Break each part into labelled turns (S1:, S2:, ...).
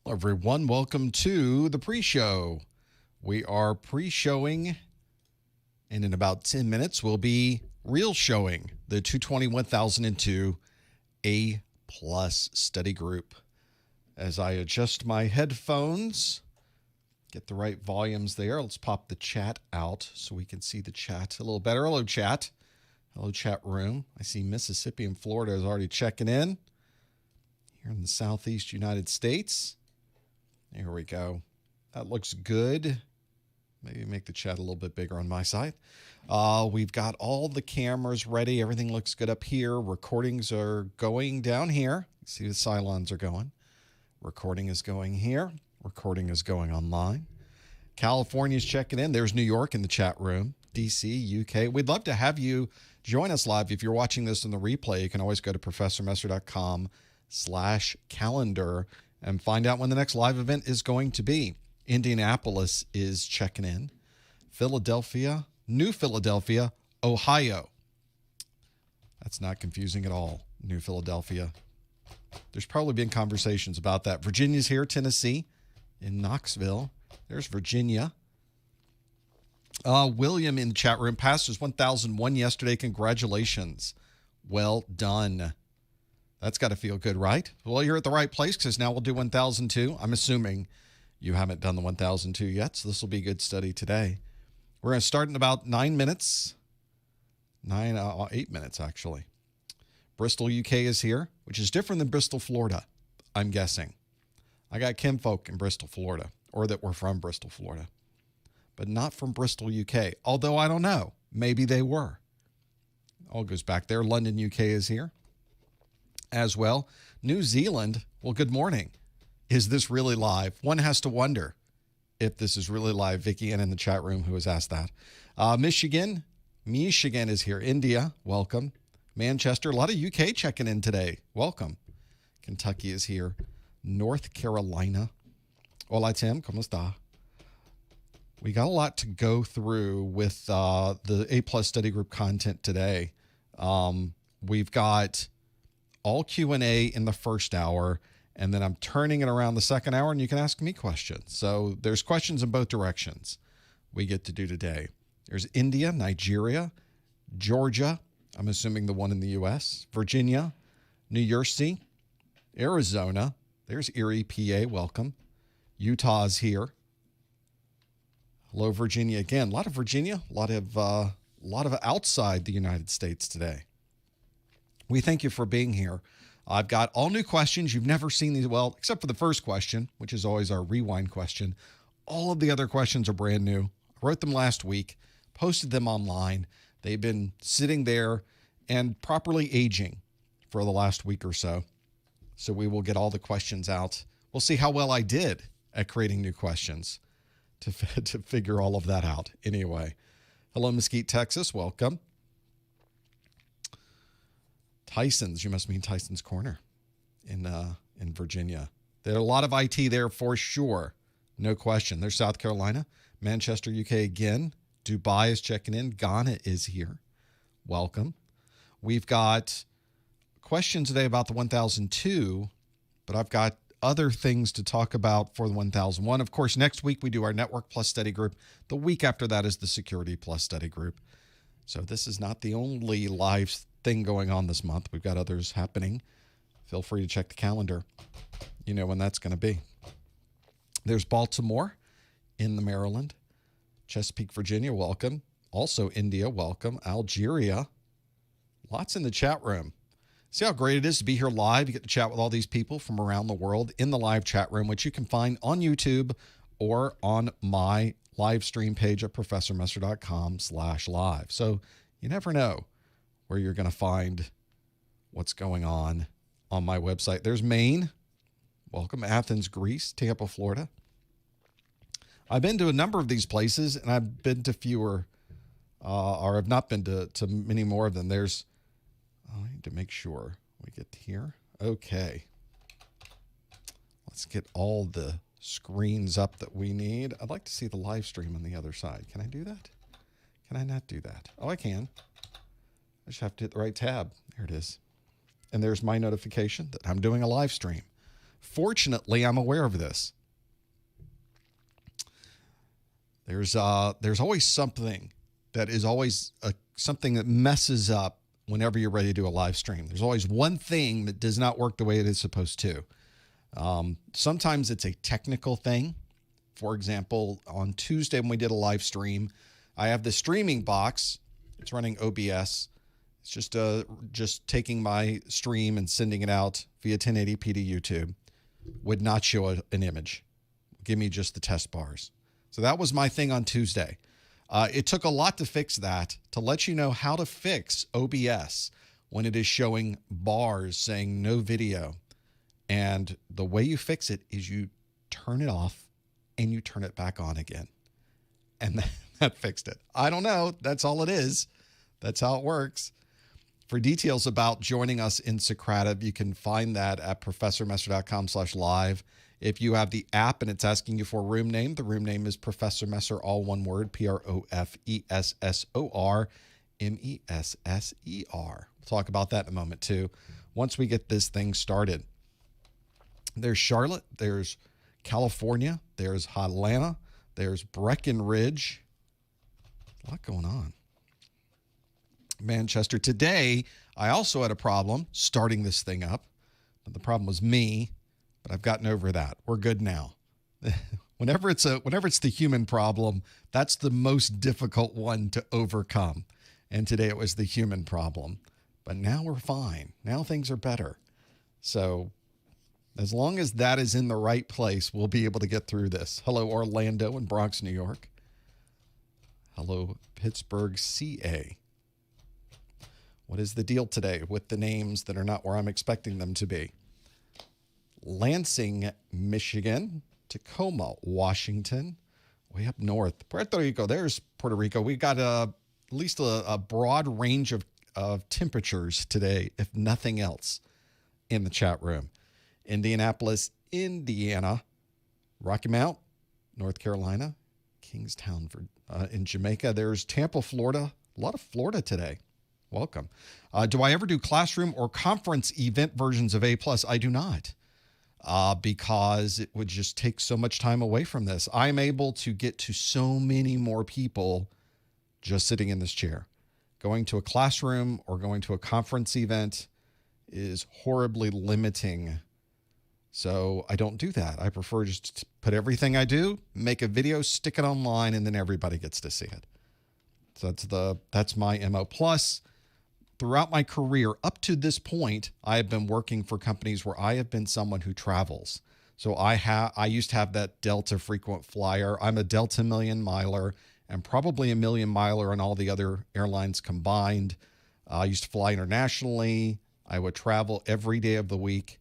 S1: Hello, everyone. Welcome to the pre-show. We are pre-showing, and in about 10 minutes, we'll be real showing the 220-1002 A+ study group. As I adjust my headphones, get the right volumes there. Let's pop the chat out so we can see the chat a little better. Hello, chat. Hello, chat room. I see Mississippi and Florida is already checking in here in the Southeast United States. There we go. That looks good. Maybe make the chat a little bit bigger on my side. We've got all the cameras ready. Everything looks good up here. Recordings are going down here. See the Cylons are going. Recording is going here. Recording is going online. California's checking in. There's New York in the chat room. DC, UK. We'd love to have you join us live. If you're watching this in the replay, you can always go to professormesser.com/calendar and find out when the next live event is going to be. Indianapolis is checking in. Philadelphia, New Philadelphia, Ohio. That's not confusing at all. New Philadelphia. There's probably been conversations about that. Virginia's here, Tennessee, in Knoxville. There's Virginia. William in the chat room. Pastors 1001 yesterday. Congratulations. Well done. That's got to feel good, right? Well, you're at the right place because now we'll do 1002. I'm assuming you haven't done the 1002 yet, so this will be a good study today. We're going to start in about 9 minutes. 8 minutes, actually. Bristol, UK is here, which is different than Bristol, Florida, I'm guessing. I got kinfolk in Bristol, Florida, or that were from Bristol, Florida, but not from Bristol, UK, although I don't know. Maybe they were. All goes back there. London, UK is here as well. New Zealand, well, good morning. Is this really live? One has to wonder if this is really live. Vicky Ann in the chat room who has asked that. Michigan is here. India, welcome. Manchester, a lot of UK checking in today. Welcome. Kentucky is here. North Carolina. Hola, Tim. ¿Cómo está? We got a lot to go through with the A+ study group content today. We've got all Q&A in the first hour, and then I'm turning it around the second hour, and you can ask me questions. So there's questions in both directions we get to do today. There's India, Nigeria, Georgia, I'm assuming the one in the U.S., Virginia, New Jersey, Arizona. There's Erie, PA, welcome. Utah's here. Hello, Virginia again. A lot of Virginia, a lot of outside the United States today. We thank you for being here. I've got all new questions. You've never seen these, well, except for the first question, which is always our rewind question. All of the other questions are brand new. I wrote them last week, posted them online. They've been sitting there and properly aging for the last week or so. So we will get all the questions out. We'll see how well I did at creating new questions to figure all of that out. Anyway, hello, Mesquite, Texas. Welcome. Tyson's, you must mean Tyson's Corner in Virginia. There are a lot of IT there for sure. No question. There's South Carolina, Manchester, UK again. Dubai is checking in. Ghana is here. Welcome. We've got questions today about the 1002, but I've got other things to talk about for the 1001. Of course, next week we do our Network Plus study group. The week after that is the Security Plus study group. So this is not the only live thing going on this month. We've got others happening. Feel free to check the calendar. You know when that's going to be. There's Baltimore in the Maryland. Chesapeake, Virginia, welcome. Also India, welcome. Algeria. Lots in the chat room. See how great it is to be here live. You get to chat with all these people from around the world in the live chat room, which you can find on YouTube or on my live stream page at professormesser.com/live. So you never know where you're going to find what's going on my website. There's Maine. Welcome. Athens, Greece. Tampa, Florida. I've been to a number of these places, and I've been to fewer, or I've not been to many more of them. There's, I need to make sure we get here. Okay. Let's get all the screens up that we need. I'd like to see the live stream on the other side. Can I do that? Can I not do that? Oh, I can. I just have to hit the right tab. There it is. And there's my notification that I'm doing a live stream Fortunately, I'm aware of this. There's always something that is always something that messes up whenever you're ready to do a live stream. There's always one thing that does not work the way it is supposed to. Sometimes it's a technical thing. For example, on Tuesday when we did a live stream, I have the streaming box. It's running OBS. It's just taking my stream and sending it out via 1080p to YouTube. Would not show an image. Give me just the test bars. So that was my thing on Tuesday. It took a lot to fix that, to let you know how to fix OBS when it is showing bars saying no video. And the way you fix it is you turn it off and you turn it back on again. And that fixed it. I don't know. That's all it is. That's how it works. For details about joining us in Socrative, you can find that at professormesser.com/live. If you have the app and it's asking you for a room name, the room name is Professor Messer, all one word, ProfessorMesser. We'll talk about that in a moment, too, once we get this thing started. There's Charlotte, there's California, there's Atlanta, there's Breckenridge. A lot going on. Manchester. Today, I also had a problem starting this thing up. But the problem was me. But I've gotten over that. We're good now. Whenever it's the human problem, that's the most difficult one to overcome. And today it was the human problem. But now we're fine. Now things are better. So as long as that is in the right place, we'll be able to get through this. Hello, Orlando and Bronx, New York. Hello, Pittsburgh, CA. What is the deal today with the names that are not where I'm expecting them to be? Lansing, Michigan, Tacoma, Washington, way up north. Puerto Rico, there's Puerto Rico. We got at least a broad range of temperatures today, if nothing else, in the chat room. Indianapolis, Indiana, Rocky Mount, North Carolina, Kingstown in Jamaica. There's Tampa, Florida. A lot of Florida today. Welcome. Do I ever do classroom or conference event versions of A+? I do not. Because it would just take so much time away from this. I'm able to get to so many more people just sitting in this chair. Going to a classroom or going to a conference event is horribly limiting. So I don't do that. I prefer just to put everything I do, make a video, stick it online, and then everybody gets to see it. So that's my MO. Plus, throughout my career, up to this point, I have been working for companies where I have been someone who travels. So I used to have that Delta frequent flyer. I'm a Delta million miler and probably a million miler on all the other airlines combined. I used to fly internationally. I would travel every day of the week.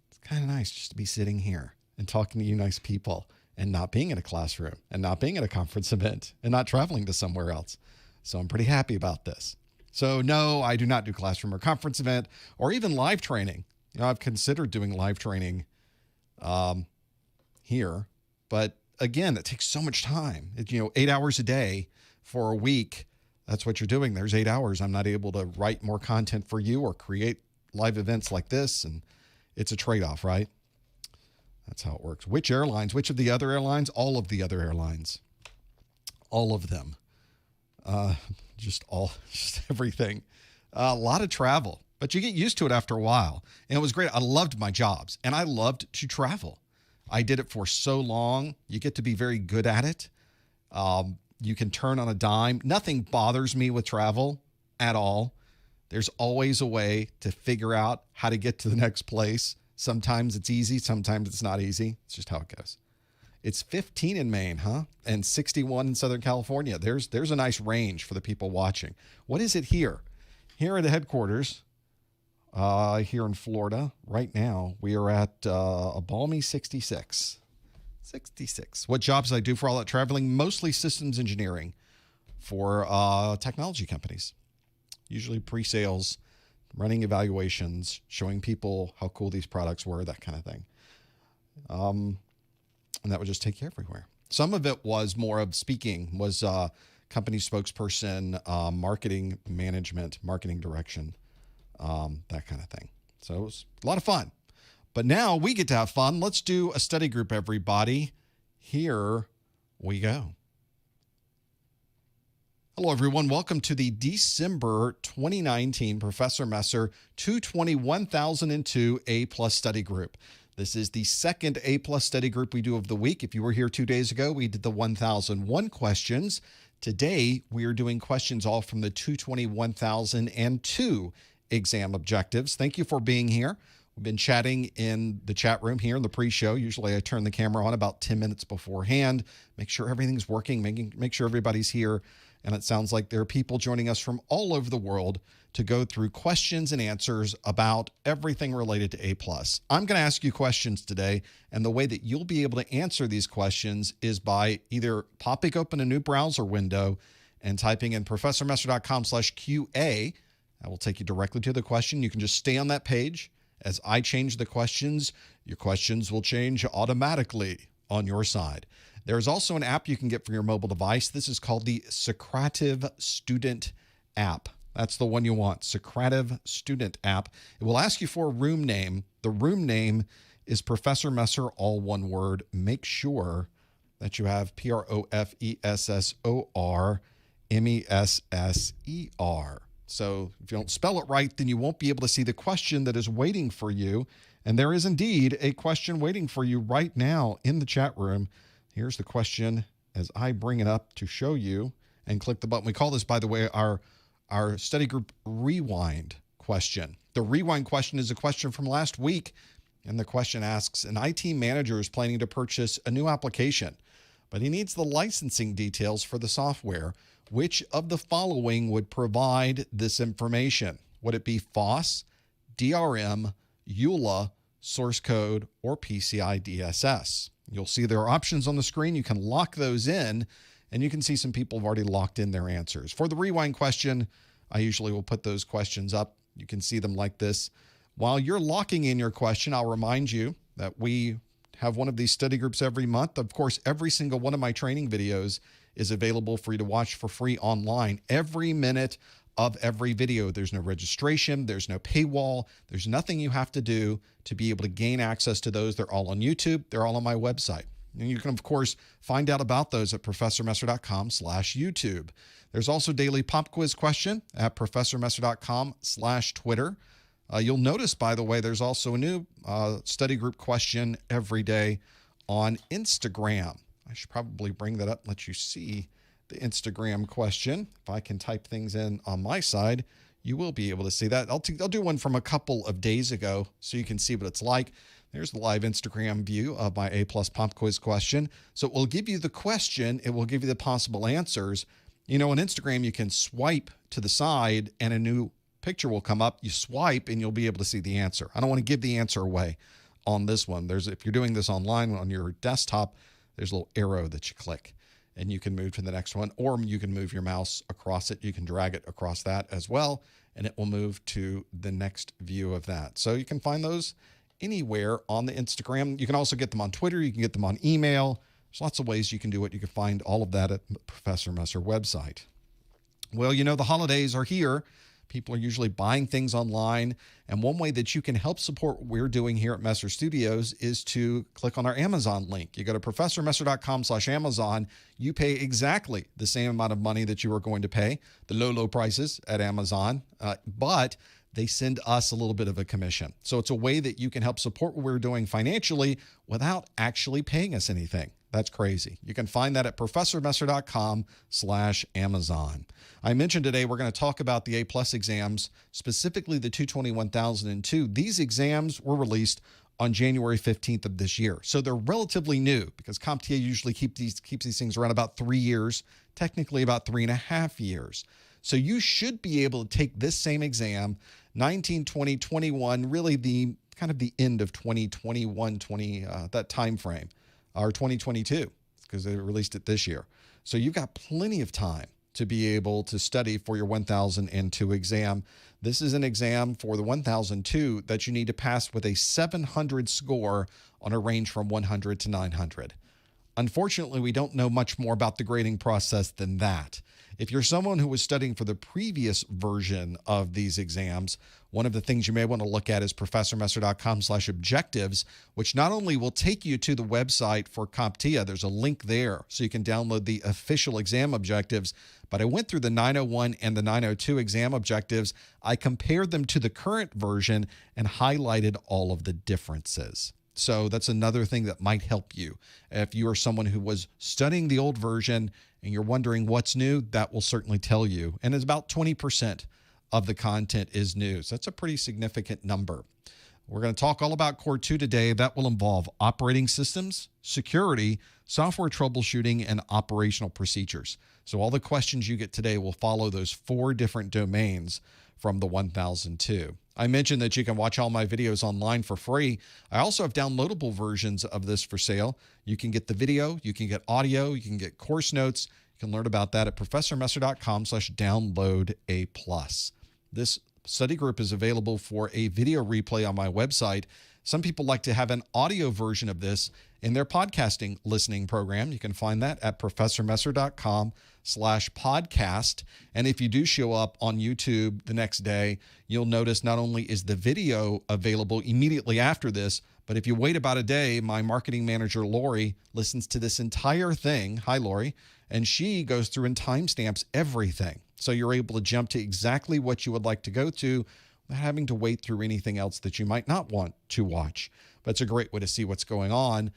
S1: It's kind of nice just to be sitting here and talking to you nice people and not being in a classroom and not being at a conference event and not traveling to somewhere else. So I'm pretty happy about this. So no, I do not do classroom or conference event or even live training. You know, I've considered doing live training here, but again, it takes so much time. 8 hours a day for a week. That's what you're doing. There's 8 hours. I'm not able to write more content for you or create live events like this. And it's a trade-off, right? That's how it works. Which airlines? Which of the other airlines? All of the other airlines. All of them. Just everything. A lot of travel, but you get used to it after a while. And it was great. I loved my jobs and I loved to travel. I did it for so long. You get to be very good at it. You can turn on a dime. Nothing bothers me with travel at all. There's always a way to figure out how to get to the next place. Sometimes it's easy. Sometimes it's not easy. It's just how it goes. It's 15 in Maine, huh? And 61 in Southern California. There's a nice range for the people watching. What is it here? Here at the headquarters, here in Florida, right now, we are at a balmy 66. 66. What jobs I do for all that traveling? Mostly systems engineering for technology companies. Usually pre-sales, running evaluations, showing people how cool these products were, that kind of thing. And that would just take you everywhere. Some of it was more of speaking, was company spokesperson, marketing management, marketing direction, that kind of thing. So it was a lot of fun. But now we get to have fun. Let's do a study group, everybody. Here we go. Hello, everyone. Welcome to the December 2019 Professor Messer 220-1002 A+ study group. This is the second A+ study group we do of the week. If you were here 2 days ago, we did the 1001 questions. Today, we are doing questions all from the 220-1002 exam objectives. Thank you for being here. We've been chatting in the chat room here in the pre-show. Usually I turn the camera on about 10 minutes beforehand, make sure everything's working, make sure everybody's here. And it sounds like there are people joining us from all over the world to go through questions and answers about everything related to A+. I'm going to ask you questions today, and the way that you'll be able to answer these questions is by either popping open a new browser window and typing in professormesser.com/QA. That will take you directly to the question. You can just stay on that page. As I change the questions, your questions will change automatically on your side. There's also an app you can get for your mobile device. This is called the Socrative Student app. That's the one you want, Socrative Student app. It will ask you for a room name. The room name is Professor Messer, all one word. Make sure that you have PROFESSORMESSER. So if you don't spell it right, then you won't be able to see the question that is waiting for you. And there is indeed a question waiting for you right now in the chat room. Here's the question as I bring it up to show you and click the button. We call this, by the way, our study group rewind question. The rewind question is a question from last week. And the question asks, an IT manager is planning to purchase a new application, but he needs the licensing details for the software. Which of the following would provide this information? Would it be FOSS, DRM, EULA, source code, or PCI DSS? You'll see there are options on the screen. You can lock those in, and you can see some people have already locked in their answers. For the rewind question, I usually will put those questions up. You can see them like this. While you're locking in your question, I'll remind you that we have one of these study groups every month. Of course, every single one of my training videos is available for you to watch for free online. Every minute of every video. There's no registration. There's no paywall. There's nothing you have to do to be able to gain access to those. They're all on YouTube. They're all on my website. And you can, of course, find out about those at professormesser.com/YouTube. There's also daily pop quiz question at professormesser.com/Twitter. You'll notice, by the way, there's also a new study group question every day on Instagram. I should probably bring that up and let you see the Instagram question. If I can type things in on my side, you will be able to see that. I'll do one from a couple of days ago so you can see what it's like. There's the live Instagram view of my A+ pop quiz question. So it will give you the question. It will give you the possible answers. You know, on Instagram, you can swipe to the side and a new picture will come up. You swipe and you'll be able to see the answer. I don't want to give the answer away on this one. If you're doing this online on your desktop, there's a little arrow that you click and you can move to the next one, or you can move your mouse across it. You can drag it across that as well, and it will move to the next view of that. So you can find those anywhere on the Instagram. You can also get them on Twitter. You can get them on email. There's lots of ways you can do it. You can find all of that at Professor Messer website. Well, you know, the holidays are here. People are usually buying things online. And one way that you can help support what we're doing here at Messer Studios is to click on our Amazon link. You go to professormesser.com/Amazon. You pay exactly the same amount of money that you are going to pay, the low prices at Amazon, but they send us a little bit of a commission. So it's a way that you can help support what we're doing financially without actually paying us anything. That's crazy. You can find that at professormesser.com/Amazon. I mentioned today we're going to talk about the A+ exams, specifically the 220-1002. These exams were released on January 15th of this year. So they're relatively new because CompTIA usually keeps these things around about 3 years, technically about 3.5 years. So you should be able to take this same exam, 19, 20, 21, really the kind of the end of 2021, that time frame. Or 2022, because they released it this year. So you've got plenty of time to be able to study for your 1002 exam. This is an exam for the 1002 that you need to pass with a 700 score on a range from 100 to 900. Unfortunately, we don't know much more about the grading process than that. If you're someone who was studying for the previous version of these exams, one of the things you may want to look at is professormesser.com/objectives, which not only will take you to the website for CompTIA, there's a link there so you can download the official exam objectives, but I went through the 901 and the 902 exam objectives. I compared them to the current version and highlighted all of the differences. So that's another thing that might help you. If you are someone who was studying the old version and you're wondering what's new, that will certainly tell you. And it's about 20% of the content is new. So that's a pretty significant number. We're going to talk all about Core 2 today. That will involve operating systems, security, software troubleshooting, and operational procedures. So all the questions you get today will follow those 4 different domains from the 1002. I mentioned that you can watch all my videos online for free. I also have downloadable versions of this for sale. You can get the video, you can get audio, you can get course notes. You can learn about that at professormesser.com/download-a+. This study group is available for a video replay on my website. Some people like to have an audio version of this in their podcasting listening program. You can find that at professormesser.com/podcast. And if you do show up on YouTube the next day, you'll notice not only is the video available immediately after this, but if you wait about a day, my marketing manager, Lori, listens to this entire thing. Hi, Lori. And she goes through and timestamps everything. So you're able to jump to exactly what you would like to go to without having to wait through anything else that you might not want to watch. But it's a great way to see what's going on.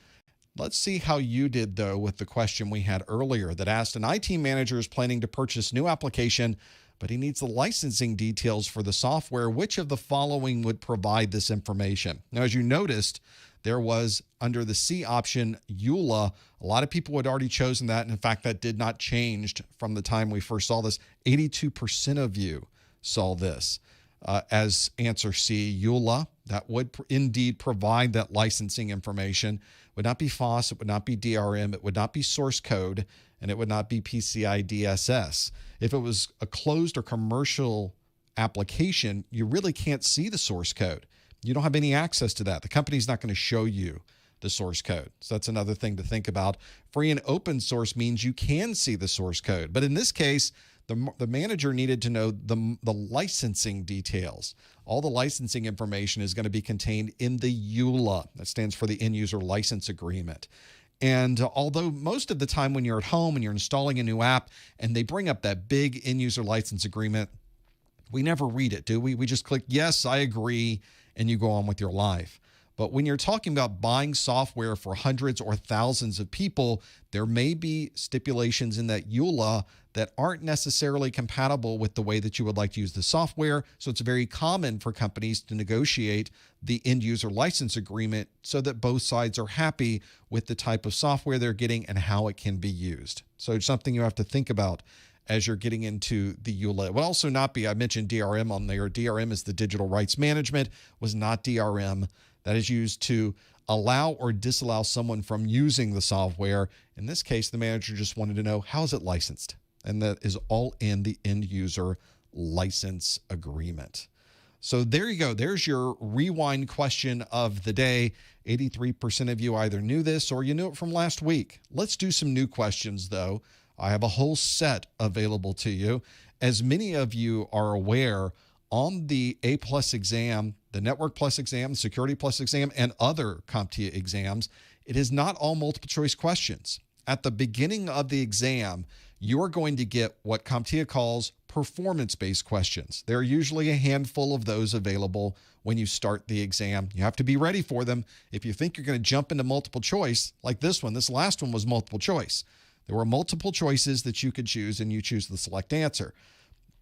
S1: Let's see how you did, though, with the question we had earlier that asked an IT manager is planning to purchase new application, but he needs the licensing details for the software. Which of the following would provide this information? Now, as you noticed, there was under the C option, EULA. A lot of people had already chosen that. And in fact, that did not change from the time we first saw this. 82% of you saw this as answer C, EULA. That would indeed provide that licensing information. It would not be FOSS, it would not be DRM, it would not be source code, and it would not be PCI DSS. If it was a closed or commercial application, you really can't see the source code. You don't have any access to that. The company's not going to show you the source code. So that's another thing to think about. Free and open source means you can see the source code. But in this case, the manager needed to know the licensing details. All the licensing information is going to be contained in the EULA. That stands for the End User License Agreement. And although most of the time when you're at home and you're installing a new app and they bring up that big End User License Agreement, we never read it, do we? We just click, yes, I agree, and you go on with your life. But when you're talking about buying software for hundreds or thousands of people, there may be stipulations in that EULA that aren't necessarily compatible with the way that you would like to use the software. So it's very common for companies to negotiate the end user license agreement so that both sides are happy with the type of software they're getting and how it can be used. So it's something you have to think about as you're getting into the EULA. It will also not be, I mentioned DRM on there. DRM is the digital rights management, was not DRM. That is used to allow or disallow someone from using the software. In this case, the manager just wanted to know, how is it licensed? And that is all in the end user license agreement. So there you go. There's your rewind question of the day. 83% of you either knew this or you knew it from last week. Let's do some new questions, though. I have a whole set available to you. As many of you are aware, on the A+ exam, the Network Plus exam, Security Plus exam, and other CompTIA exams, it is not all multiple choice questions. At the beginning of the exam, you are going to get what CompTIA calls performance-based questions. There are usually a handful of those available when you start the exam. You have to be ready for them. If you think you're going to jump into multiple choice, like this one, this last one was multiple choice. There were multiple choices that you could choose, and you choose the select answer.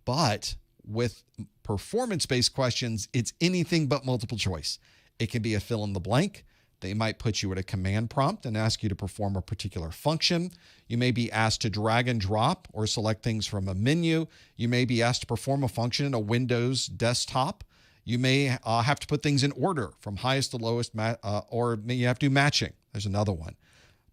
S1: But with performance-based questions, it's anything but multiple choice. It can be a fill in the blank. They might put you at a command prompt and ask you to perform a particular function. You may be asked to drag and drop or select things from a menu. You may be asked to perform a function in a Windows desktop. You may have to put things in order from highest to lowest, or you have to do matching. There's another one.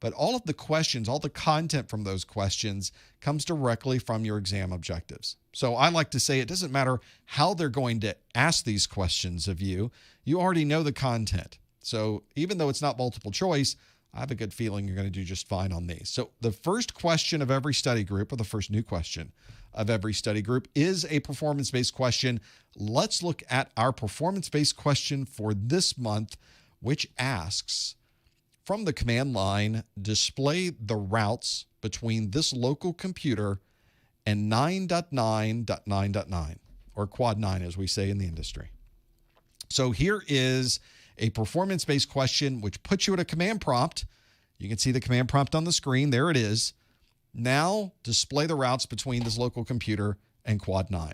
S1: But all of the questions, all the content from those questions comes directly from your exam objectives. So I like to say it doesn't matter how they're going to ask these questions of you. You already know the content. So even though it's not multiple choice, I have a good feeling you're going to do just fine on these. So the first question of every study group, or the first new question of every study group, is a performance-based question. Let's look at our performance-based question for this month, which asks, from the command line, display the routes between this local computer and 9.9.9.9, or quad 9 as we say in the industry. So here is a performance-based question which puts you at a command prompt. You can see the command prompt on the screen. There it is. Now display the routes between this local computer and quad 9.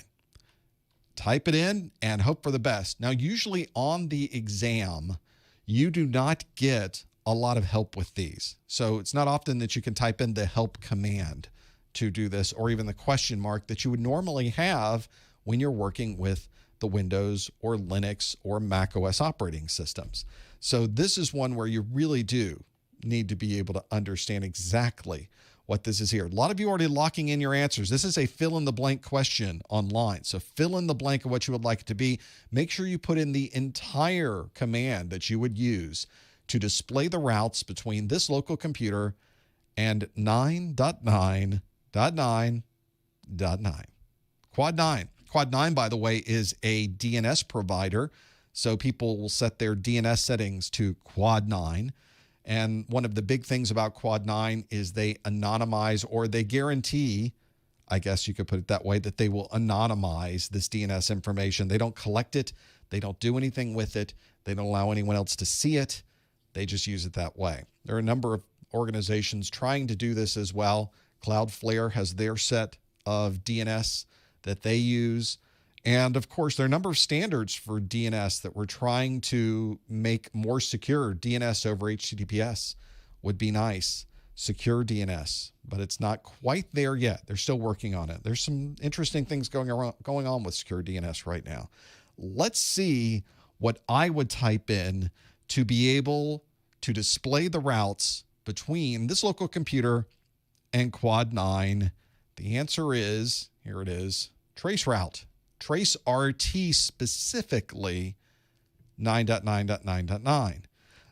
S1: Type it in and hope for the best. Now, usually on the exam, you do not get a lot of help with these. So it's not often that you can type in the help command to do this, or even the question mark that you would normally have when you're working with the Windows or Linux or Mac OS operating systems. So this is one where you really do need to be able to understand exactly what this is here. A lot of you are already locking in your answers. This is a fill-in-the-blank question online. So fill in the blank of what you would like it to be. Make sure you put in the entire command that you would use to display the routes between this local computer and 9.9.9.9. Quad 9. Quad 9, by the way, is a DNS provider. So people will set their DNS settings to Quad 9. And one of the big things about Quad 9 is they anonymize, or they guarantee, I guess you could put it that way, that they will anonymize this DNS information. They don't collect it. They don't do anything with it. They don't allow anyone else to see it. They just use it that way. There are a number of organizations trying to do this as well. Cloudflare has their set of DNS that they use. And of course, there are a number of standards for DNS that we're trying to make more secure. DNS over HTTPS would be nice. Secure DNS, but it's not quite there yet. They're still working on it. There's some interesting things going on with secure DNS right now. Let's see what I would type in to be able to display the routes between this local computer and Quad 9. The answer is, here it is, trace route. Trace RT specifically 9.9.9.9.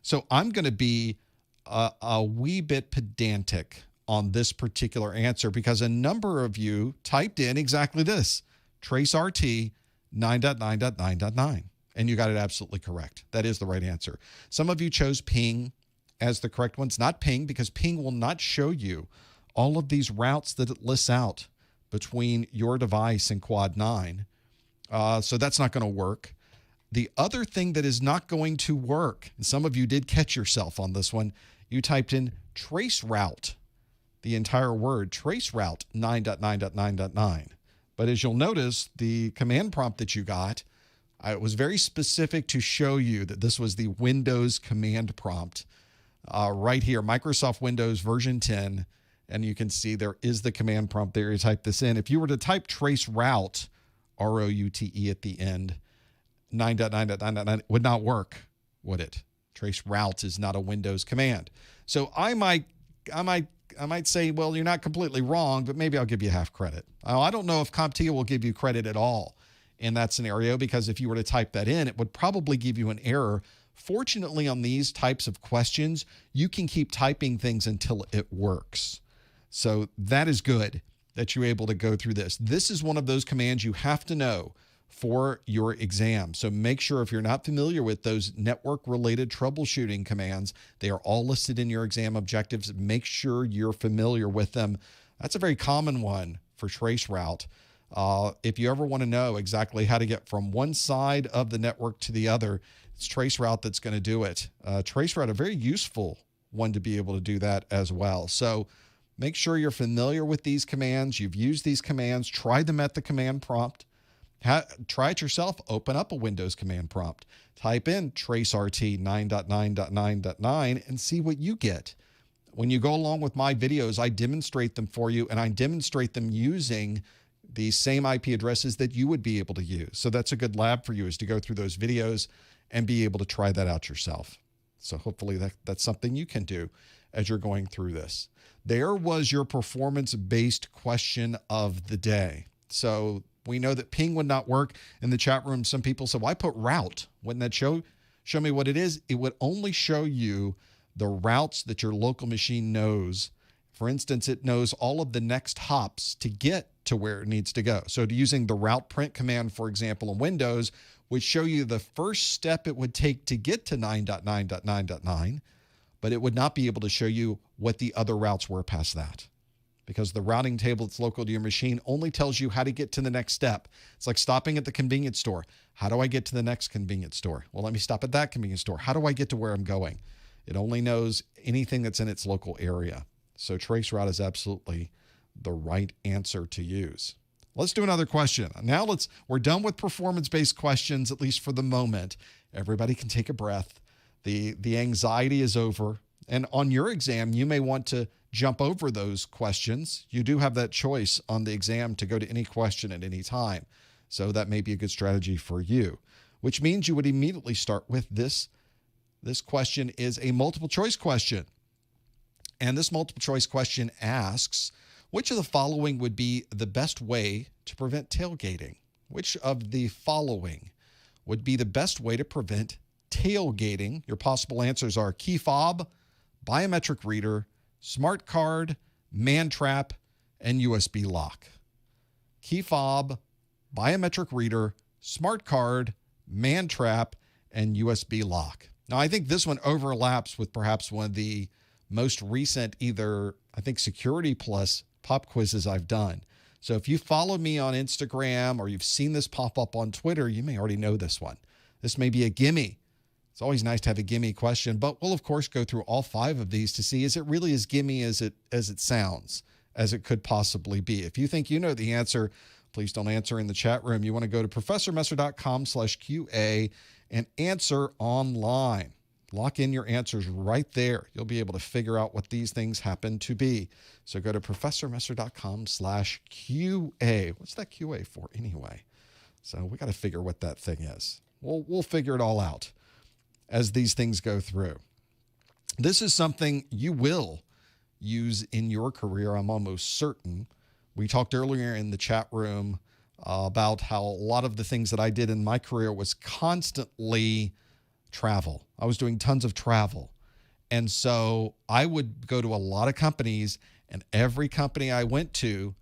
S1: So I'm going to be a wee bit pedantic on this particular answer because a number of you typed in exactly this, trace RT 9.9.9.9. And you got it absolutely correct. That is the right answer. Some of you chose ping as the correct one. It's not ping because ping will not show you all of these routes that it lists out between your device and Quad 9. So that's not going to work. The other thing that is not going to work, and some of you did catch yourself on this one, you typed in trace route, the entire word, trace route 9.9.9.9. But as you'll notice, the command prompt that you got, it was very specific to show you that this was the Windows command prompt right here, Microsoft Windows version 10. And you can see there is the command prompt there. You type this in. If you were to type trace route, R-O-U-T-E at the end, 9.9.9.9 would not work, would it? Trace route is not a Windows command. So I might say, well, you're not completely wrong, but maybe I'll give you half credit. I don't know if CompTIA will give you credit at all in that scenario, because if you were to type that in, it would probably give you an error. Fortunately, on these types of questions, you can keep typing things until it works. So that is good that you're able to go through this. This is one of those commands you have to know for your exam. So make sure, if you're not familiar with those network-related troubleshooting commands, they are all listed in your exam objectives. Make sure you're familiar with them. That's a very common one for trace route. If you ever want to know exactly how to get from one side of the network to the other, it's trace route that's going to do it. Trace route, a very useful one to be able to do that as well. So make sure you're familiar with these commands. You've used these commands. Try them at the command prompt. Try it yourself. Open up a Windows command prompt. Type in traceRT 9.9.9.9 and see what you get. When you go along with my videos, I demonstrate them for you, and I demonstrate them using the same IP addresses that you would be able to use. So that's a good lab for you, is to go through those videos and be able to try that out yourself. So hopefully that's something you can do as you're going through this. There was your performance-based question of the day. So we know that ping would not work. In the chat room, some people said, well, I put route. Wouldn't that show me what it is? It would only show you the routes that your local machine knows. For instance, it knows all of the next hops to get to where it needs to go. So using the route print command, for example, in Windows, would show you the first step it would take to get to 9.9.9.9, but it would not be able to show you what the other routes were past that, because the routing table that's local to your machine only tells you how to get to the next step. It's like stopping at the convenience store. How do I get to the next convenience store? Well, let me stop at that convenience store. How do I get to where I'm going? It only knows anything that's in its local area. So traceroute is absolutely the right answer to use. Let's do another question. Now we're done with performance-based questions, at least for the moment. Everybody can take a breath. The anxiety is over. And on your exam, you may want to jump over those questions. You do have that choice on the exam to go to any question at any time. So that may be a good strategy for you, which means you would immediately start with this. This question is a multiple choice question. And this multiple choice question asks, which of the following would be the best way to prevent tailgating? Which of the following would be the best way to prevent tailgating? Your possible answers are key fob, biometric reader, smart card, man trap, and USB lock. Key fob, biometric reader, smart card, man trap, and USB lock. Now, I think this one overlaps with perhaps one of the most recent either, I think, Security Plus pop quizzes I've done. So if you follow me on Instagram or you've seen this pop up on Twitter, you may already know this one. This may be a gimme. It's always nice to have a gimme question, but we'll of course go through all 5 of these to see is it really as gimme as it sounds, as it could possibly be. If you think you know the answer, please don't answer in the chat room. You want to go to ProfessorMesser.com/QA and answer online. Lock in your answers right there. You'll be able to figure out what these things happen to be. So go to ProfessorMesser.com/QA. What's that QA for anyway? So we got to figure what that thing is. We'll figure it all out as these things go through. This is something you will use in your career, I'm almost certain. We talked earlier in the chat room about how a lot of the things that I did in my career was constantly travel. I was doing tons of travel. And so I would go to a lot of companies, and every company I went to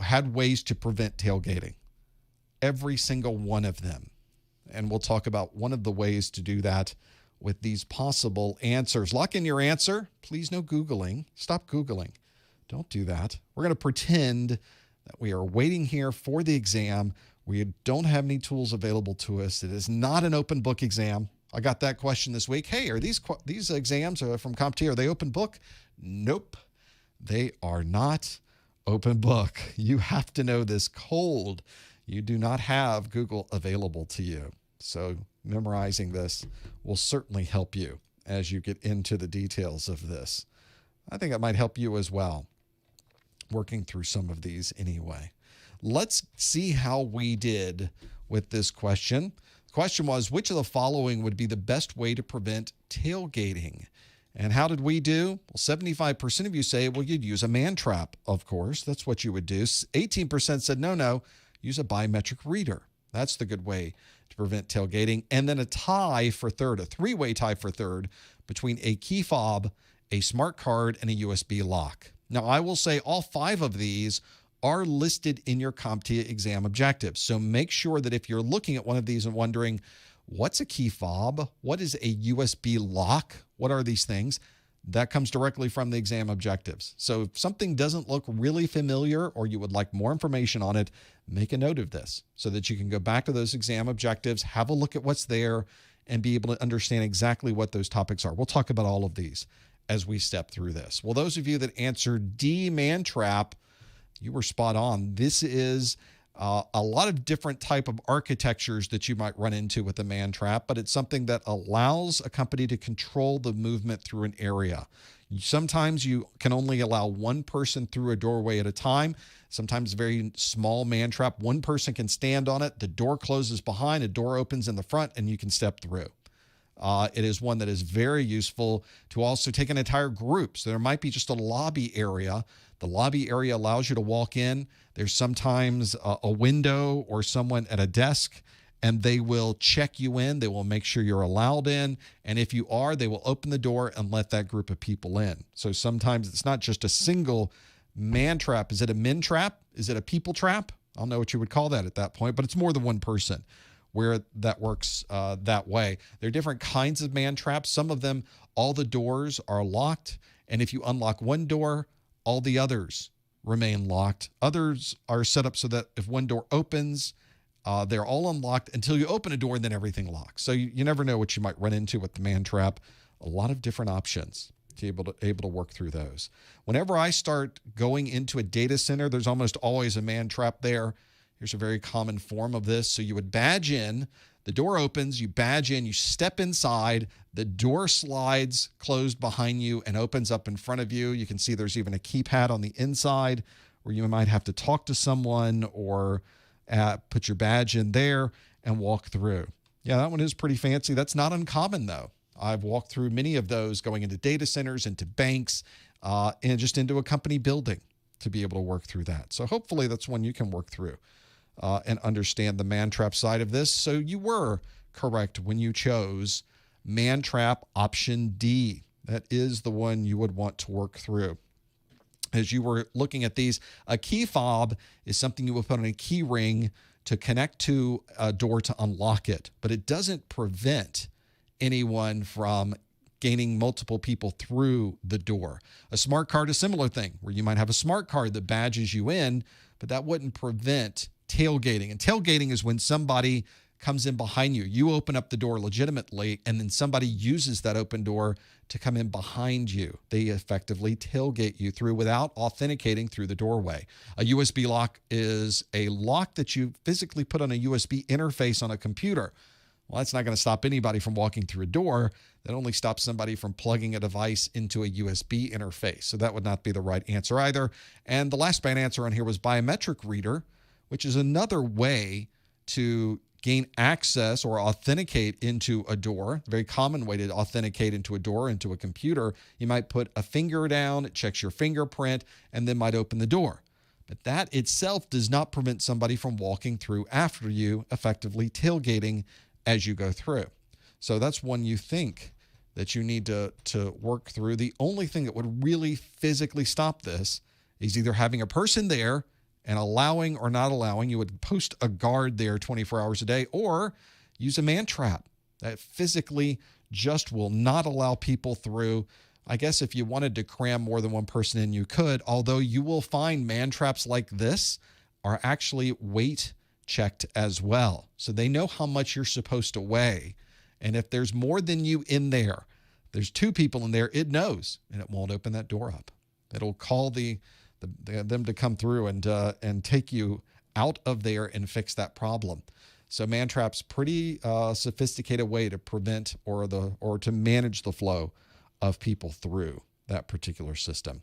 S1: had ways to prevent tailgating. Every single one of them. And we'll talk about one of the ways to do that with these possible answers. Lock in your answer. Please no Googling. Stop Googling. Don't do that. We're going to pretend that we are waiting here for the exam. We don't have any tools available to us. It is not an open book exam. I got that question this week. Hey, are these exams from CompTIA, are they open book? Nope, they are not open book. You have to know this cold. You do not have Google available to you. So memorizing this will certainly help you as you get into the details of this. I think it might help you as well, working through some of these anyway. Let's see how we did with this question. The question was, which of the following would be the best way to prevent tailgating? And how did we do? Well, 75% of you say, well, you'd use a man trap, of course. That's what you would do. 18% said, no, use a biometric reader. That's the good way to prevent tailgating. And then a tie for third, a 3-way tie for third between a key fob, a smart card, and a USB lock. Now, I will say all 5 of these are listed in your CompTIA exam objectives. So make sure that if you're looking at one of these and wondering, what's a key fob? What is a USB lock? What are these things? That comes directly from the exam objectives. So if something doesn't look really familiar or you would like more information on it, make a note of this so that you can go back to those exam objectives, have a look at what's there, and be able to understand exactly what those topics are. We'll talk about all of these as we step through this. Well, those of you that answered D, man trap, you were spot on. This is a lot of different type of architectures that you might run into with a man trap, but it's something that allows a company to control the movement through an area. Sometimes you can only allow one person through a doorway at a time. Sometimes a very small man trap. One person can stand on it. The door closes behind, a door opens in the front, and you can step through. It is one that is very useful to also take an entire group. So there might be just a lobby area. The lobby area allows you to walk in. There's sometimes a window or someone at a desk, and they will check you in. They will make sure you're allowed in. And if you are, they will open the door and let that group of people in. So sometimes it's not just a single man trap. Is it a men trap? Is it a people trap? I don't know what you would call that at that point, but it's more than one person where that works that way. There are different kinds of man traps. Some of them, all the doors are locked. And if you unlock one door, all the others remain locked. Others are set up so that if one door opens, they're all unlocked until you open a door and then everything locks. So you never know what you might run into with the man trap. A lot of different options to able to work through those. Whenever I start going into a data center, there's almost always a man trap there. Here's a very common form of this. So you would badge in, the door opens, you badge in, you step inside, the door slides closed behind you and opens up in front of you. You can see there's even a keypad on the inside where you might have to talk to someone or put your badge in there and walk through. Yeah, that one is pretty fancy. That's not uncommon, though. I've walked through many of those going into data centers, into banks, and just into a company building to be able to work through that. So hopefully that's one you can work through and understand the man trap side of this. So you were correct when you chose man trap option D. That is the one you would want to work through. As you were looking at these, a key fob is something you will put on a key ring to connect to a door to unlock it, but it doesn't prevent anyone from gaining multiple people through the door. A smart card, a similar thing, where you might have a smart card that badges you in, but that wouldn't prevent tailgating. And tailgating is when somebody comes in behind you. You open up the door legitimately, and then somebody uses that open door to come in behind you. They effectively tailgate you through without authenticating through the doorway. A USB lock is a lock that you physically put on a USB interface on a computer. Well, that's not going to stop anybody from walking through a door. That only stops somebody from plugging a device into a USB interface. So that would not be the right answer either. And the last bad answer on here was biometric reader, which is another way to gain access or authenticate into a door. A very common way to authenticate into a door, into a computer. You might put a finger down, it checks your fingerprint, and then might open the door. But that itself does not prevent somebody from walking through after you, effectively tailgating as you go through. So that's one you think that you need to work through. The only thing that would really physically stop this is either having a person there and allowing or not allowing. You would post a guard there 24 hours a day, or use a man trap that physically just will not allow people through. I guess if you wanted to cram more than one person in, you could, although you will find man traps like this are actually weight checked as well. So they know how much you're supposed to weigh. And if there's more than you in there, there's two people in there, it knows, and it won't open that door up. It'll call them to come through and take you out of there and fix that problem. So man traps, pretty sophisticated way to prevent or to manage the flow of people through that particular system.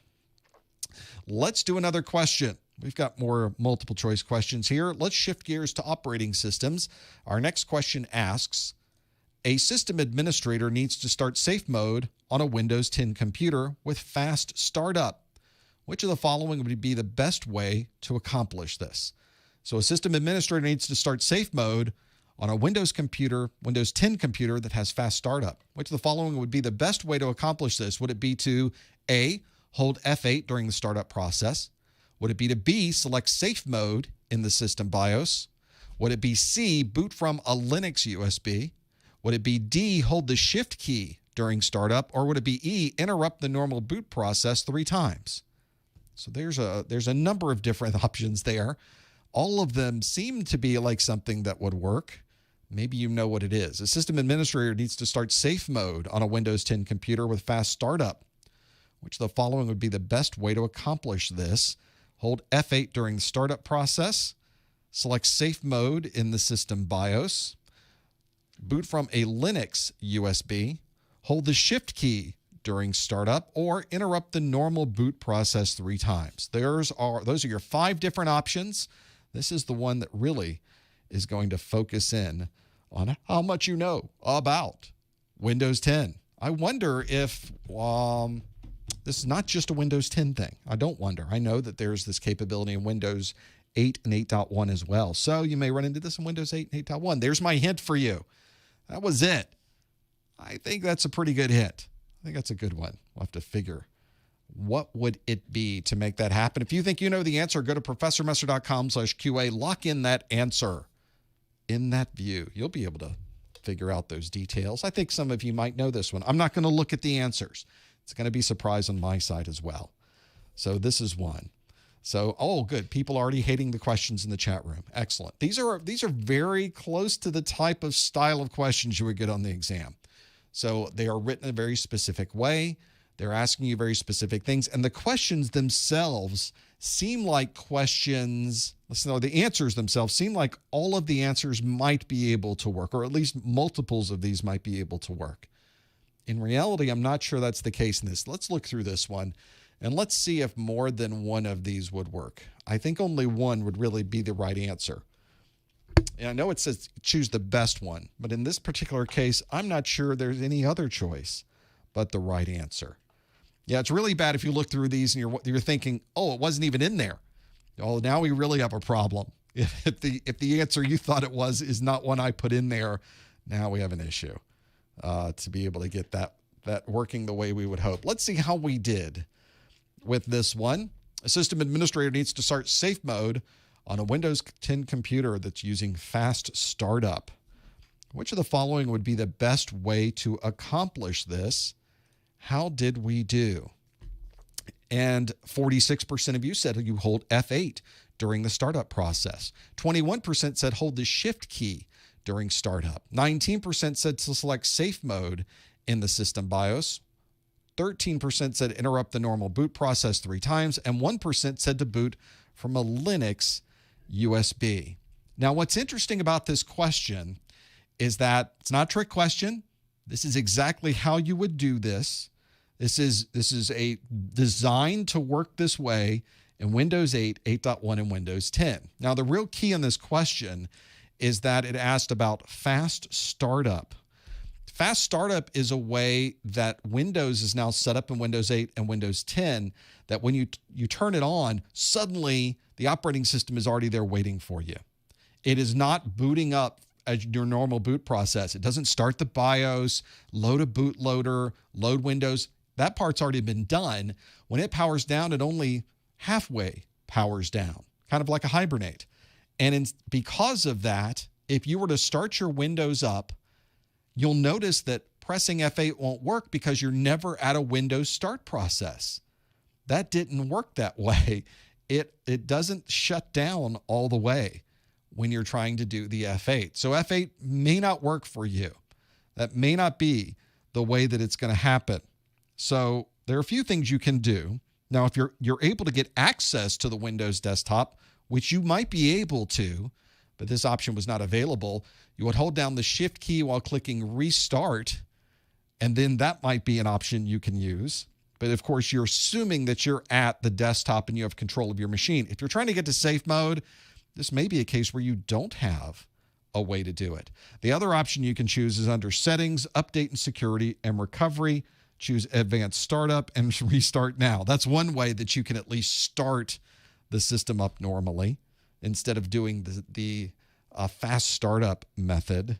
S1: Let's do another question. We've got more multiple choice questions here. Let's shift gears to operating systems. Our next question asks, a system administrator needs to start safe mode on a Windows 10 computer with fast startup. Which of the following would be the best way to accomplish this? So a system administrator needs to start safe mode on a Windows 10 computer that has fast startup. Which of the following would be the best way to accomplish this? Would it be to A, hold F8 during the startup process? Would it be to B, select safe mode in the system BIOS? Would it be C, boot from a Linux USB? Would it be D, hold the shift key during startup? Or would it be E, interrupt the normal boot process 3 times? So there's a number of different options there. All of them seem to be like something that would work. Maybe you know what it is. A system administrator needs to start safe mode on a Windows 10 computer with fast startup. Which of the following would be the best way to accomplish this? Hold F8 during the startup process. Select safe mode in the system BIOS. Boot from a Linux USB. Hold the shift key during startup, or interrupt the normal boot process 3 times. Those are your 5 different options. This is the one that really is going to focus in on how much you know about Windows 10. I wonder if this is not just a Windows 10 thing. I don't wonder. I know that there's this capability in Windows 8 and 8.1 as well. So you may run into this in Windows 8 and 8.1. There's my hint for you. That was it. I think that's a pretty good hint. I think that's a good one. We'll have to figure what would it be to make that happen. If you think you know the answer, go to professormesser.com/QA. Lock in that answer in that view. You'll be able to figure out those details. I think some of you might know this one. I'm not going to look at the answers. It's going to be a surprise on my side as well. So this is one. So, oh, good. People already hating the questions in the chat room. Excellent. These are very close to the type of style of questions you would get on the exam. So they are written in a very specific way. They're asking you very specific things. And the questions themselves seem like questions, the answers themselves seem like all of the answers might be able to work, or at least multiples of these might be able to work. In reality, I'm not sure that's the case in this. Let's look through this one, and let's see if more than one of these would work. I think only one would really be the right answer. And I know it says choose the best one, but in this particular case, I'm not sure there's any other choice but the right answer. Yeah, it's really bad if you look through these and you're thinking, oh, it wasn't even in there. Oh, now we really have a problem. If the answer you thought it was is not one I put in there, now we have an issue to be able to get that working the way we would hope. Let's see how we did with this one. A system administrator needs to start safe mode on a Windows 10 computer that's using fast startup. Which of the following would be the best way to accomplish this? How did we do? And 46% of you said you hold F8 during the startup process. 21% said hold the shift key during startup. 19% said to select safe mode in the system BIOS. 13% said interrupt the normal boot process 3 times. And 1% said to boot from a Linux USB. Now, what's interesting about this question is that it's not a trick question. This is exactly how you would do this. This is a designed to work this way in Windows 8, 8.1, and Windows 10. Now, the real key in this question is that it asked about fast startup. Fast startup is a way that Windows is now set up in Windows 8 and Windows 10 that when you turn it on, suddenly the operating system is already there waiting for you. It is not booting up as your normal boot process. It doesn't start the BIOS, load a bootloader, load Windows. That part's already been done. When it powers down, it only halfway powers down, kind of like a hibernate. And because of that, if you were to start your Windows up, you'll notice that pressing F8 won't work because you're never at a Windows start process. That didn't work that way. It doesn't shut down all the way when you're trying to do the F8. So F8 may not work for you. That may not be the way that it's going to happen. So there are a few things you can do. Now, if you're able to get access to the Windows desktop, which you might be able to, but this option was not available, you would hold down the Shift key while clicking Restart, and then that might be an option you can use. But of course, you're assuming that you're at the desktop and you have control of your machine. If you're trying to get to safe mode, this may be a case where you don't have a way to do it. The other option you can choose is under Settings, Update and Security, and Recovery. Choose Advanced Startup and Restart Now. That's one way that you can at least start the system up normally instead of doing the fast startup method.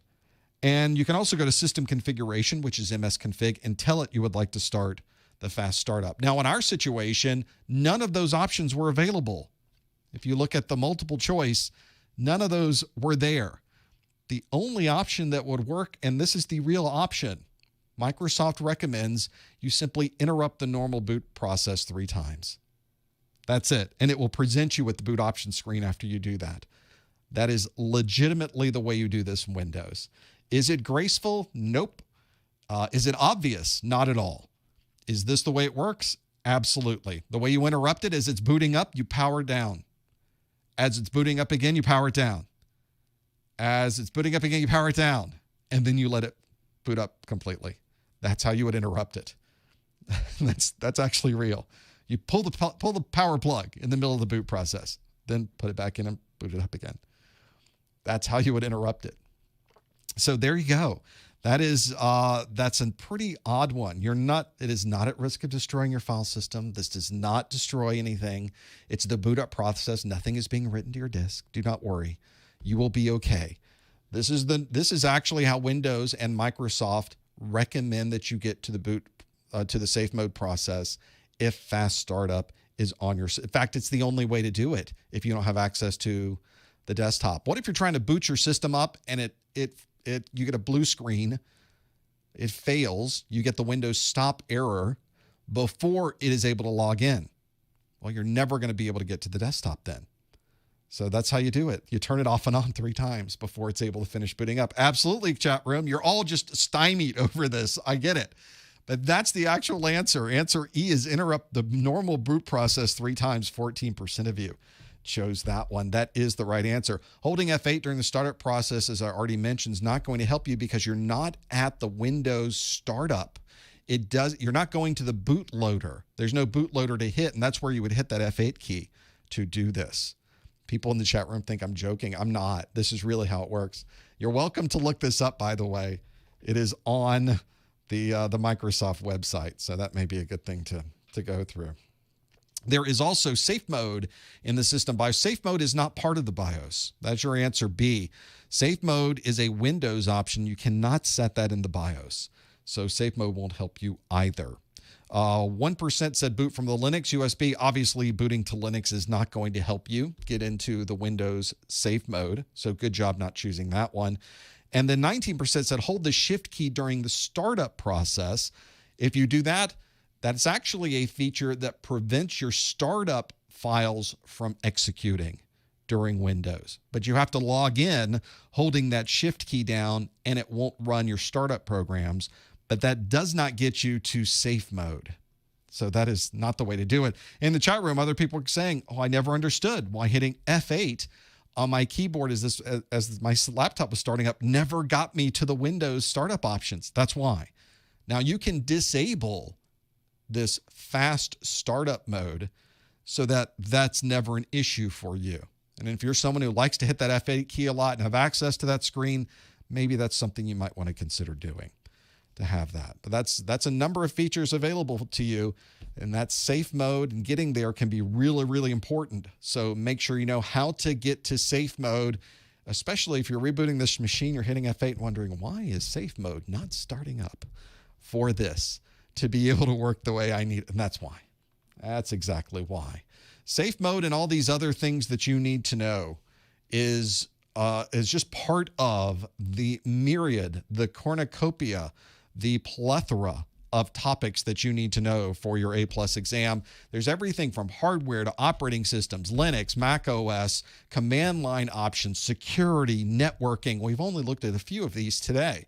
S1: And you can also go to System Configuration, which is msconfig, and tell it you would like to start the fast startup. Now, in our situation, none of those options were available. If you look at the multiple choice, none of those were there. The only option that would work, and this is the real option, Microsoft recommends you simply interrupt the normal boot process 3 times. That's it. And it will present you with the boot options screen after you do that. That is legitimately the way you do this in Windows. Is it graceful? Nope. Is it obvious? Not at all. Is this the way it works? Absolutely. The way you interrupt it is it's booting up, you power down. As it's booting up again, you power it down. As it's booting up again, you power it down. And then you let it boot up completely. That's how you would interrupt it. That's actually real. You pull the power plug in the middle of the boot process, then put it back in and boot it up again. That's how you would interrupt it. So there you go. That's a pretty odd one. It is not at risk of destroying your file system. This does not destroy anything. It's the boot up process. Nothing is being written to your disk. Do not worry. You will be okay. This is actually how Windows and Microsoft recommend that you get to the boot to the safe mode process if fast startup is on your. In fact, it's the only way to do it if you don't have access to the desktop. What if you're trying to boot your system up and you get a blue screen, it fails, you get the Windows stop error before it is able to log in? Well, you're never going to be able to get to the desktop then. So that's how you do it. You turn it off and on 3 times before it's able to finish booting up. Absolutely, chat room. You're all just stymied over this. I get it. But that's the actual answer. Answer E is interrupt the normal boot process 3 times. 14% of you chose that one. That is the right answer. Holding F8 during the startup process, as I already mentioned, is not going to help you because you're not at the Windows startup. You're not going to the bootloader. There's no bootloader to hit, and that's where you would hit that F8 key to do this. People in the chat room think I'm joking. I'm not. This is really how it works. You're welcome to look this up, by the way. It is on the Microsoft website, so that may be a good thing to go through. There is also safe mode in the system BIOS. Safe mode is not part of the BIOS. That's your answer B. Safe mode is a Windows option. You cannot set that in the BIOS. So safe mode won't help you either. 1% said boot from the Linux USB. Obviously, booting to Linux is not going to help you get into the Windows safe mode. So good job not choosing that one. And then 19% said hold the shift key during the startup process. If you do that, that's actually a feature that prevents your startup files from executing during Windows. But you have to log in holding that shift key down, and it won't run your startup programs. But that does not get you to safe mode. So that is not the way to do it. In the chat room, other people are saying, oh, I never understood why hitting F8 on my keyboard as my laptop was starting up never got me to the Windows startup options. That's why. Now you can disable this fast startup mode so that that's never an issue for you. And if you're someone who likes to hit that F8 key a lot and have access to that screen, maybe that's something you might want to consider doing to have that. But that's a number of features available to you, and that safe mode and getting there can be really, really important. So make sure you know how to get to safe mode, especially if you're rebooting this machine, you're hitting F8 and wondering, why is safe mode not starting up for this to be able to work the way I need it? And that's why. That's exactly why. Safe mode and all these other things that you need to know is just part of the myriad, the cornucopia, the plethora of topics that you need to know for your A+ exam. There's everything from hardware to operating systems, Linux, Mac OS, command line options, security, networking. We've only looked at a few of these today.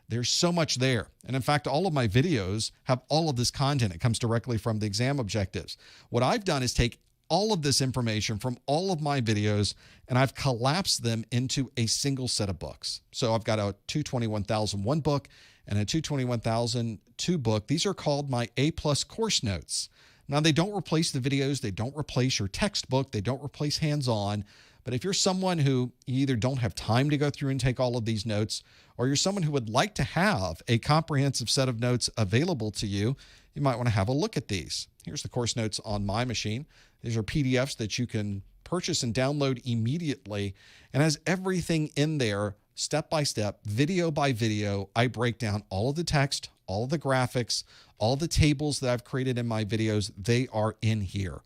S1: There's so much there. And in fact, all of my videos have all of this content. It comes directly from the exam objectives. What I've done is take all of this information from all of my videos, and I've collapsed them into a single set of books. So I've got a 221,001 book and a 221,002 book. These are called my A+ course notes. Now, they don't replace the videos. They don't replace your textbook. They don't replace hands-on. But if you're someone who you either don't have time to go through and take all of these notes, or you're someone who would like to have a comprehensive set of notes available to you, you might want to have a look at these. Here's the course notes on my machine. These are PDFs that you can purchase and download immediately, and has everything in there, step by step, video by video. I break down all of the text, all of the graphics, all the tables that I've created in my videos. They are in here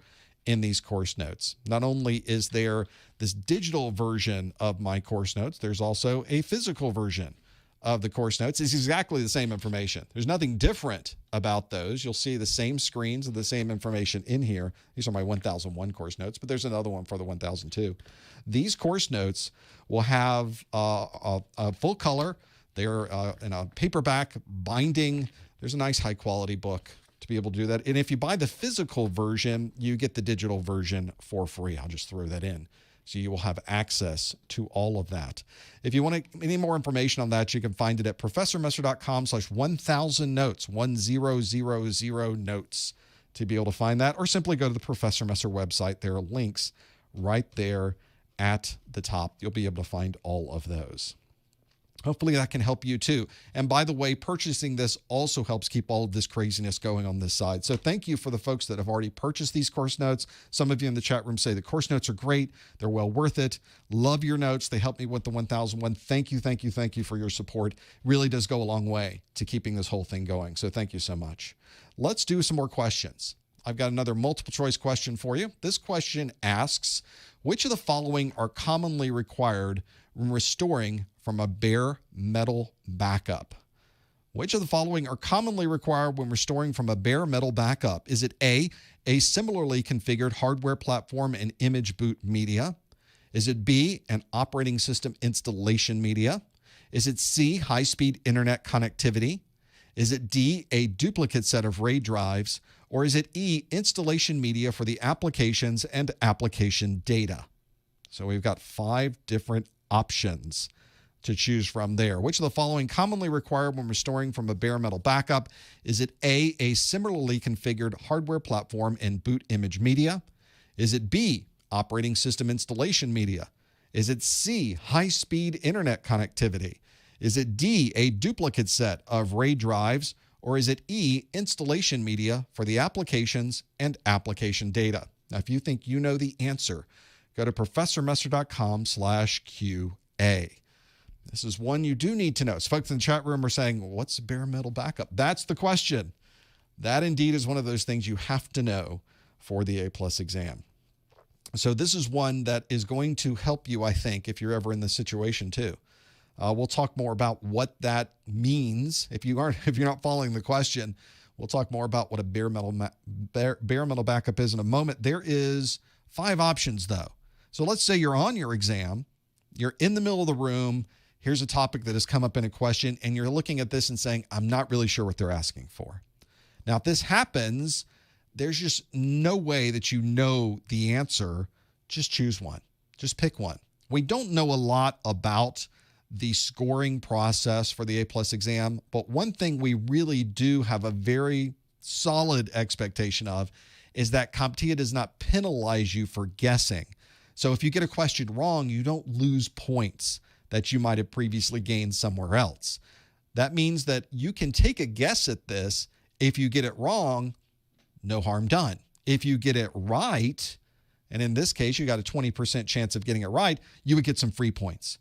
S1: in these course notes. Not only is there this digital version of my course notes, there's also a physical version of the course notes. It's exactly the same information. There's nothing different about those. You'll see the same screens and the same information in here. These are my 1001 course notes, but there's another one for the 1002. These course notes will have a full color. They're in a paperback binding. There's a nice high quality book to be able to do that. And if you buy the physical version, you get the digital version for free. I'll just throw that in. So you will have access to all of that. If you want any more information on that, you can find it at professormesser.com/1000 notes, 1000 notes to be able to find that, or simply go to the Professor Messer website. There are links right there at the top. You'll be able to find all of those. Hopefully that can help you too. And by the way, purchasing this also helps keep all of this craziness going on this side. So thank you for the folks that have already purchased these course notes. Some of you in the chat room say the course notes are great. They're well worth it. Love your notes. They help me with the 1001. Thank you, thank you, thank you for your support. Really does go a long way to keeping this whole thing going. So thank you so much. Let's do some more questions. I've got another multiple choice question for you. This question asks, which of the following are commonly required when restoring from a bare metal backup? Which of the following are commonly required when restoring from a bare metal backup? Is it A, a similarly configured hardware platform and image boot media? Is it B, an operating system installation media? Is it C, high-speed internet connectivity? Is it D, a duplicate set of RAID drives? Or is it E, installation media for the applications and application data? So we've got 5 different options to choose from there. Which of the following commonly required when restoring from a bare metal backup? Is it A, similarly configured hardware platform and boot image media? Is it B, operating system installation media? Is it C, high-speed internet connectivity? Is it D, a duplicate set of RAID drives? Or is it E, installation media for the applications and application data? Now, if you think you know the answer, go to professormesser.com/QA. This is one you do need to know. So folks in the chat room are saying, what's a bare metal backup? That's the question. That indeed is one of those things you have to know for the A+ exam. So this is one that is going to help you, I think, if you're ever in this situation too. We'll talk more about what that means. If you're not following the question, we'll talk more about what a bare metal backup is in a moment. There is 5 options though. So let's say you're on your exam, you're in the middle of the room, here's a topic that has come up in a question, and you're looking at this and saying, I'm not really sure what they're asking for. Now, if this happens, there's just no way that you know the answer. Just choose one. Just pick one. We don't know a lot about the scoring process for the A+ exam, but one thing we really do have a very solid expectation of is that CompTIA does not penalize you for guessing. So if you get a question wrong, you don't lose points that you might have previously gained somewhere else. That means that you can take a guess at this. If you get it wrong, no harm done. If you get it right, and in this case, you got a 20% chance of getting it right, you would get some free points.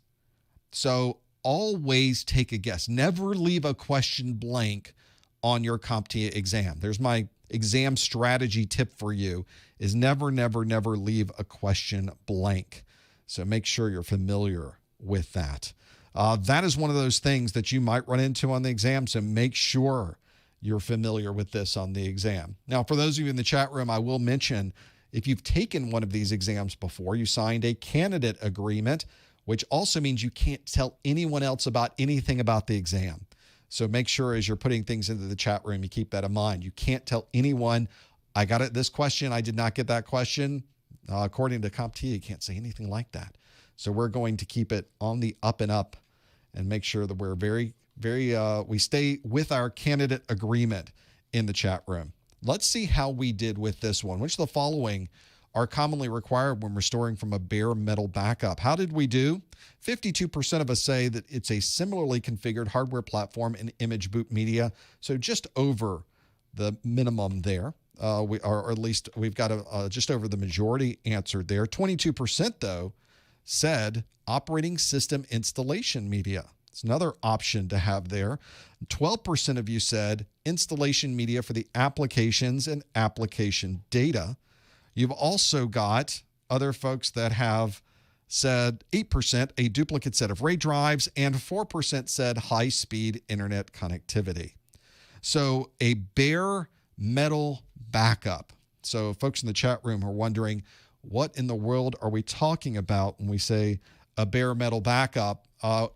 S1: So always take a guess. Never leave a question blank on your CompTIA exam. There's my exam strategy tip for you is never, never, never leave a question blank. So make sure you're familiar with that. That is one of those things that you might run into on the exam. So make sure you're familiar with this on the exam. Now, for those of you in the chat room, I will mention if you've taken one of these exams before, you signed a candidate agreement, which also means you can't tell anyone else about anything about the exam. So make sure as you're putting things into the chat room, you keep that in mind. You can't tell anyone, I got it this question, I did not get that question. According to CompTIA, you can't say anything like that. So we're going to keep it on the up and up and make sure that we're we stay with our candidate agreement in the chat room. Let's see how we did with this one. Which of the following are commonly required when restoring from a bare metal backup? How did we do? 52% of us say that it's a similarly configured hardware platform and image boot media. So just over the minimum there. Or at least we've got just over the majority answered there. 22% though said operating system installation media. It's another option to have there. 12% of you said installation media for the applications and application data. You've also got other folks that have said 8% a duplicate set of RAID drives, and 4% said high-speed internet connectivity. So a bare metal backup. So folks in the chat room are wondering, what in the world are we talking about when we say a bare metal backup?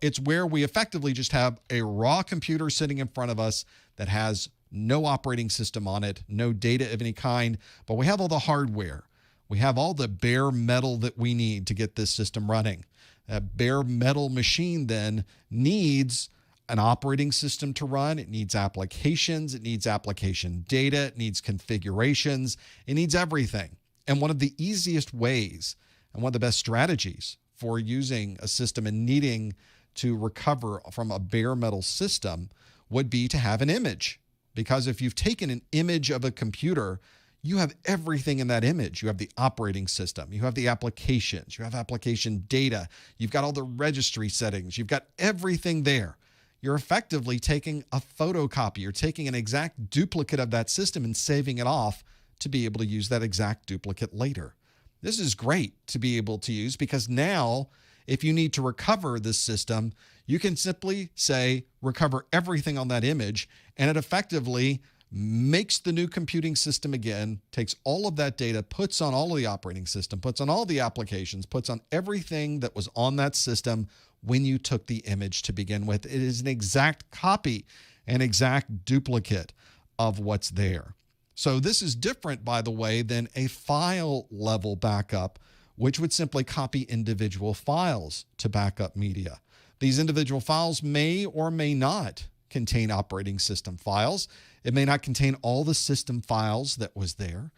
S1: It's where we effectively just have a raw computer sitting in front of us that has no operating system on it, no data of any kind, but we have all the hardware. We have all the bare metal that we need to get this system running. That bare metal machine then needs an operating system to run. It needs applications. It needs application data. It needs configurations. It needs everything. And one of the easiest ways and one of the best strategies for using a system and needing to recover from a bare metal system would be to have an image. Because if you've taken an image of a computer, you have everything in that image. You have the operating system, you have the applications, you have application data, you've got all the registry settings, you've got everything there. You're effectively taking a photocopy. You're taking an exact duplicate of that system and saving it off to be able to use that exact duplicate later. This is great to be able to use because now, if you need to recover this system, you can simply say, recover everything on that image, and it effectively makes the new computing system again, takes all of that data, puts on all of the operating system, puts on all the applications, puts on everything that was on that system when you took the image to begin with. It is an exact copy, an exact duplicate of what's there. So this is different, by the way, than a file level backup, which would simply copy individual files to backup media. These individual files may or may not contain operating system files. It may not contain all the system files that was there.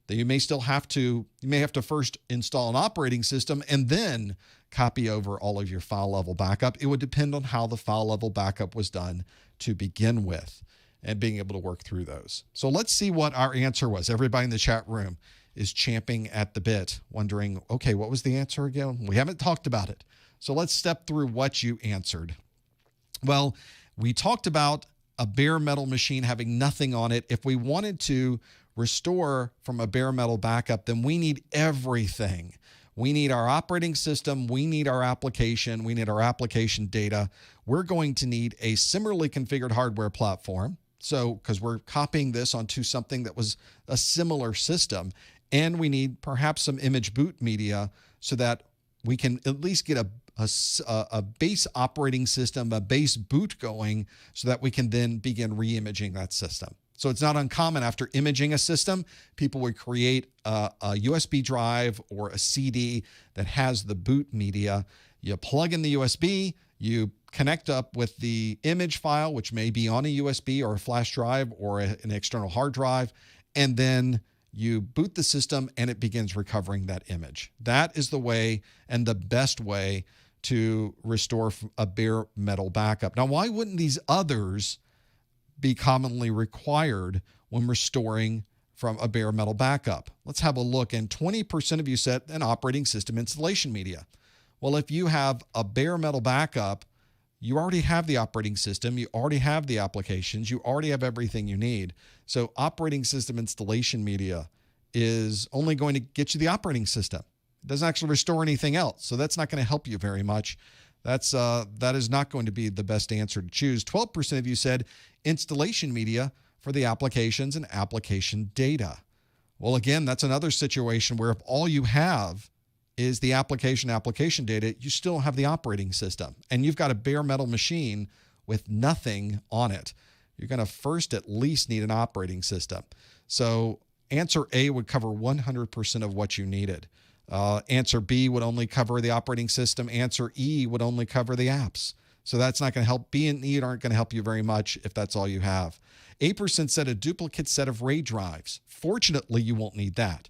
S1: You may have to first install an operating system and then copy over all of your file level backup. It would depend on how the file level backup was done to begin with and being able to work through those. So let's see what our answer was. Everybody in the chat room is champing at the bit, wondering, okay, what was the answer again? We haven't talked about it. So let's step through what you answered. Well, we talked about a bare metal machine having nothing on it. If we wanted to restore from a bare metal backup, then we need everything. We need our operating system, we need our application, we need our application data. We're going to need a similarly configured hardware platform. So, because we're copying this onto something that was a similar system, and we need perhaps some image boot media so that we can at least get a base operating system, a base boot going, so that we can then begin re-imaging that system. So it's not uncommon after imaging a system, people would create a USB drive or a CD that has the boot media. You plug in the USB, you connect up with the image file, which may be on a USB or a flash drive or an external hard drive, and then you boot the system and it begins recovering that image. That is the way and the best way to restore a bare metal backup. Now, why wouldn't these others be commonly required when restoring from a bare metal backup? Let's have a look. And 20% of you said an operating system installation media. Well, if you have a bare metal backup, you already have the operating system, you already have the applications, you already have everything you need. So operating system installation media is only going to get you the operating system. It doesn't actually restore anything else. So that's not going to help you very much. That is not going to be the best answer to choose. 12% of you said installation media for the applications and application data. Well, again, that's another situation where if all you have is the application data, you still don't have the operating system. And you've got a bare metal machine with nothing on it. You're going to first at least need an operating system. So answer A would cover 100% of what you needed. Answer B would only cover the operating system. Answer E would only cover the apps. So that's not going to help. B and E aren't going to help you very much if that's all you have. 8% said a duplicate set of RAID drives. Fortunately, you won't need that.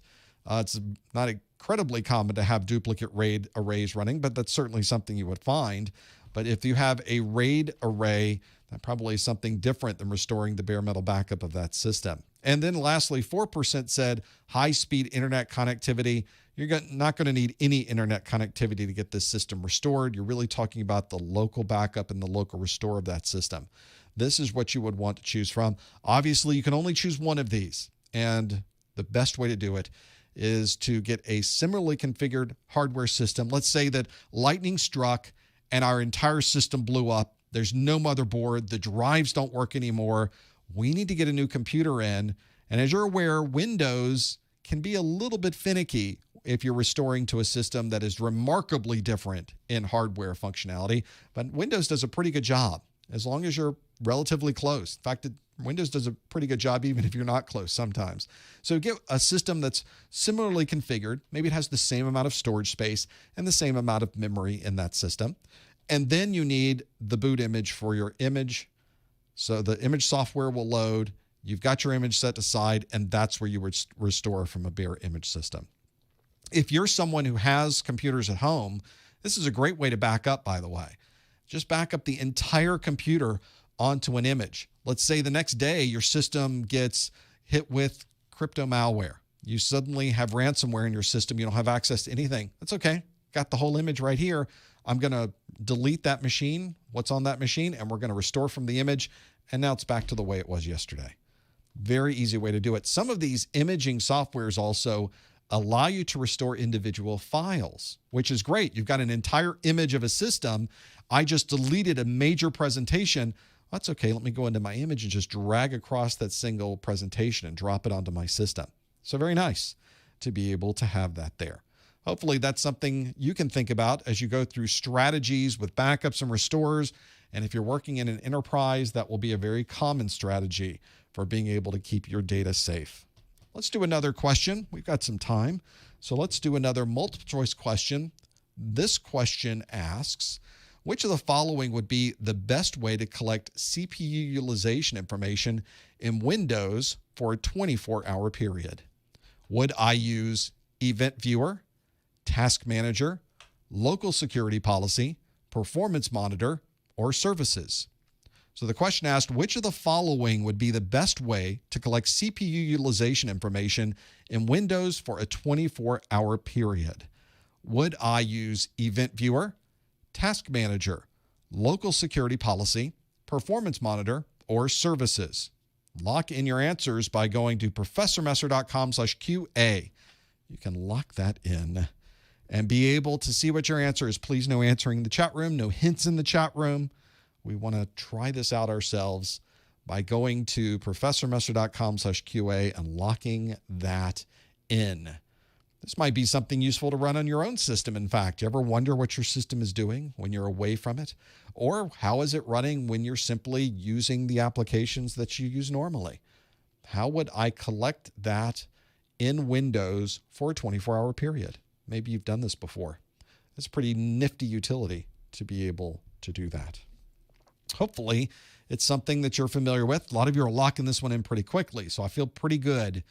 S1: It's not incredibly common to have duplicate RAID arrays running, but that's certainly something you would find. But if you have a RAID array, that probably is something different than restoring the bare metal backup of that system. And then lastly, 4% said high-speed internet connectivity. You're not going to need any internet connectivity to get this system restored. You're really talking about the local backup and the local restore of that system. This is what you would want to choose from. Obviously, you can only choose one of these. And the best way to do it is to get a similarly configured hardware system. Let's say that lightning struck and our entire system blew up. There's no motherboard. The drives don't work anymore. We need to get a new computer in. And as you're aware, Windows can be a little bit finicky if you're restoring to a system that is remarkably different in hardware functionality. But Windows does a pretty good job as long as you're relatively close. In fact, Windows does a pretty good job even if you're not close sometimes. So get a system that's similarly configured. Maybe it has the same amount of storage space and the same amount of memory in that system. And then you need the boot image for your image. So the image software will load. You've got your image set aside, and that's where you would restore from a bare image system. If you're someone who has computers at home, this is a great way to back up, by the way. Just back up the entire computer onto an image. Let's say the next day your system gets hit with crypto malware. You suddenly have ransomware in your system. You don't have access to anything. That's okay. Got the whole image right here. I'm going to delete that machine, what's on that machine, and we're going to restore from the image. And now it's back to the way it was yesterday. Very easy way to do it. Some of these imaging softwares also allow you to restore individual files, which is great. You've got an entire image of a system. I just deleted a major presentation. That's okay. Let me go into my image and just drag across that single presentation and drop it onto my system. So very nice to be able to have that there. Hopefully that's something you can think about as you go through strategies with backups and restores. And if you're working in an enterprise, that will be a very common strategy for being able to keep your data safe. Let's do another question. We've got some time. So let's do another multiple choice question. This question asks, which of the following would be the best way to collect CPU utilization information in Windows for a 24-hour period? Would I use Event Viewer, Task Manager, Local Security Policy, Performance Monitor, or Services? So the question asked, which of the following would be the best way to collect CPU utilization information in Windows for a 24-hour period? Would I use Event Viewer, Task Manager, Local Security Policy, Performance Monitor, or Services? Lock in your answers by going to professormesser.com/QA. You can lock that in and be able to see what your answer is. Please no answering in the chat room, no hints in the chat room. We want to try this out ourselves by going to professormesser.com/QA and locking that in. This might be something useful to run on your own system. In fact, you ever wonder what your system is doing when you're away from it? Or how is it running when you're simply using the applications that you use normally? How would I collect that in Windows for a 24-hour period? Maybe you've done this before. It's a pretty nifty utility to be able to do that. Hopefully, it's something that you're familiar with. A lot of you are locking this one in pretty quickly, so I feel pretty good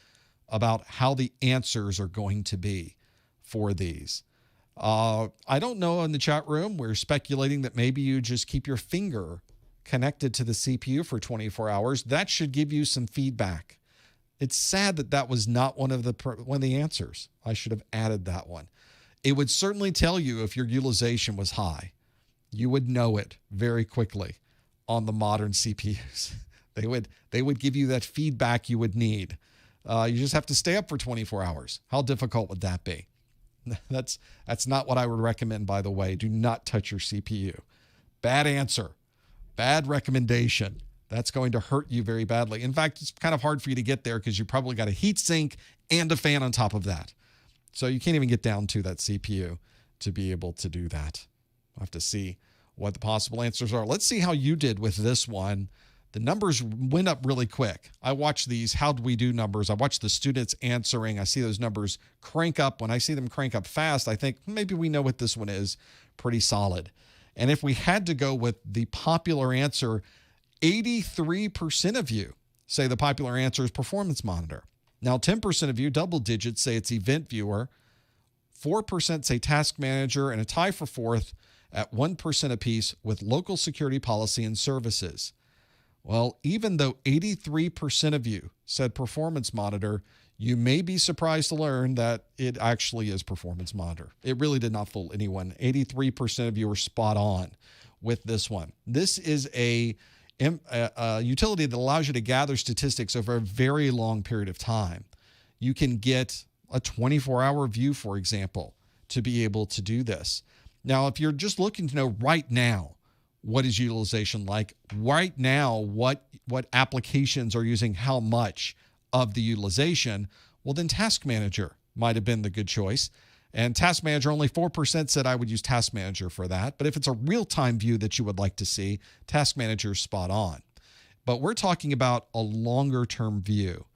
S1: about how the answers are going to be for these. I don't know in the chat room. We're speculating that maybe you just keep your finger connected to the CPU for 24 hours. That should give you some feedback. It's sad that that was not one of the answers. I should have added that one. It would certainly tell you if your utilization was high. You would know it very quickly on the modern CPUs. They would give you that feedback you would need. You just have to stay up for 24 hours. How difficult would that be? That's not what I would recommend, by the way. Do not touch your CPU. Bad answer. Bad recommendation. That's going to hurt you very badly. In fact, it's kind of hard for you to get there because you probably got a heat sink and a fan on top of that. So you can't even get down to that CPU to be able to do that. We'll have to see what the possible answers are. Let's see how you did with this one. The numbers went up really quick. I watch these how do we do numbers. I watch the students answering. I see those numbers crank up. When I see them crank up fast, I think maybe we know what this one is. Pretty solid. And if we had to go with the popular answer, 83% of you say the popular answer is Performance Monitor. Now, 10% of you, double digits, say it's Event Viewer. 4% say Task Manager, and a tie for fourth at 1% apiece with Local Security Policy and Services. Well, even though 83% of you said Performance Monitor, you may be surprised to learn that it actually is Performance Monitor. It really did not fool anyone. 83% of you were spot on with this one. This is a utility that allows you to gather statistics over a very long period of time. You can get a 24-hour view, for example, to be able to do this. Now, if you're just looking to know right now, what is utilization like? Right now, what applications are using how much of the utilization? Well, then Task Manager might have been the good choice. And Task Manager, only 4% said I would use Task Manager for that. But if it's a real-time view that you would like to see, Task Manager is spot on. But we're talking about a longer-term view,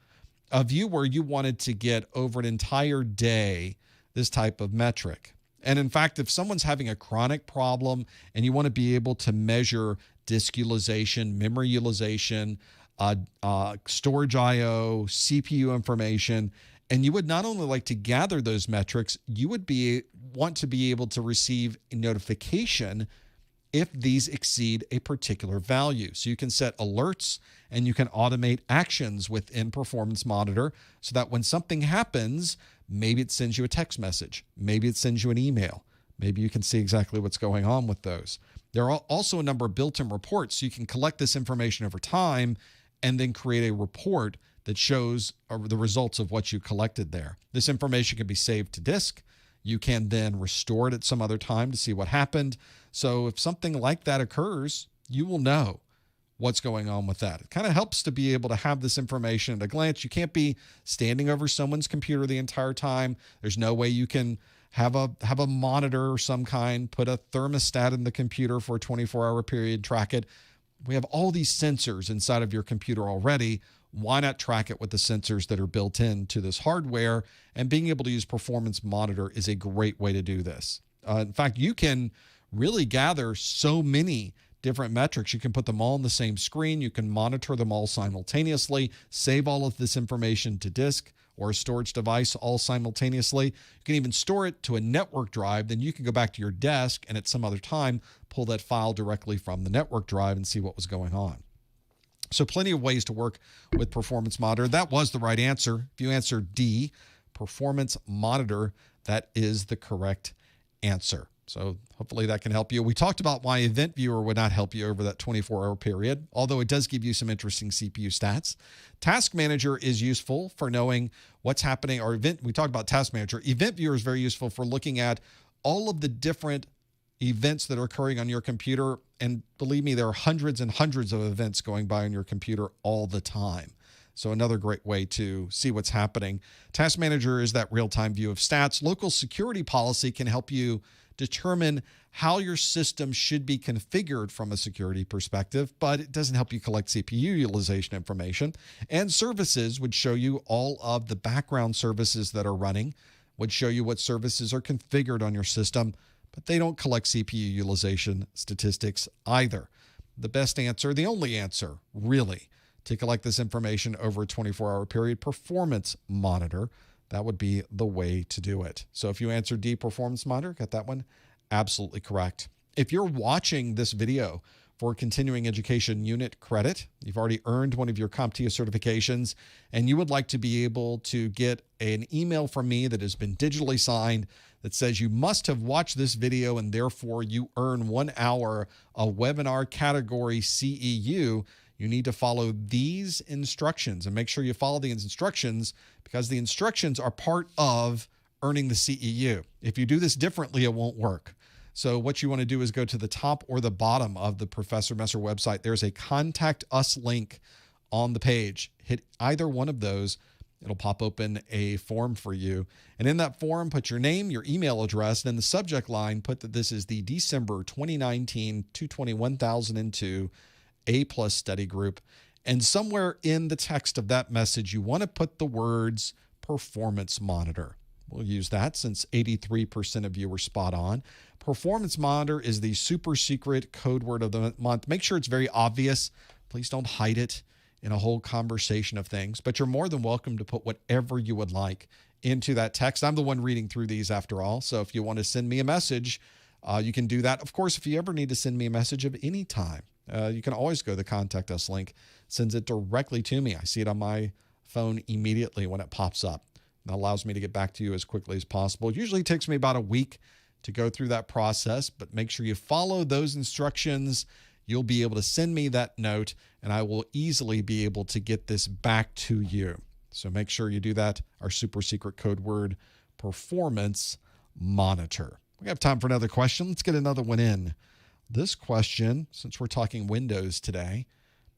S1: a view where you wanted to get over an entire day this type of metric. And in fact, if someone's having a chronic problem and you want to be able to measure disk utilization, memory utilization, storage I/O, CPU information, and you would not only like to gather those metrics, you would want to be able to receive a notification if these exceed a particular value. So you can set alerts and you can automate actions within Performance Monitor so that when something happens, maybe it sends you a text message, maybe it sends you an email, maybe you can see exactly what's going on with those. There are also a number of built-in reports, so you can collect this information over time and then create a report that shows the results of what you collected there. This information can be saved to disk. You can then restore it at some other time to see what happened. So if something like that occurs, you will know what's going on with that. It kind of helps to be able to have this information at a glance. You can't be standing over someone's computer the entire time. There's no way you can have a monitor of some kind, put a thermostat in the computer for a 24-hour period, track it. We have all these sensors inside of your computer already. Why not track it with the sensors that are built into this hardware? And being able to use Performance Monitor is a great way to do this. In fact, you can really gather so many different metrics. You can put them all on the same screen. You can monitor them all simultaneously, save all of this information to disk or a storage device all simultaneously. You can even store it to a network drive. Then you can go back to your desk and at some other time pull that file directly from the network drive and see what was going on. So plenty of ways to work with Performance Monitor. That was the right answer. If you answered D, Performance Monitor, that is the correct answer. So hopefully that can help you. We talked about why Event Viewer would not help you over that 24-hour period, although it does give you some interesting CPU stats. Task Manager is useful for knowing what's happening. We talked about Task Manager. Event Viewer is very useful for looking at all of the different events that are occurring on your computer. And believe me, there are hundreds and hundreds of events going by on your computer all the time. So another great way to see what's happening. Task Manager is that real-time view of stats. Local Security Policy can help you determine how your system should be configured from a security perspective, but it doesn't help you collect CPU utilization information. And Services would show you all of the background services that are running, would show you what services are configured on your system, but they don't collect CPU utilization statistics either. The best answer, the only answer, really, to collect this information over a 24-hour period, Performance Monitor. That would be the way to do it. So if you answered D, Performance Monitor, got that one absolutely correct. If you're watching this video for continuing education unit credit, you've already earned one of your CompTIA certifications, and you would like to be able to get an email from me that has been digitally signed that says you must have watched this video and therefore you earn 1 hour of webinar category CEU, you need to follow these instructions and make sure you follow the instructions because the instructions are part of earning the CEU. If you do this differently, it won't work. So what you want to do is go to the top or the bottom of the Professor Messer website. There's a Contact Us link on the page. Hit either one of those. It'll pop open a form for you. And in that form, put your name, your email address, and in the subject line, put that this is the December 2019 220-1002 A+ study group. And somewhere in the text of that message, you want to put the words Performance Monitor. We'll use that since 83% of you were spot on. Performance Monitor is the super secret code word of the month. Make sure it's very obvious. Please don't hide it in a whole conversation of things, but you're more than welcome to put whatever you would like into that text. I'm the one reading through these after all. So if you want to send me a message, you can do that. Of course, if you ever need to send me a message of any time, you can always go to the Contact Us link, sends it directly to me. I see it on my phone immediately when it pops up. That allows me to get back to you as quickly as possible. It usually takes me about a week to go through that process, but make sure you follow those instructions. You'll be able to send me that note, and I will easily be able to get this back to you. So make sure you do that. Our super secret code word, Performance Monitor. We have time for another question. Let's get another one in. This question, since we're talking Windows today,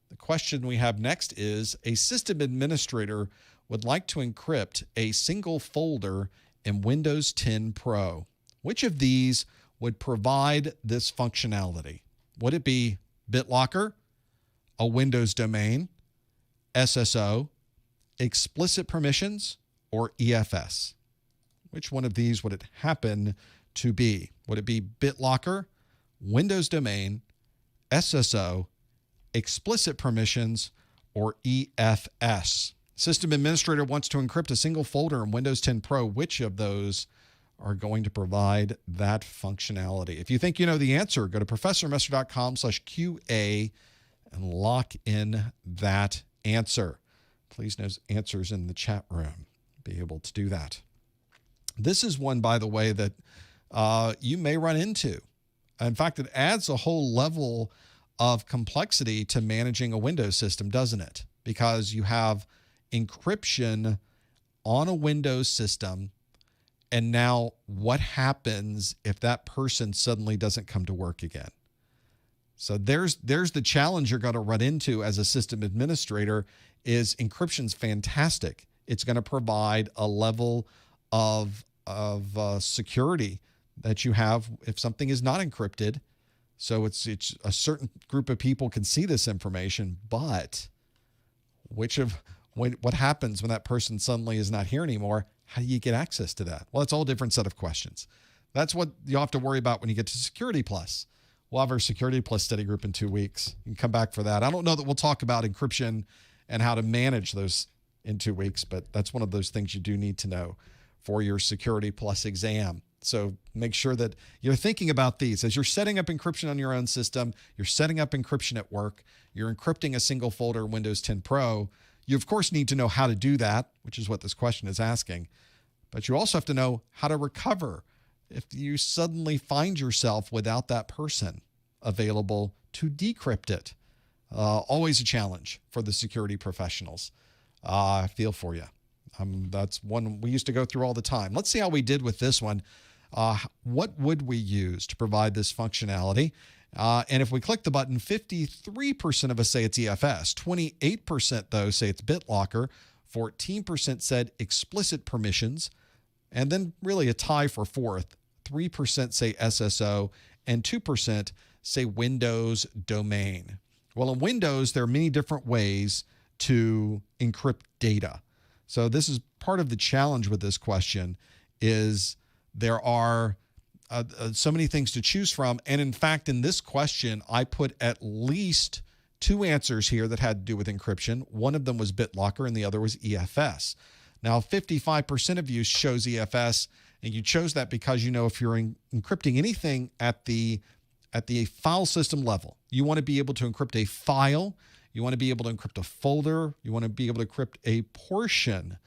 S1: the question we have next is, a system administrator would like to encrypt a single folder in Windows 10 Pro. Which of these would provide this functionality? Would it be BitLocker, a Windows domain, SSO, explicit permissions, or EFS? Which one of these would it happen to be? Would it be BitLocker, Windows domain, SSO, explicit permissions, or EFS? System administrator wants to encrypt a single folder in Windows 10 Pro. Which of those are going to provide that functionality. If you think you know the answer, go to professormester.com/QA and lock in that answer. Please note answers in the chat room. Be able to do that. This is one, by the way, that you may run into. In fact, it adds a whole level of complexity to managing a Windows system, doesn't it? Because you have encryption on a Windows system, and now what happens if that person suddenly doesn't come to work again? So there's the challenge you're going to run into as a system administrator. Is encryption's fantastic. It's going to provide a level of security that you have if something is not encrypted. So it's a certain group of people can see this information, but what happens when that person suddenly is not here anymore? How do you get access to that? Well, it's a whole different set of questions. That's what you'll have to worry about when you get to Security Plus. We'll have our Security Plus study group in 2 weeks. You can come back for that. I don't know that we'll talk about encryption and how to manage those in 2 weeks, but that's one of those things you do need to know for your Security Plus exam. So make sure that you're thinking about these. As you're setting up encryption on your own system, you're setting up encryption at work, you're encrypting a single folder in Windows 10 Pro, you of course need to know how to do that, which is what this question is asking. But you also have to know how to recover if you suddenly find yourself without that person available to decrypt it. Always a challenge for the security professionals. I feel for you. That's one we used to go through all the time. Let's see how we did with this one. What would we use to provide this functionality? And if we click the button, 53% of us say it's EFS. 28% though say it's BitLocker. 14% said explicit permissions. And then really a tie for fourth. 3% say SSO and 2% say Windows domain. Well, in Windows, there are many different ways to encrypt data. So this is part of the challenge with this question is there are so many things to choose from. And in fact, in this question, I put at least 2 answers here that had to do with encryption. One of them was BitLocker and the other was EFS. Now, 55% of you chose EFS, and you chose that because you know if you're encrypting anything at the file system level, you want to be able to encrypt a file, you want to be able to encrypt a folder, you want to be able to encrypt a portion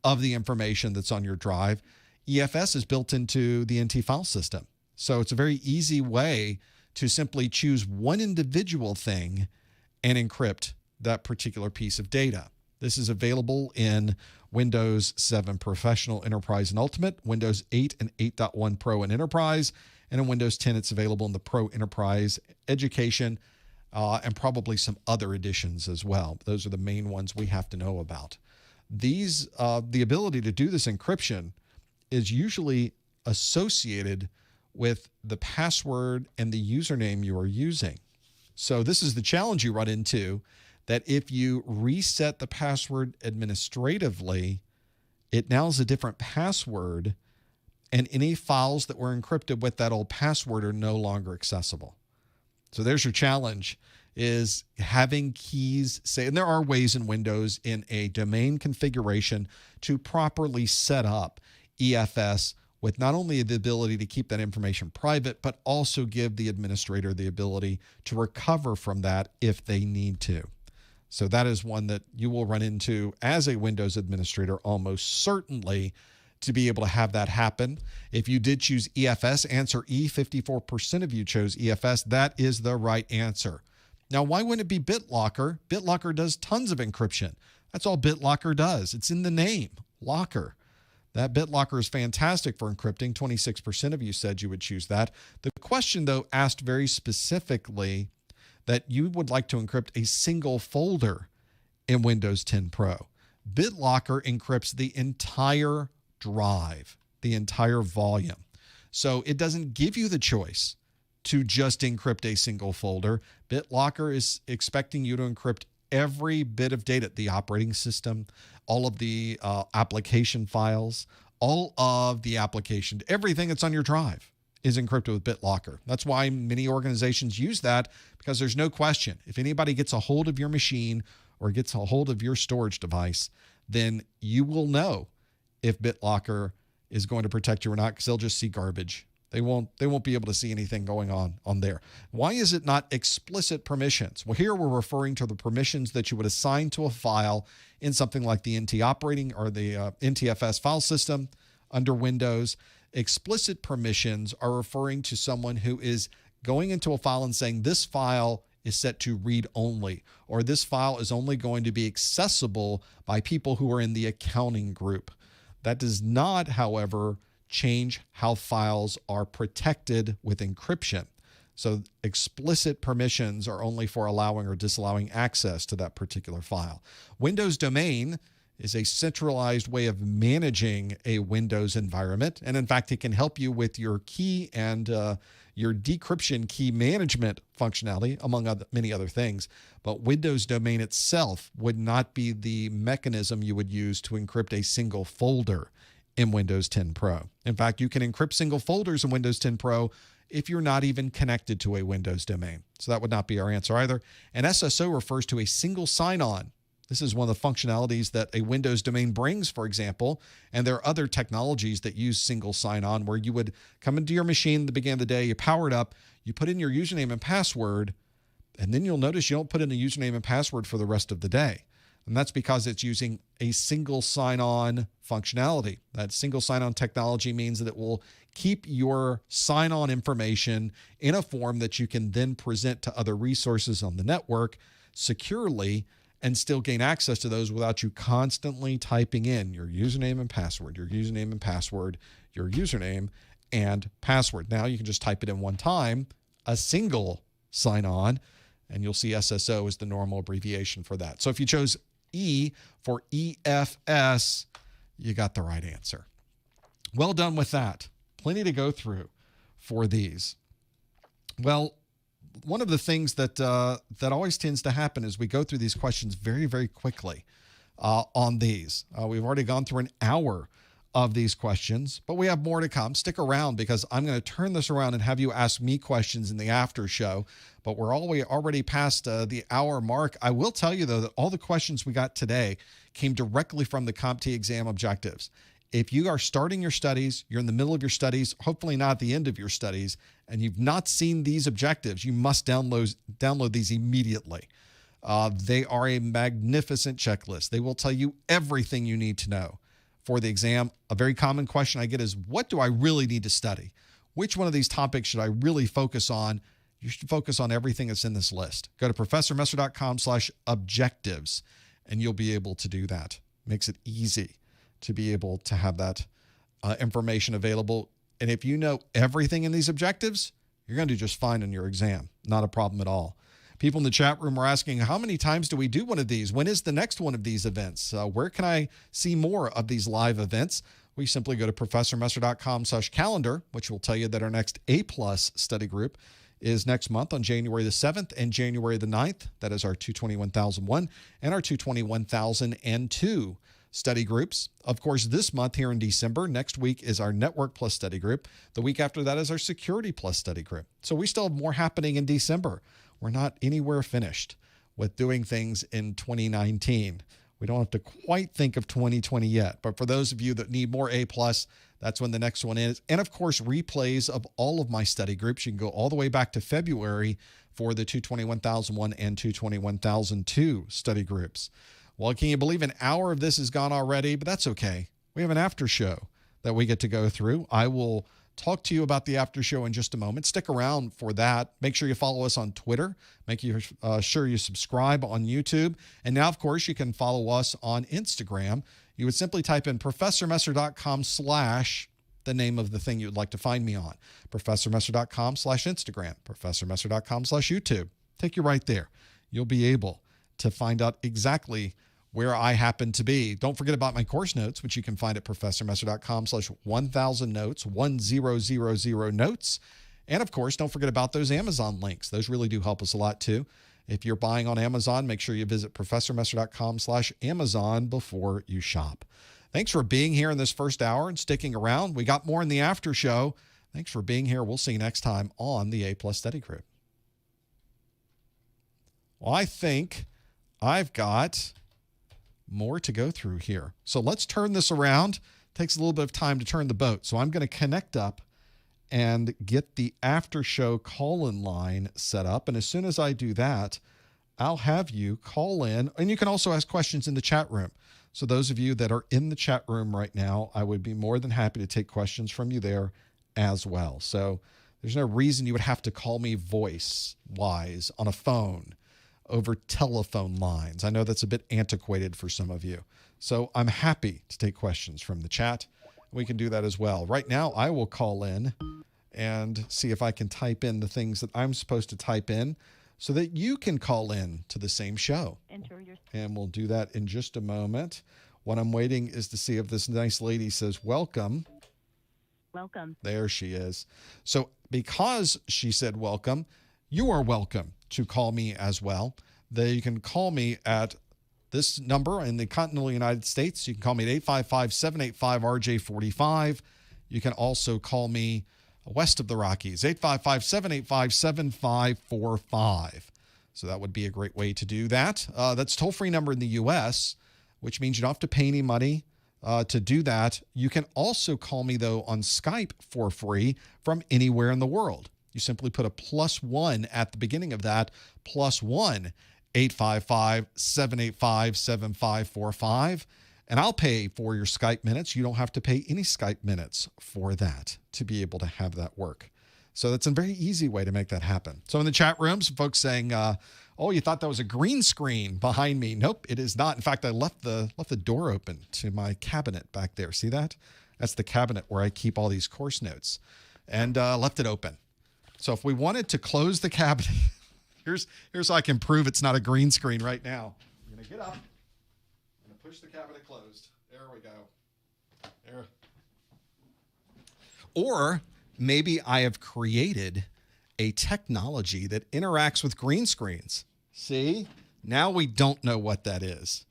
S1: of the information that's on your drive. EFS is built into the NT file system. So it's a very easy way to simply choose one individual thing and encrypt that particular piece of data. This is available in Windows 7 Professional, Enterprise, and Ultimate, Windows 8 and 8.1 Pro and Enterprise, and in Windows 10, it's available in the Pro, Enterprise, Education, and probably some other editions as well. Those are the main ones we have to know about. These, the ability to do this encryption is usually associated with the password and the username you are using. So this is the challenge you run into, that if you reset the password administratively, it now is a different password, and any files that were encrypted with that old password are no longer accessible. So there's your challenge, is having keys say, and there are ways in Windows in a domain configuration to properly set up EFS with not only the ability to keep that information private, but also give the administrator the ability to recover from that if they need to. So that is one that you will run into as a Windows administrator almost certainly, to be able to have that happen. If you did choose EFS, answer E, 54% of you chose EFS. That is the right answer. Now, why wouldn't it be BitLocker? BitLocker does tons of encryption. That's all BitLocker does. It's in the name, locker. That BitLocker is fantastic for encrypting. 26% of you said you would choose that. The question, though, asked very specifically that you would like to encrypt a single folder in Windows 10 Pro. BitLocker encrypts the entire drive, the entire volume. So it doesn't give you the choice to just encrypt a single folder. BitLocker is expecting you to encrypt every bit of data, the operating system, all of the application files, all of the application, everything that's on your drive is encrypted with BitLocker. That's why many organizations use that, because there's no question. If anybody gets a hold of your machine or gets a hold of your storage device, then you will know if BitLocker is going to protect you or not, because they'll just see garbage. They won't be able to see anything going on there. Why is it not explicit permissions? Well, here we're referring to the permissions that you would assign to a file in something like the NT operating or the NTFS file system under Windows. Explicit permissions are referring to someone who is going into a file and saying this file is set to read only, or this file is only going to be accessible by people who are in the accounting group. That does not, however, change how files are protected with encryption. So explicit permissions are only for allowing or disallowing access to that particular file. Windows domain is a centralized way of managing a Windows environment. And in fact, it can help you with your key and your decryption key management functionality, among many other things. But Windows domain itself would not be the mechanism you would use to encrypt a single folder in Windows 10 Pro. In fact, you can encrypt single folders in Windows 10 Pro if you're not even connected to a Windows domain. So that would not be our answer either. And SSO refers to a single sign-on. This is one of the functionalities that a Windows domain brings, for example, and there are other technologies that use single sign-on where you would come into your machine at the beginning of the day, you power it up, you put in your username and password, and then you'll notice you don't put in a username and password for the rest of the day. And that's because it's using a single sign-on functionality. That single sign-on technology means that it will keep your sign-on information in a form that you can then present to other resources on the network securely and still gain access to those without you constantly typing in your username and password, your username and password, your username and password. Now you can just type it in one time, a single sign-on, and you'll see SSO is the normal abbreviation for that. So if you chose E for EFS, you got the right answer. Well done with that. Plenty to go through for these. Well, one of the things that always tends to happen is we go through these questions very, very quickly on these. We've already gone through an hour of these questions, but we have more to come. Stick around because I'm going to turn this around and have you ask me questions in the after show, but we're already past the hour mark. I will tell you, though, that all the questions we got today came directly from the CompTIA exam objectives. If you are starting your studies, you're in the middle of your studies, hopefully not at the end of your studies, and you've not seen these objectives, you must download these immediately. They are a magnificent checklist. They will tell you everything you need to know for the exam. A very common question I get is, what do I really need to study? Which one of these topics should I really focus on? You should focus on everything that's in this list. Go to professormesser.com/objectives, and you'll be able to do that. Makes it easy to be able to have that information available. And if you know everything in these objectives, you're going to do just fine in your exam. Not a problem at all. People in the chat room are asking, how many times do we do one of these? When is the next one of these events? Where can I see more of these live events? We simply go to professormesser.com/calendar, which will tell you that our next A+ study group is next month on January the 7th and January the 9th. That is our 220-1001 and our 220-1002 study groups. Of course, this month here in December, next week is our Network Plus study group. The week after that is our Security Plus study group. So we still have more happening in December. We're not anywhere finished with doing things in 2019. We don't have to quite think of 2020 yet. But for those of you that need more A+, that's when the next one is. And of course, replays of all of my study groups. You can go all the way back to February for the 220-1001 and 220-1002 study groups. Well, can you believe an hour of this is gone already? But that's okay. We have an after show that we get to go through. I will talk to you about the after show in just a moment. Stick around for that. Make sure you follow us on Twitter. Make sure you subscribe on YouTube. And now, of course, you can follow us on Instagram. You would simply type in professormesser.com/ the name of the thing you would like to find me on. professormesser.com/Instagram. professormesser.com/YouTube. Take you right there. You'll be able to find out exactly where I happen to be. Don't forget about my course notes, which you can find at professormesser.com/1000notes, 1000 notes. And of course, don't forget about those Amazon links. Those really do help us a lot too. If you're buying on Amazon, make sure you visit professormesser.com/Amazon before you shop. Thanks for being here in this first hour and sticking around. We got more in the after show. Thanks for being here. We'll see you next time on the A+ Study Group. Well, I think I've got more to go through here. So let's turn this around, takes a little bit of time to turn the boat. So I'm going to connect up and get the after show call-in line set up. And as soon as I do that, I'll have you call in. And you can also ask questions in the chat room. So those of you that are in the chat room right now, I would be more than happy to take questions from you there as well. So there's no reason you would have to call me voice-wise on a phone over telephone lines. I know that's a bit antiquated for some of you. So I'm happy to take questions from the chat. We can do that as well. Right now, I will call in and see if I can type in the things that I'm supposed to type in so that you can call in to the same show. And we'll do that in just a moment. What I'm waiting is to see if this nice lady says welcome.
S2: Welcome.
S1: There she is. So because she said welcome, you are welcome to call me as well. You can call me at this number in the continental United States. You can call me at 855-785-RJ45. You can also call me west of the Rockies, 855-785-7545. So that would be a great way to do that. That's toll-free number in the U.S., which means you don't have to pay any money to do that. You can also call me, though, on Skype for free from anywhere in the world. You simply put a +1 at the beginning of that, +1 855-785-7545. And I'll pay for your Skype minutes. You don't have to pay any Skype minutes for that to be able to have that work. So that's a very easy way to make that happen. So in the chat room, some folks saying, oh, you thought that was a green screen behind me. Nope, it is not. In fact, I left the door open to my cabinet back there. See that? That's the cabinet where I keep all these course notes, and left it open. So if we wanted to close the cabinet, here's how I can prove it's not a green screen right now. I'm going to get up. I'm going to push the cabinet closed. There we go. There. Or maybe I have created a technology that interacts with green screens. See? Now we don't know what that is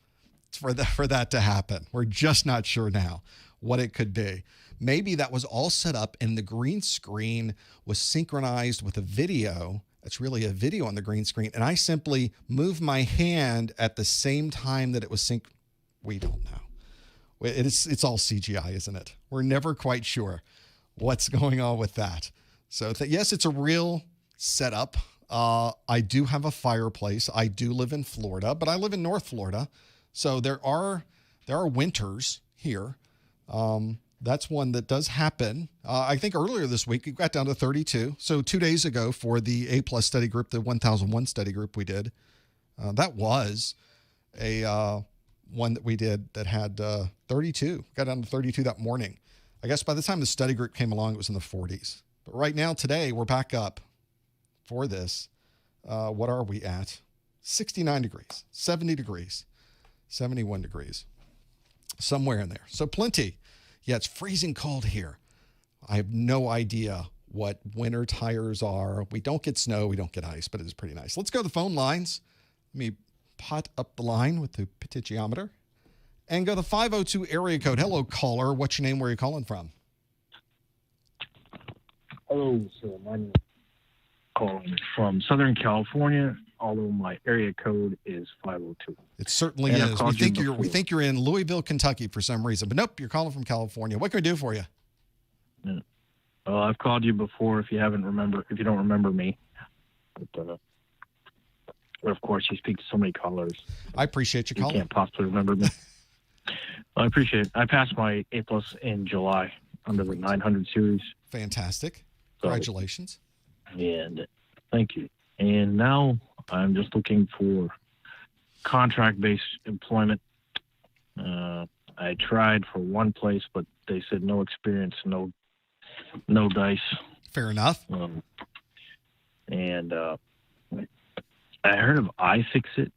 S1: for that to happen. We're just not sure now what it could be. Maybe that was all set up and the green screen was synchronized with a video. That's really a video on the green screen. And I simply move my hand at the same time that it was synced. We don't know. It's all CGI, isn't it? We're never quite sure what's going on with that. So yes, it's a real setup. I do have a fireplace. I do live in Florida, but I live in North Florida. So there are winters here. That's one that does happen. I think earlier this week, it got down to 32. So 2 days ago for the A+ study group, the 1001 study group we did, that was a one that we did that had 32. Got down to 32 that morning. I guess by the time the study group came along, it was in the 40s. But right now, today, we're back up for this. What are we at? 69 degrees, 70 degrees, 71 degrees, somewhere in there. So plenty. Yeah, it's freezing cold here. I have no idea what winter tires are. We don't get snow. We don't get ice, but it is pretty nice. Let's go to the phone lines. Let me pot up the line with the potentiometer and go to the 502 area code. Hello, caller. What's your name? Where are you calling from?
S3: Hello, sir. My name is calling from Southern California, although my area code is 502.
S1: It certainly is. We think you're in Louisville, Kentucky for some reason, but nope, you're calling from California. What can we do for you?
S3: Yeah. Well, I've called you before if you don't remember me. But of course, you speak to so many callers.
S1: I appreciate you calling.
S3: You can't possibly remember me. Well, I appreciate it. I passed my A+ in July under the 900 series.
S1: Fantastic. Congratulations.
S3: And thank you. And now I'm just looking for contract-based employment. I tried for one place, but they said no experience, no dice.
S1: Fair enough.
S3: And I heard of iFixit.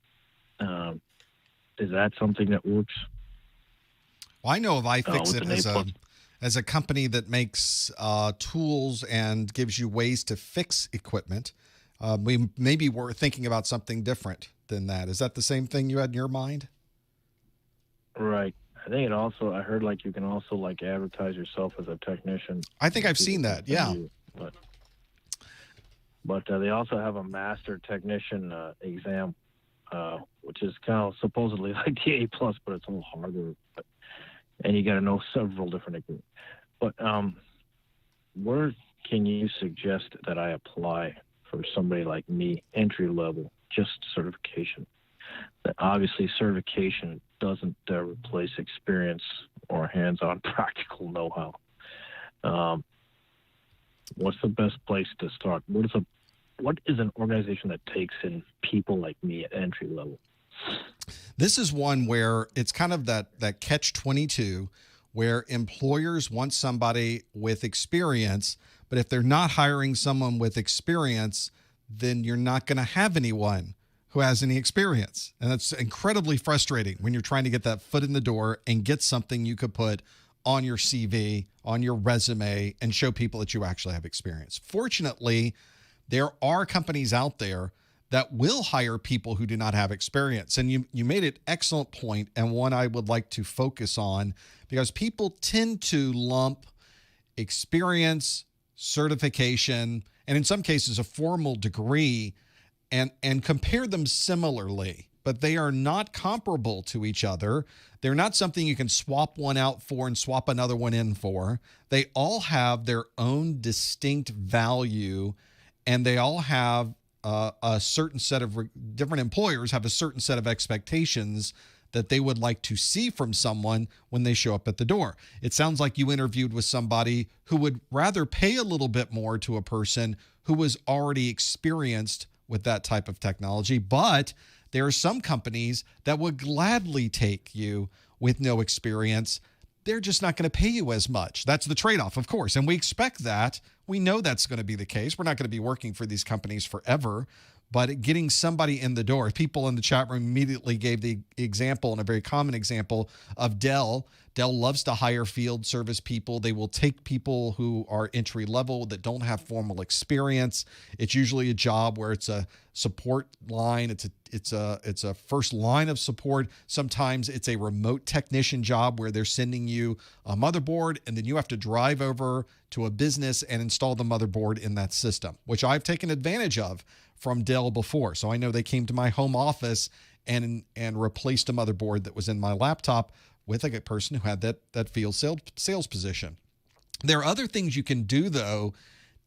S3: Is that something that works?
S1: Well, I know of iFixit as a company that makes tools and gives you ways to fix equipment. Maybe we're thinking about something different than that. Is that the same thing you had in your mind?
S3: Right. I think I heard like you can also like advertise yourself as a technician.
S1: I think I've seen that. Yeah.
S3: But they also have a master technician exam, which is kind of supposedly like the A+, but it's a little harder. But and you got to know several different agreements. But where can you suggest that I apply for somebody like me, entry level, just certification? That obviously certification doesn't replace experience or hands-on practical know-how. What's the best place to start? What is an organization that takes in people like me at entry level?
S1: This is one where it's kind of that catch-22, where employers want somebody with experience, but if they're not hiring someone with experience, then you're not going to have anyone who has any experience. And that's incredibly frustrating when you're trying to get that foot in the door and get something you could put on your CV, on your resume, and show people that you actually have experience. Fortunately, there are companies out there that will hire people who do not have experience. And you made an excellent point, and one I would like to focus on, because people tend to lump experience, certification, and in some cases a formal degree, and compare them similarly, but they are not comparable to each other. They're not something you can swap one out for and swap another one in for. They all have their own distinct value, and they all have a certain set of different employers have a certain set of expectations that they would like to see from someone when they show up at the door. It sounds like you interviewed with somebody who would rather pay a little bit more to a person who was already experienced with that type of technology, but there are some companies that would gladly take you with no experience. They're just not going to pay you as much. That's the trade-off, of course, and we expect that. We know that's going to be the case. We're not going to be working for these companies forever, but getting somebody in the door. People in the chat room immediately gave the example, and a very common example, of Dell. Dell loves to hire field service people. They will take people who are entry level that don't have formal experience. It's usually a job where it's a support line. It's a first line of support. Sometimes it's a remote technician job where they're sending you a motherboard, and then you have to drive over to a business and install the motherboard in that system, which I've taken advantage of from Dell before. So I know they came to my home office and replaced a motherboard that was in my laptop with a person who had that field sales position. There are other things you can do, though,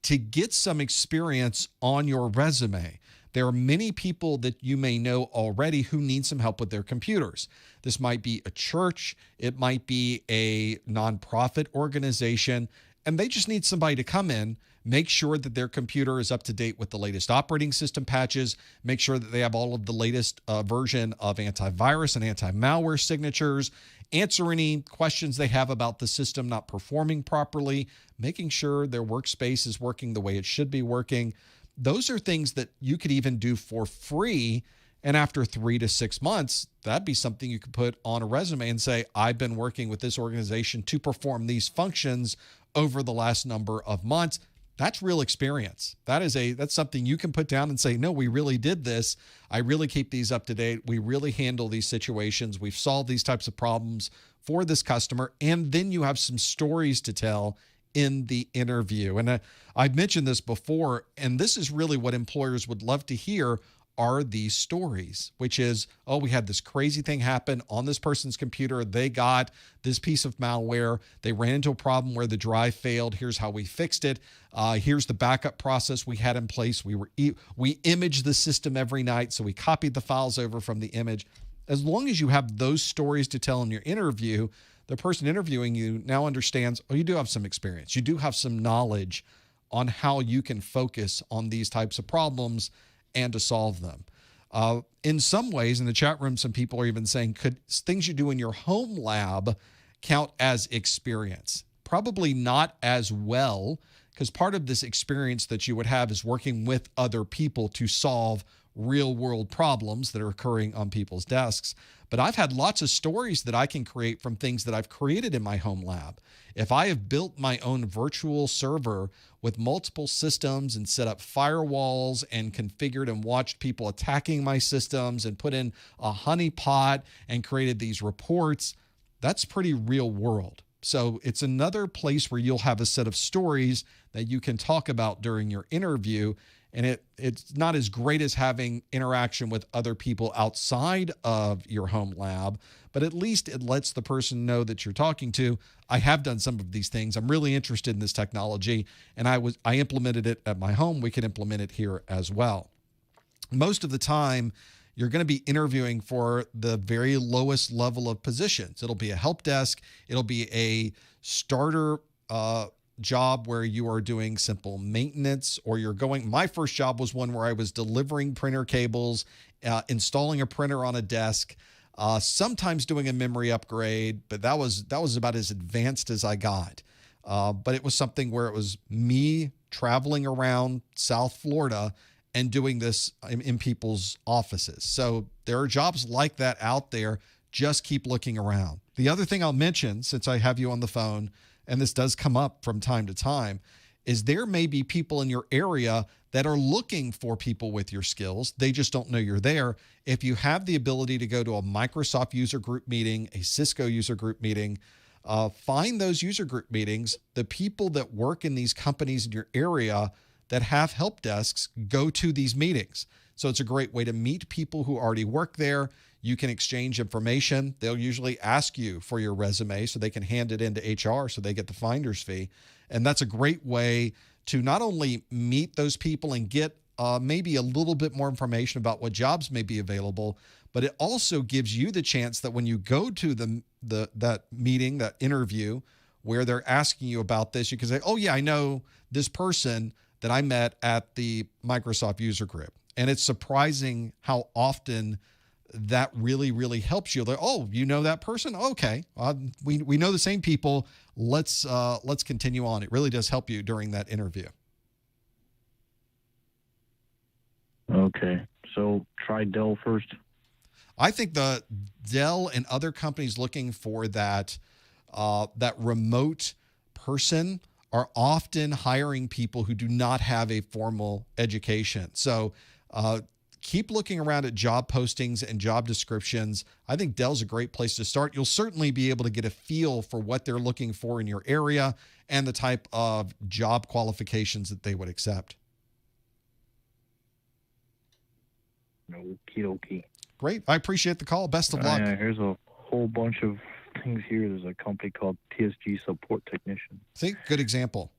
S1: to get some experience on your resume. There are many people that you may know already who need some help with their computers. This might be a church, it might be a nonprofit organization, and they just need somebody to come in, make sure that their computer is up to date with the latest operating system patches, make sure that they have all of the latest version of antivirus and anti-malware signatures, answer any questions they have about the system not performing properly, making sure their workspace is working the way it should be working. Those are things that you could even do for free. And after 3 to 6 months, that'd be something you could put on a resume and say, I've been working with this organization to perform these functions over the last number of months. That's real experience. That's something you can put down and say, no, we really did this. I really keep these up to date. We really handle these situations. We've solved these types of problems for this customer. And then you have some stories to tell in the interview. And I've mentioned this before, and this is really what employers would love to hear are these stories, which is, oh, we had this crazy thing happen on this person's computer. They got this piece of malware. They ran into a problem where the drive failed. Here's how we fixed it. Here's the backup process we had in place. We imaged the system every night, so we copied the files over from the image. As long as you have those stories to tell in your interview, the person interviewing you now understands, oh, you do have some experience. You do have some knowledge on how you can focus on these types of problems and to solve them. In some ways, in the chat room, some people are even saying, could things you do in your home lab count as experience? Probably not as well, because part of this experience that you would have is working with other people to solve real-world problems that are occurring on people's desks. But I've had lots of stories that I can create from things that I've created in my home lab. If I have built my own virtual server with multiple systems and set up firewalls and configured and watched people attacking my systems and put in a honeypot and created these reports, that's pretty real world. So it's another place where you'll have a set of stories that you can talk about during your interview. And it's not as great as having interaction with other people outside of your home lab, but at least it lets the person know that you're talking to. I have done some of these things. I'm really interested in this technology, and I implemented it at my home. We can implement it here as well. Most of the time, you're going to be interviewing for the very lowest level of positions. It'll be a help desk. It'll be a starter job where you are doing simple maintenance, or my first job was one where I was delivering printer cables, installing a printer on a desk, sometimes doing a memory upgrade, but that was about as advanced as I got. But it was something where it was me traveling around South Florida and doing this in people's offices. So there are jobs like that out there. Just keep looking around. The other thing I'll mention, since I have you on the phone, and this does come up from time to time, is there may be people in your area that are looking for people with your skills. They just don't know you're there. If you have the ability to go to a Microsoft user group meeting, a Cisco user group meeting, find those user group meetings. The people that work in these companies in your area that have help desks go to these meetings. So it's a great way to meet people who already work there. You can exchange information. They'll usually ask you for your resume so they can hand it into HR so they get the finder's fee. And that's a great way to not only meet those people and get maybe a little bit more information about what jobs may be available, but it also gives you the chance that when you go to that meeting, that interview where they're asking you about this, you can say, oh yeah, I know this person that I met at the Microsoft user group. And it's surprising how often that really, really helps you. Like, oh, you know that person? Okay, we know the same people. Let's continue on. It really does help you during that interview.
S3: Okay, so try Dell first.
S1: I think the Dell and other companies looking for that remote person are often hiring people who do not have a formal education. So keep looking around at job postings and job descriptions. I think Dell's a great place to start. You'll certainly be able to get a feel for what they're looking for in your area and the type of job qualifications that they would accept.
S3: Okie dokie.
S1: Great. I appreciate the call. Best of luck.
S3: Yeah, here's a whole bunch of things here. There's a company called TSG Support Technician.
S1: See, good example.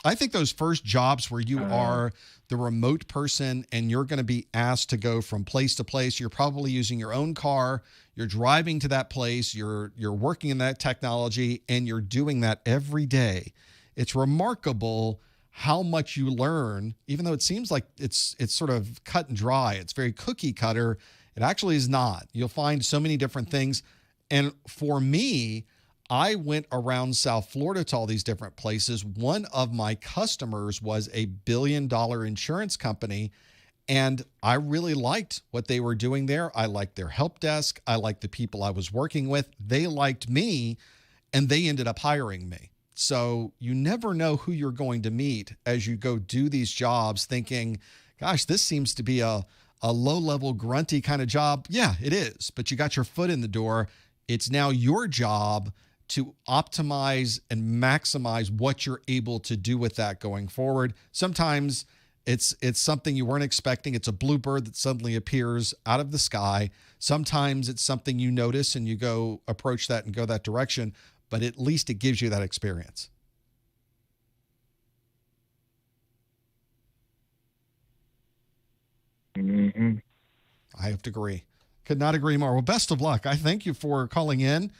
S1: I think those first jobs where you are the remote person and you're going to be asked to go from place to place, you're probably using your own car, you're driving to that place, you're working in that technology, and you're doing that every day. It's remarkable how much you learn, even though it seems like it's sort of cut and dry. It's very cookie cutter. It actually is not. You'll find so many different things. And for me, I went around South Florida to all these different places. One of my customers was a billion-dollar insurance company, and I really liked what they were doing there. I liked their help desk. I liked the people I was working with. They liked me, and they ended up hiring me. So you never know who you're going to meet as you go do these jobs thinking, gosh, this seems to be a low-level, grunty kind of job. Yeah, it is, but you got your foot in the door. It's now your job to optimize and maximize what you're able to do with that going forward. Sometimes it's something you weren't expecting. It's a bluebird that suddenly appears out of the sky. Sometimes it's something you notice and you go approach that and go that direction, but at least it gives you that experience.
S3: Mm-hmm.
S1: I have to agree. Could not agree more. Well, best of luck. I thank you for calling in.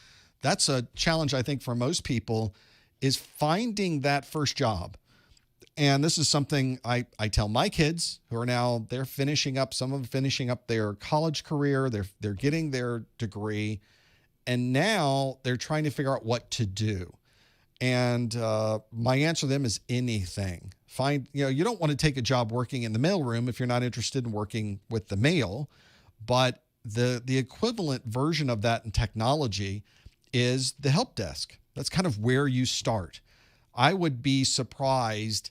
S1: That's a challenge, I think, for most people, is finding that first job. And this is something I tell my kids who are now, they're finishing up, some of them finishing up their college career, they're getting their degree, and now they're trying to figure out what to do. And my answer to them is anything. You don't want to take a job working in the mailroom if you're not interested in working with the mail, but the equivalent version of that in technology is the help desk. That's kind of where you start. I would be surprised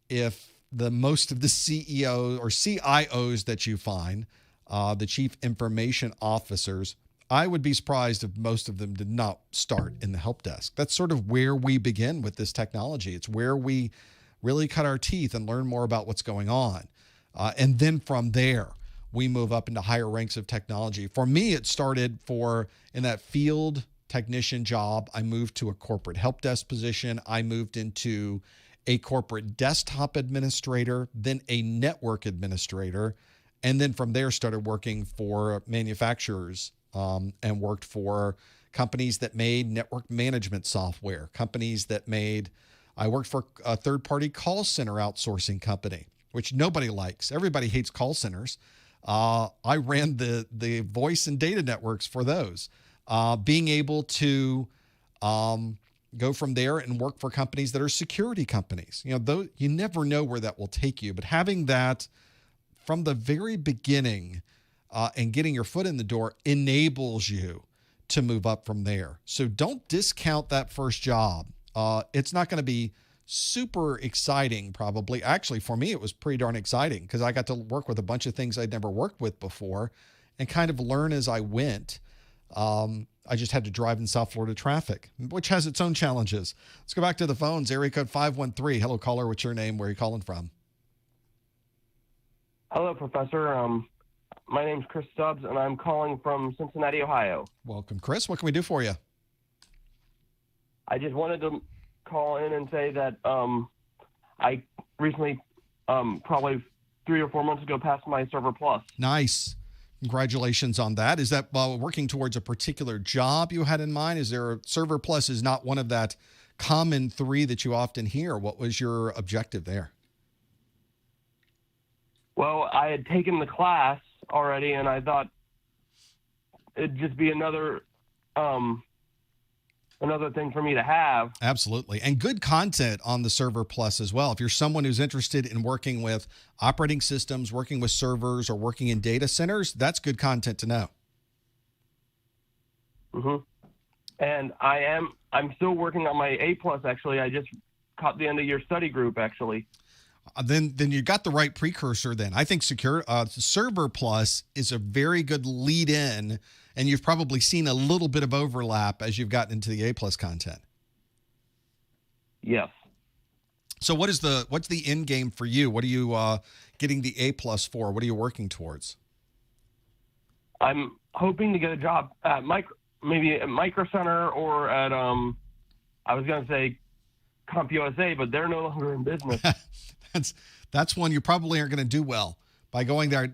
S1: if most of the CEO or CIOs that you find, the chief information officers, I would be surprised if most of them did not start in the help desk. That's sort of where we begin with this technology. It's where we really cut our teeth and learn more about what's going on. And then from there, we move up into higher ranks of technology. For me, it started in that field technician job. I moved to a corporate help desk position. I moved into a corporate desktop administrator, then a network administrator. And then from there started working for manufacturers and worked for companies that made network management software, I worked for a third-party call center outsourcing company, which nobody likes. Everybody hates call centers. I ran the voice and data networks for those. Being able to go from there and work for companies that are security companies. You never know where that will take you, but having that from the very beginning and getting your foot in the door enables you to move up from there. So don't discount that first job. It's not going to be super exciting, probably. Actually, for me, it was pretty darn exciting because I got to work with a bunch of things I'd never worked with before and kind of learn as I went. I just had to drive in South Florida traffic, which has its own challenges. Let's go back to the phones. Area code 513. Hello, caller. What's your name? Where are you calling from?
S4: Hello, Professor. My name's Chris Stubbs, and I'm calling from Cincinnati, Ohio.
S1: Welcome, Chris. What can we do for you?
S4: I just wanted to call in and say that I recently, probably 3 or 4 months ago, passed my Server Plus.
S1: Nice. Congratulations on that. Is that working towards a particular job you had in mind? Is there a Server Plus is not one of that common 3 that you often hear? What was your objective there?
S4: Well, I had taken the class already, and I thought it'd just be another thing for me to have.
S1: Absolutely. And good content on the Server Plus as well. If you're someone who's interested in working with operating systems, working with servers, or working in data centers, that's good content to know.
S4: Mm-hmm. And I'm still working on my A+, actually. I just caught the end of your study group, actually.
S1: Then you got the right precursor then. I think Server Plus is a very good lead in, and you've probably seen a little bit of overlap as you've gotten into the A+ content.
S4: Yes.
S1: So what's the end game for you? What are you getting the A+ for? What are you working towards?
S4: I'm hoping to get a job at maybe at Micro Center or at I was going to say CompTIA, but they're no longer in business.
S1: That's one you probably aren't going to do well by going there. I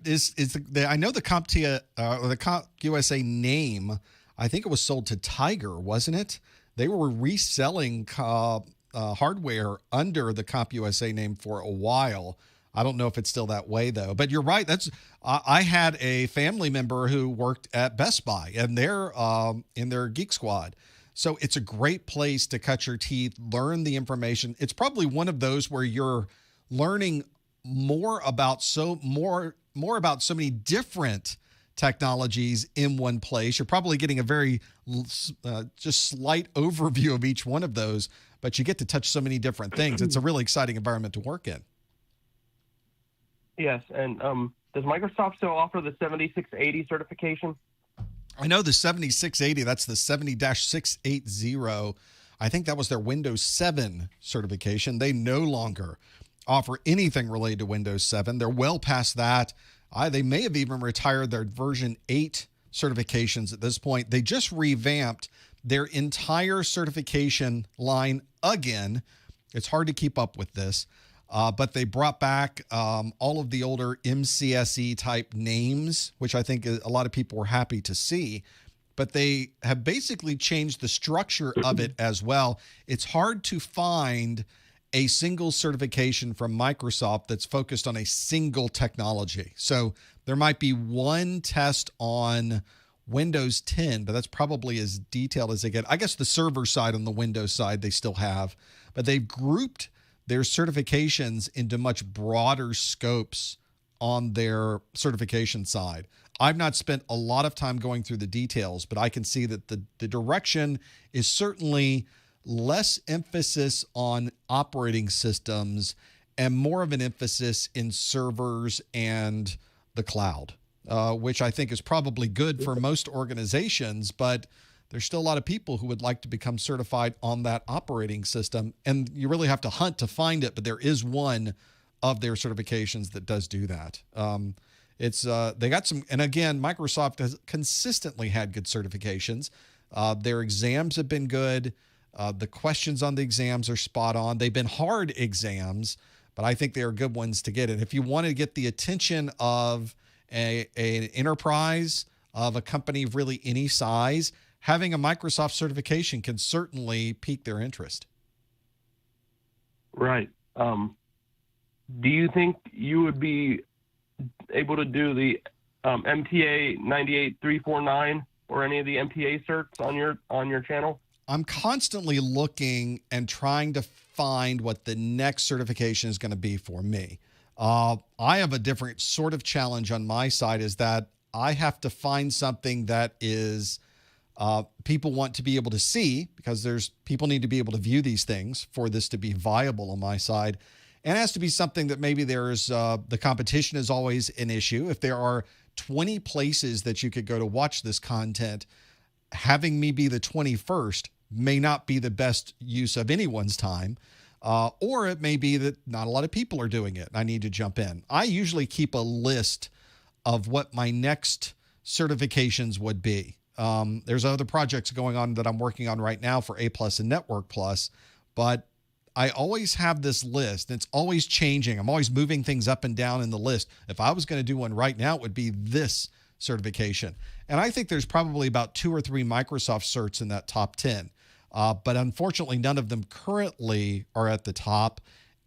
S1: know the CompTIA or the CompTIA name, I think it was sold to Tiger, wasn't it? They were reselling hardware under the CompTIA name for a while. I don't know if it's still that way though. But you're right. I had a family member who worked at Best Buy, and they're in their Geek Squad. So it's a great place to cut your teeth, learn the information. It's probably one of those where you're learning more about so many different technologies in one place. You're probably getting a very just slight overview of each one of those, but you get to touch so many different things. It's a really exciting environment to work in.
S4: Yes, and does Microsoft still offer the 7680 certification?
S1: I know the 7680, that's the 70-680. I think that was their Windows 7 certification. They no longer offer anything related to Windows 7. They're well past that. They may have even retired their version 8 certifications at this point. They just revamped their entire certification line again. It's hard to keep up with this, but they brought back all of the older MCSE type names, which I think a lot of people were happy to see. But they have basically changed the structure of it as well. It's hard to find a single certification from Microsoft that's focused on a single technology. So there might be one test on Windows 10, but that's probably as detailed as they get. I guess the server side on the Windows side they still have, but they've grouped their certifications into much broader scopes on their certification side. I've not spent a lot of time going through the details, but I can see that the direction is certainly less emphasis on operating systems and more of an emphasis in servers and the cloud, which I think is probably good for most organizations, but there's still a lot of people who would like to become certified on that operating system, and you really have to hunt to find it, but there is one of their certifications that does do that. They got some, and again, Microsoft has consistently had good certifications. Their exams have been good. The questions on the exams are spot on. They've been hard exams, but I think they are good ones to get. And if you want to get the attention of an enterprise, of a company of really any size, having a Microsoft certification can certainly pique their interest.
S4: Right. Do you think you would be able to do the MTA 98349 or any of the MTA certs on your channel?
S1: I'm constantly looking and trying to find what the next certification is going to be for me. I have a different sort of challenge on my side, is that I have to find something that is people want to be able to see, because people need to be able to view these things for this to be viable on my side. And it has to be something that maybe there's the competition is always an issue. If there are 20 places that you could go to watch this content, having me be the 21st may not be the best use of anyone's time. Or it may be that not a lot of people are doing it and I need to jump in. I usually keep a list of what my next certifications would be. There's other projects going on that I'm working on right now for A+ and Network+, but I always have this list, and it's always changing. I'm always moving things up and down in the list. If I was going to do one right now, it would be this certification. And I think there's probably about 2 or 3 Microsoft certs in that top 10. But unfortunately, none of them currently are at the top.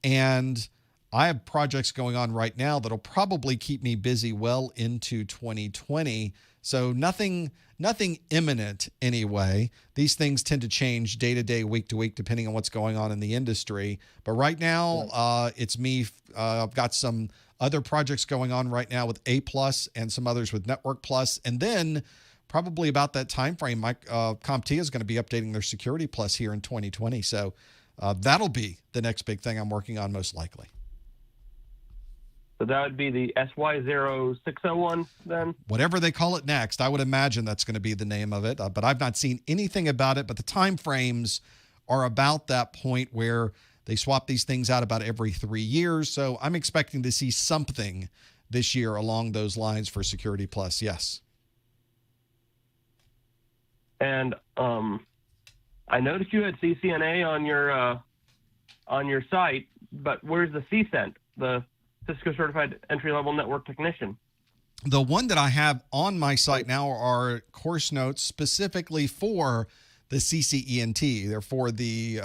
S1: And I have projects going on right now that'll probably keep me busy well into 2020. So nothing imminent anyway. These things tend to change day to day, week to week, depending on what's going on in the industry. But right now, it's me. I've got some other projects going on right now with A+ and some others with Network+. And then probably about that time frame, CompTIA is going to be updating their Security Plus here in 2020. So that'll be the next big thing I'm working on, most likely.
S4: So that would be the SY0601 then?
S1: Whatever they call it next, I would imagine that's going to be the name of it. But I've not seen anything about it. But the time frames are about that point where they swap these things out about every 3 years. So I'm expecting to see something this year along those lines for Security Plus. Yes.
S4: And I noticed you had CCNA on your site, but where's the CCENT, the Cisco Certified Entry-Level Network Technician?
S1: The one that I have on my site now are course notes specifically for the CCENT. They're for the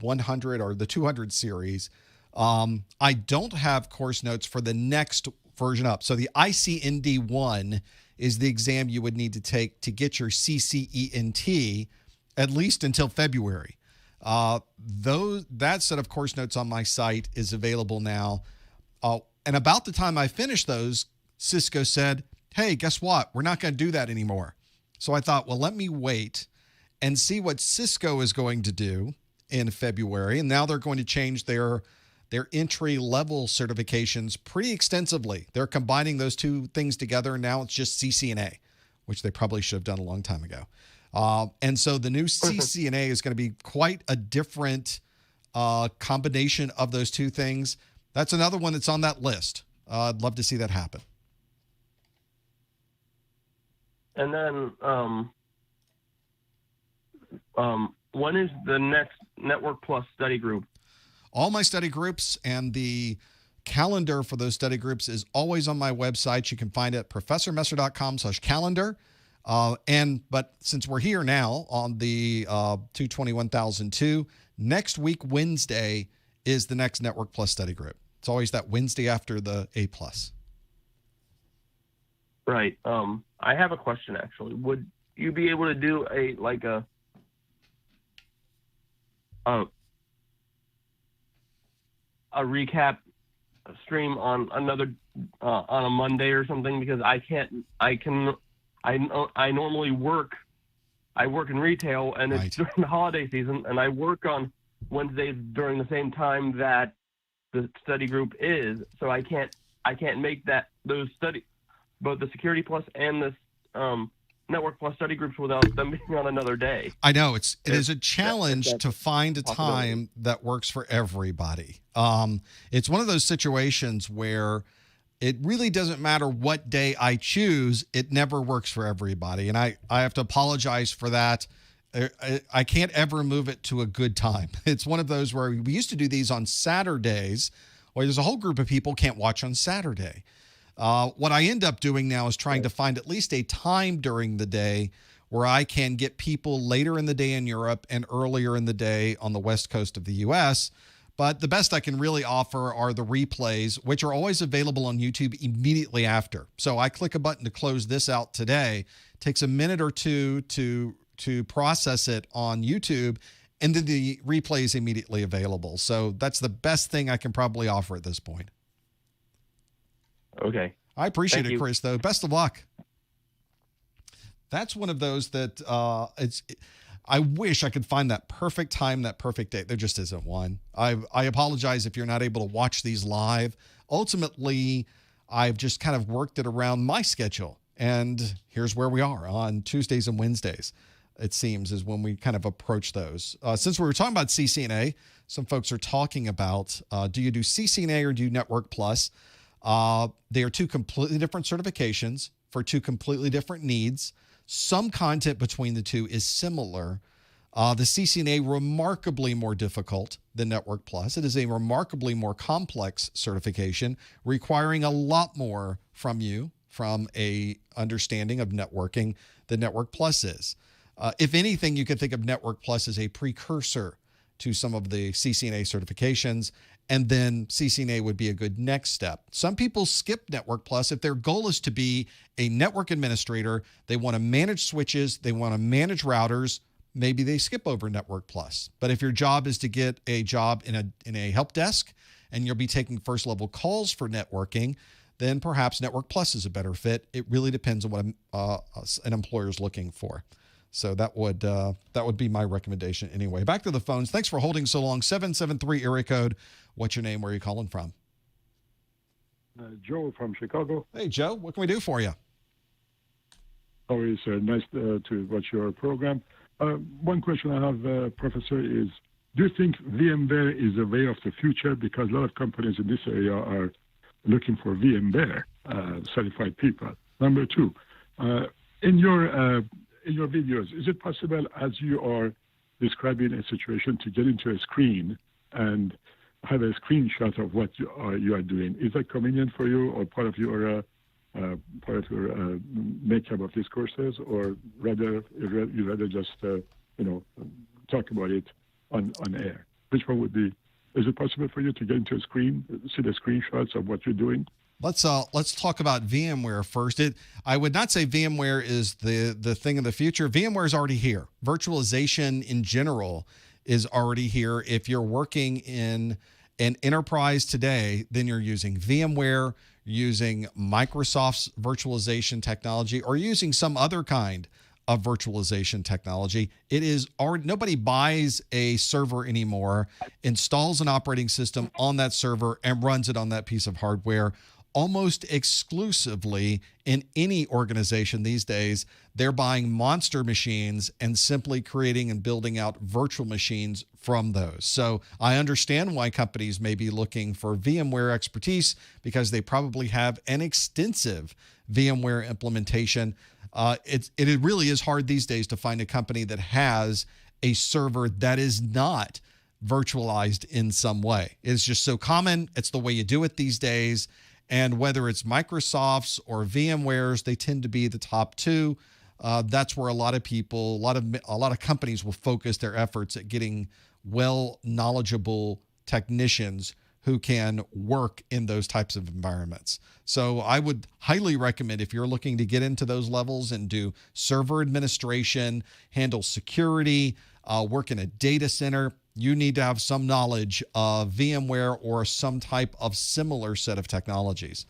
S1: 100 or the 200 series. I don't have course notes for the next version up. So the ICND1 is the exam you would need to take to get your CCENT, at least until February. That set of course notes on my site is available now. And about the time I finished those, Cisco said, hey, guess what? We're not going to do that anymore. So I thought, well, let me wait and see what Cisco is going to do in February. And now they're going to change their entry-level certifications pretty extensively. They're combining those two things together, and now it's just CCNA, which they probably should have done a long time ago. And so the new CCNA is going to be quite a different combination of those two things. That's another one that's on that list. I'd love to see that happen.
S4: And then when is the next Network Plus study group?
S1: All my study groups and the calendar for those study groups is always on my website. You can find it at professormesser.com/calendar. But since we're here now on the 221,002, next week, Wednesday, is the next Network Plus study group. It's always that Wednesday after the A+.
S4: Right. I have a question, actually. Would you be able to do a recap stream on on a Monday or something? Because I normally work. I work in retail, and it's
S1: right
S4: during the holiday season, and I work on Wednesdays during the same time that the study group is. So I can't make those both the Security Plus and the Network Plus study groups without them being on another day.
S1: I know it is a challenge to find a time that works for everybody. It's one of those situations where it really doesn't matter what day I choose. It never works for everybody. And I have to apologize for that. I can't ever move it to a good time. It's one of those where we used to do these on Saturdays, where there's a whole group of people can't watch on Saturday. What I end up doing now is trying to find at least a time during the day where I can get people later in the day in Europe and earlier in the day on the West Coast of the U.S. But the best I can really offer are the replays, which are always available on YouTube immediately after. So I click a button to close this out today. It takes a minute or two to process it on YouTube, and then the replay is immediately available. So that's the best thing I can probably offer at this point.
S4: Okay.
S1: I appreciate
S4: Thank
S1: it,
S4: you.
S1: Chris, though. Best of luck. That's one of those that I wish I could find that perfect time, that perfect date. There just isn't one. I apologize if you're not able to watch these live. Ultimately, I've just kind of worked it around my schedule. And here's where we are on Tuesdays and Wednesdays, it seems, is when we kind of approach those. Since we were talking about CCNA, some folks are talking about, do you do CCNA or do you Network Plus? They are two completely different certifications for two completely different needs. Some content between the two is similar. The CCNA remarkably more difficult than Network Plus. It is a remarkably more complex certification, requiring a lot more from you from a understanding of networking than Network Plus is. If anything, you could think of Network Plus as a precursor to some of the CCNA certifications, and then CCNA would be a good next step. Some people skip Network Plus if their goal is to be a network administrator. They want to manage switches. They want to manage routers. Maybe they skip over Network Plus. But if your job is to get a job in a help desk and you'll be taking first level calls for networking, then perhaps Network Plus is a better fit. It really depends on what an employer is looking for. So that would be my recommendation anyway. Back to the phones. Thanks for holding so long. 773 area code. What's your name? Where are you calling from?
S5: Joe from Chicago.
S1: Hey, Joe. What can we do for you?
S5: Always nice to watch your program. One question I have, Professor, is do you think VMware is a way of the future? Because a lot of companies in this area are looking for VMware certified people. Number two, in your videos, is it possible, as you are describing a situation, to get into a screen and have a screenshot of what you are doing? Is that convenient for you, or part of your makeup of these courses, or rather you rather just talk about it on air? Which one would be? Is it possible for you to get into a screen, see the screenshots of what you're doing?
S1: Let's talk about VMware first. I would not say VMware is the thing of the future. VMware is already here. Virtualization in general is already here. If you're working in an enterprise today, then you're using VMware, using Microsoft's virtualization technology, or using some other kind of virtualization technology. It is already, nobody buys a server anymore, installs an operating system on that server, and runs it on that piece of hardware. Almost exclusively in any organization these days, they're buying monster machines and simply creating and building out virtual machines from those. So I understand why companies may be looking for VMware expertise, because they probably have an extensive VMware implementation. It really is hard these days to find a company that has a server that is not virtualized in some way. It's just so common. It's the way you do it these days. And whether it's Microsoft's or VMware's, they tend to be the top two. That's where a lot of people, a lot of companies will focus their efforts at getting knowledgeable technicians who can work in those types of environments. So I would highly recommend, if you're looking to get into those levels and do server administration, handle security, work in a data center, you need to have some knowledge of VMware or some type of similar set of technologies.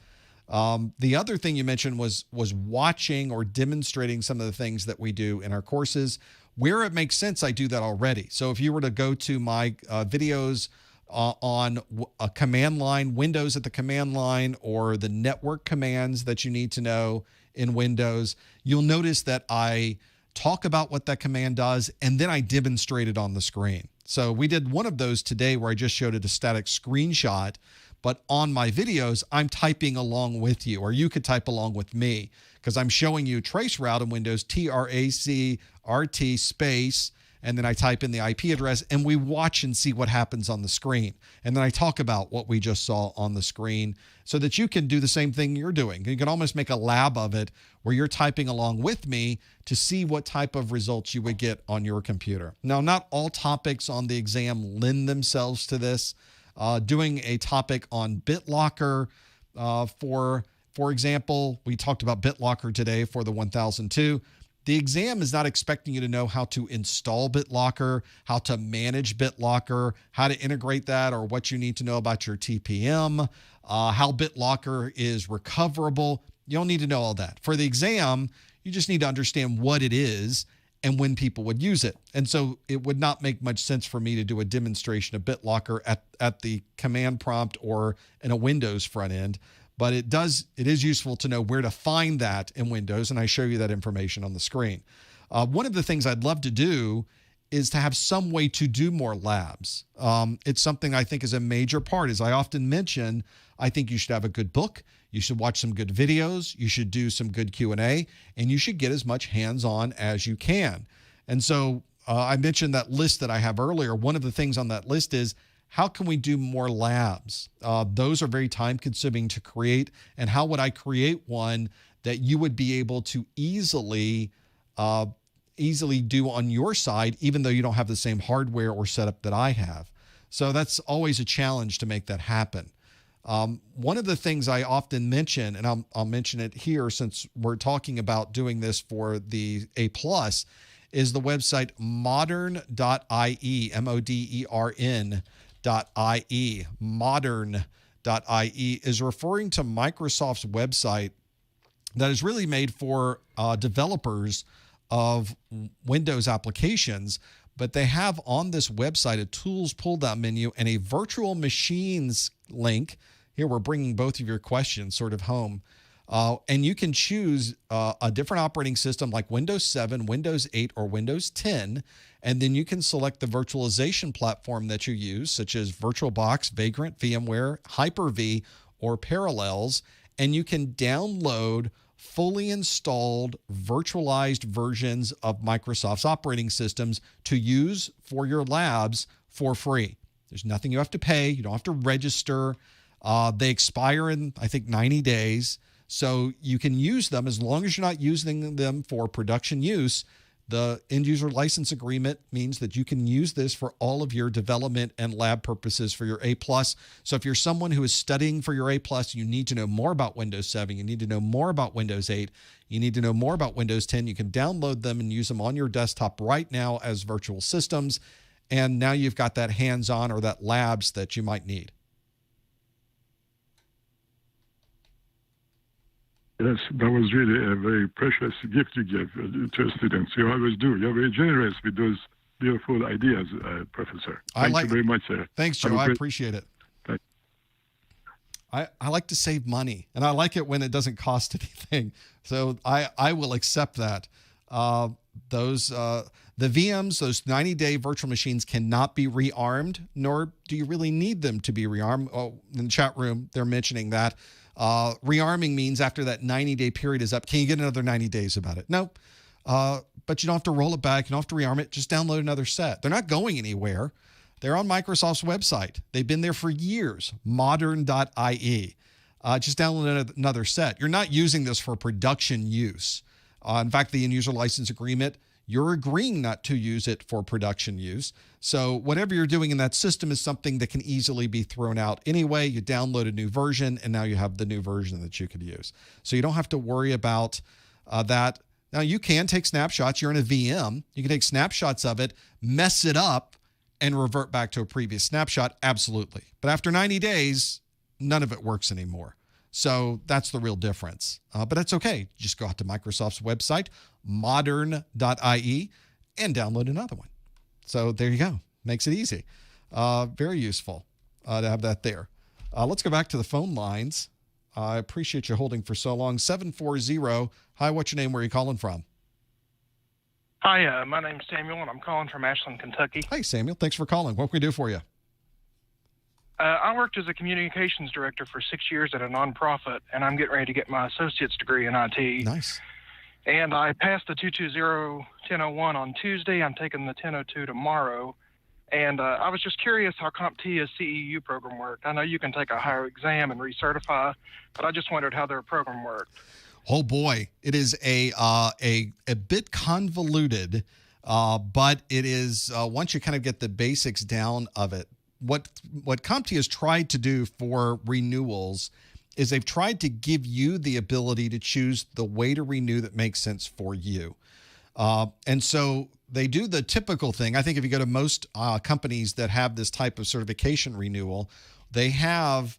S1: The other thing you mentioned was watching or demonstrating some of the things that we do in our courses. Where it makes sense, I do that already. So if you were to go to my videos on a command line, Windows at the command line, or the network commands that you need to know in Windows, you'll notice that I talk about what that command does, and then I demonstrate it on the screen. So we did one of those today where I just showed it a static screenshot, but on my videos, I'm typing along with you, or you could type along with me, because I'm showing you traceroute in Windows, TRACRT space, and then I type in the IP address, and we watch and see what happens on the screen. And then I talk about what we just saw on the screen so that you can do the same thing you're doing. You can almost make a lab of it where you're typing along with me to see what type of results you would get on your computer. Now, not all topics on the exam lend themselves to this. Doing a topic on BitLocker, for example, we talked about BitLocker today for the 1002. The exam is not expecting you to know how to install BitLocker, how to manage BitLocker, how to integrate that, or what you need to know about your TPM, how BitLocker is recoverable. You don't need to know all that. For the exam, you just need to understand what it is and when people would use it. And so it would not make much sense for me to do a demonstration of BitLocker at the command prompt or in a Windows front end. But it is useful to know where to find that in Windows, and I show you that information on the screen. One of the things I'd love to do is to have some way to do more labs. It's something I think is a major part. As I often mention, I think you should have a good book, you should watch some good videos, you should do some good Q&A, and you should get as much hands-on as you can. And so I mentioned that list that I have earlier. One of the things on that list is, how can we do more labs? Those are very time-consuming to create. And how would I create one that you would be able to easily do on your side, even though you don't have the same hardware or setup that I have? So that's always a challenge to make that happen. One of the things I often mention, and I'll mention it here since we're talking about doing this for the A+, is the website modern.ie, modern.ie. Modern.ie is referring to Microsoft's website that is really made for developers of Windows applications, but they have on this website a tools pull-down menu and a virtual machines link. Here we're bringing both of your questions sort of home. And you can choose a different operating system like Windows 7, Windows 8, or Windows 10. And then you can select the virtualization platform that you use, such as VirtualBox, Vagrant, VMware, Hyper-V, or Parallels. And you can download fully installed virtualized versions of Microsoft's operating systems to use for your labs for free. There's nothing you have to pay. You don't have to register. They expire in, I think, 90 days. So you can use them as long as you're not using them for production use. The end user license agreement means that you can use this for all of your development and lab purposes for your A+. So if you're someone who is studying for your A+, you need to know more about Windows 7. You need to know more about Windows 8. You need to know more about Windows 10. You can download them and use them on your desktop right now as virtual systems. And now you've got that hands-on or that labs that you might need.
S5: Yes, that was really a very precious gift you gave to students. You always do. You're very generous with those beautiful ideas, Professor. Thank you very much, sir.
S1: Thanks, Joe. I appreciate it. I like to save money, and I like it when it doesn't cost anything. So I will accept that. The VMs, those 90-day virtual machines cannot be rearmed, nor do you really need them to be rearmed. Oh, in the chat room, they're mentioning that. Rearming means after that 90-day period is up, can you get another 90 days about it? No, but you don't have to roll it back. You don't have to rearm it. Just download another set. They're not going anywhere. They're on Microsoft's website. They've been there for years, modern.ie. Just download another set. You're not using this for production use. In fact, the end user license agreement, you're agreeing not to use it for production use. So whatever you're doing in that system is something that can easily be thrown out anyway. You download a new version, and now you have the new version that you could use. So you don't have to worry about that. Now, you can take snapshots. You're in a VM. You can take snapshots of it, mess it up, and revert back to a previous snapshot. Absolutely. But after 90 days, none of it works anymore. So that's the real difference. But that's okay. Just go out to Microsoft's website, modern.ie, and download another one. So there you go. Makes it easy. Very useful to have that there. Let's go back to the phone lines. I appreciate you holding for so long. 740. Hi, what's your name? Where are you calling from?
S6: Hi, my name's Samuel, and I'm calling from Ashland, Kentucky.
S1: Hey, Samuel. Thanks for calling. What can we do for you?
S6: I worked as a communications director for 6 years at a nonprofit, and I'm getting ready to get my associate's degree in IT.
S1: Nice.
S6: And I passed the 220-1001 on Tuesday. I'm taking the 1002 tomorrow. And I was just curious how CompTIA's CEU program worked. I know you can take a higher exam and recertify, but I just wondered how their program worked.
S1: Oh boy, it is a bit convoluted, but it is once you kind of get the basics down of it. What CompTIA has tried to do for renewals is they've tried to give you the ability to choose the way to renew that makes sense for you, and so they do the typical thing. I think if you go to most companies that have this type of certification renewal, they have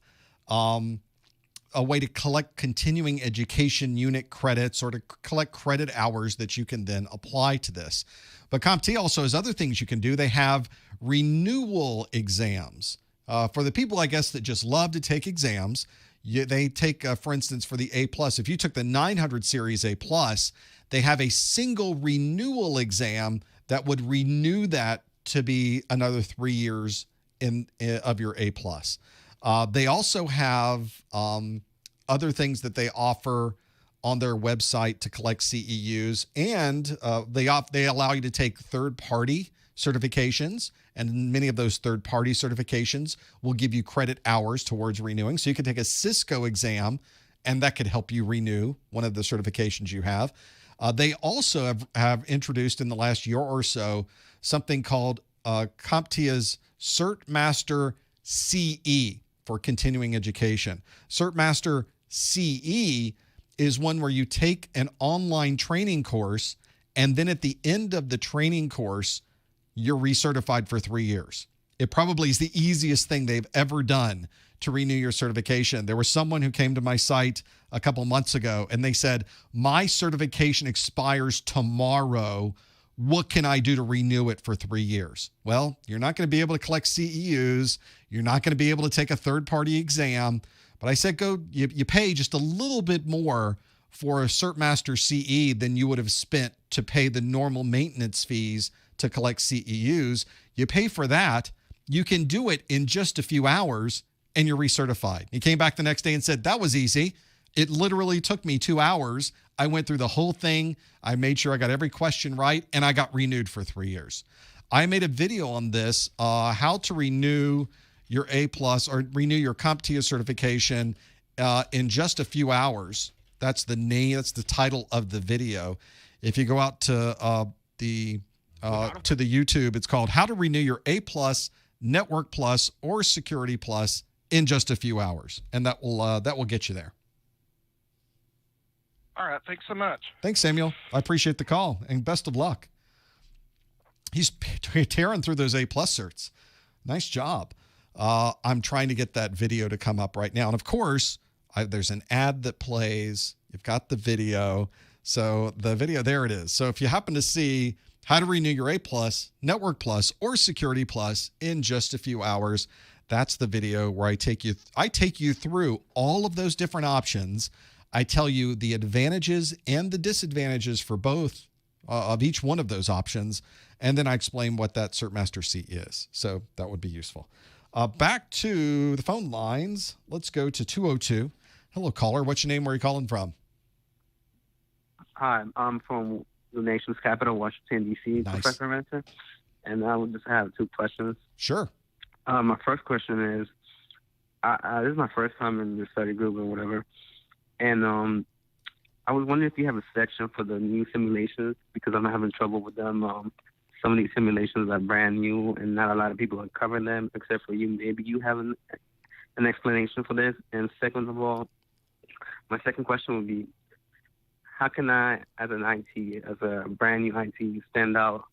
S1: a way to collect continuing education unit credits or to collect credit hours that you can then apply to this. But CompTIA also has other things you can do. They have renewal exams. For the people, I guess, that just love to take exams, they take, for instance, for the A+, if you took the 900 series A+, they have a single renewal exam that would renew that to be another 3 years of your A+. They also have other things that they offer on their website to collect CEUs, and they allow you to take third-party certifications, and many of those third-party certifications will give you credit hours towards renewing. So you can take a Cisco exam, and that could help you renew one of the certifications you have. They also have introduced in the last year or so something called CompTIA's Cert Master CE for continuing education. Cert Master CE is one where you take an online training course, and then at the end of the training course, you're recertified for 3 years. It probably is the easiest thing they've ever done to renew your certification. There was someone who came to my site a couple months ago, and they said, my certification expires tomorrow. What can I do to renew it for 3 years? Well, you're not going to be able to collect CEUs. You're not going to be able to take a third-party exam. But I said, you pay just a little bit more for a Cert Master CE than you would have spent to pay the normal maintenance fees to collect CEUs. You pay for that. You can do it in just a few hours, and you're recertified. He came back the next day and said, that was easy. It literally took me 2 hours. I went through the whole thing. I made sure I got every question right, and I got renewed for 3 years. I made a video on this, how to renew your A+ or renew your CompTIA certification in just a few hours. That's the name. That's the title of the video. If you go out to the YouTube, it's called "How to Renew Your A+, Network Plus, or Security Plus in Just a Few Hours," and that will get you there.
S6: All right. Thanks so much.
S1: Thanks, Samuel. I appreciate the call, and best of luck. He's tearing through those A+ certs. Nice job. I'm trying to get that video to come up right now. And of course, there's an ad that plays. You've got the video. So the video, there it is. So if you happen to see how to renew your A+, Network Plus, or Security Plus in just a few hours, that's the video where I take you through all of those different options. I tell you the advantages and the disadvantages for both of each one of those options, and then I explain what that Cert Master C is. So that would be useful. Back to the phone lines. Let's go to 202. Hello, caller. What's your name? Where are you calling from?
S7: Hi, I'm from the nation's capital, Washington, D.C.,
S1: Nice.
S7: Professor Mentor, and I would just have 2 questions.
S1: Sure.
S7: My first question is, this is my first time in the study group or whatever, and I was wondering if you have a section for the new simulations, because I'm having trouble with them. Some of these simulations are brand new, and not a lot of people are covering them, except for you. Maybe you have an explanation for this. And second of all, my second question would be, how can I, as a brand new IT, stand out?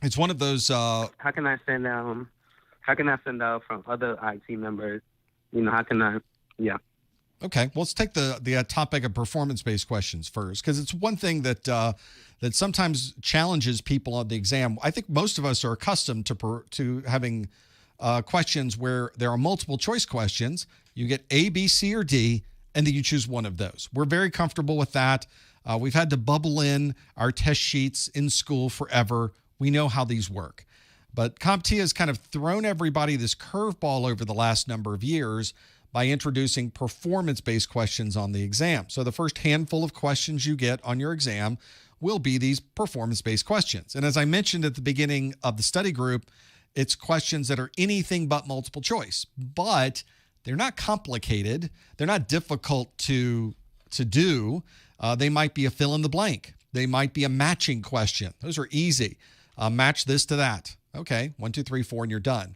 S1: It's one of those.
S7: How can I stand out? How can I stand out from other IT members? How can I? Yeah.
S1: Okay, well, let's take the topic of performance-based questions first, because it's one thing that that sometimes challenges people on the exam. I think most of us are accustomed to having questions where there are multiple choice questions. You get A, B, C, or D, and then you choose one of those. We're very comfortable with that. We've had to bubble in our test sheets in school forever. We know how these work. But CompTIA has kind of thrown everybody this curveball over the last number of years by introducing performance-based questions on the exam. So the first handful of questions you get on your exam will be these performance-based questions. And as I mentioned at the beginning of the study group, it's questions that are anything but multiple choice, but they're not complicated. They're not difficult to do. They might be a fill in the blank. They might be a matching question. Those are easy. Match this to that. Okay, 1, 2, 3, 4, and you're done.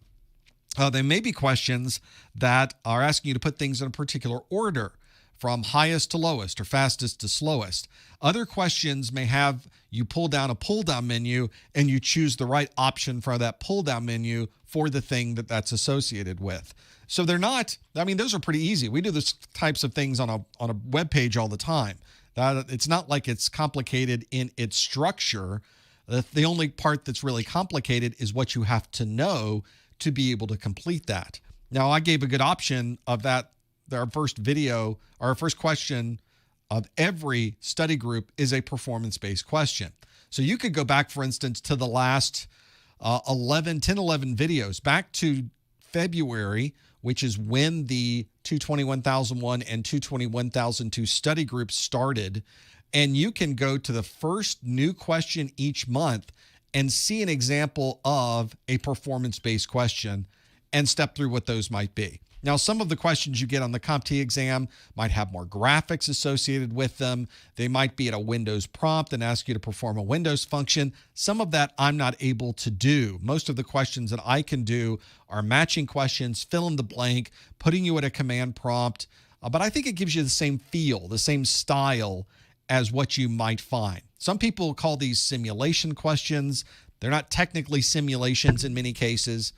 S1: There may be questions that are asking you to put things in a particular order, from highest to lowest or fastest to slowest. Other questions may have you pull down a pull-down menu and you choose the right option for that pull-down menu for the thing that that's associated with. So they're not, I mean, those are pretty easy. We do those types of things on a web page all the time. It's not like it's complicated in its structure. The only part that's really complicated is what you have to know to be able to complete that. Now, I gave a good option of that. Our first video, our first question of every study group is a performance-based question. So you could go back, for instance, to the last 11 videos, back to February, which is when the 221001 and 221002 study groups started. And you can go to the first new question each month and see an example of a performance-based question and step through what those might be. Now, some of the questions you get on the CompTIA exam might have more graphics associated with them. They might be at a Windows prompt and ask you to perform a Windows function. Some of that I'm not able to do. Most of the questions that I can do are matching questions, fill in the blank, putting you at a command prompt. But I think it gives you the same feel, the same style as what you might find. Some people call these simulation questions. They're not technically simulations in many cases.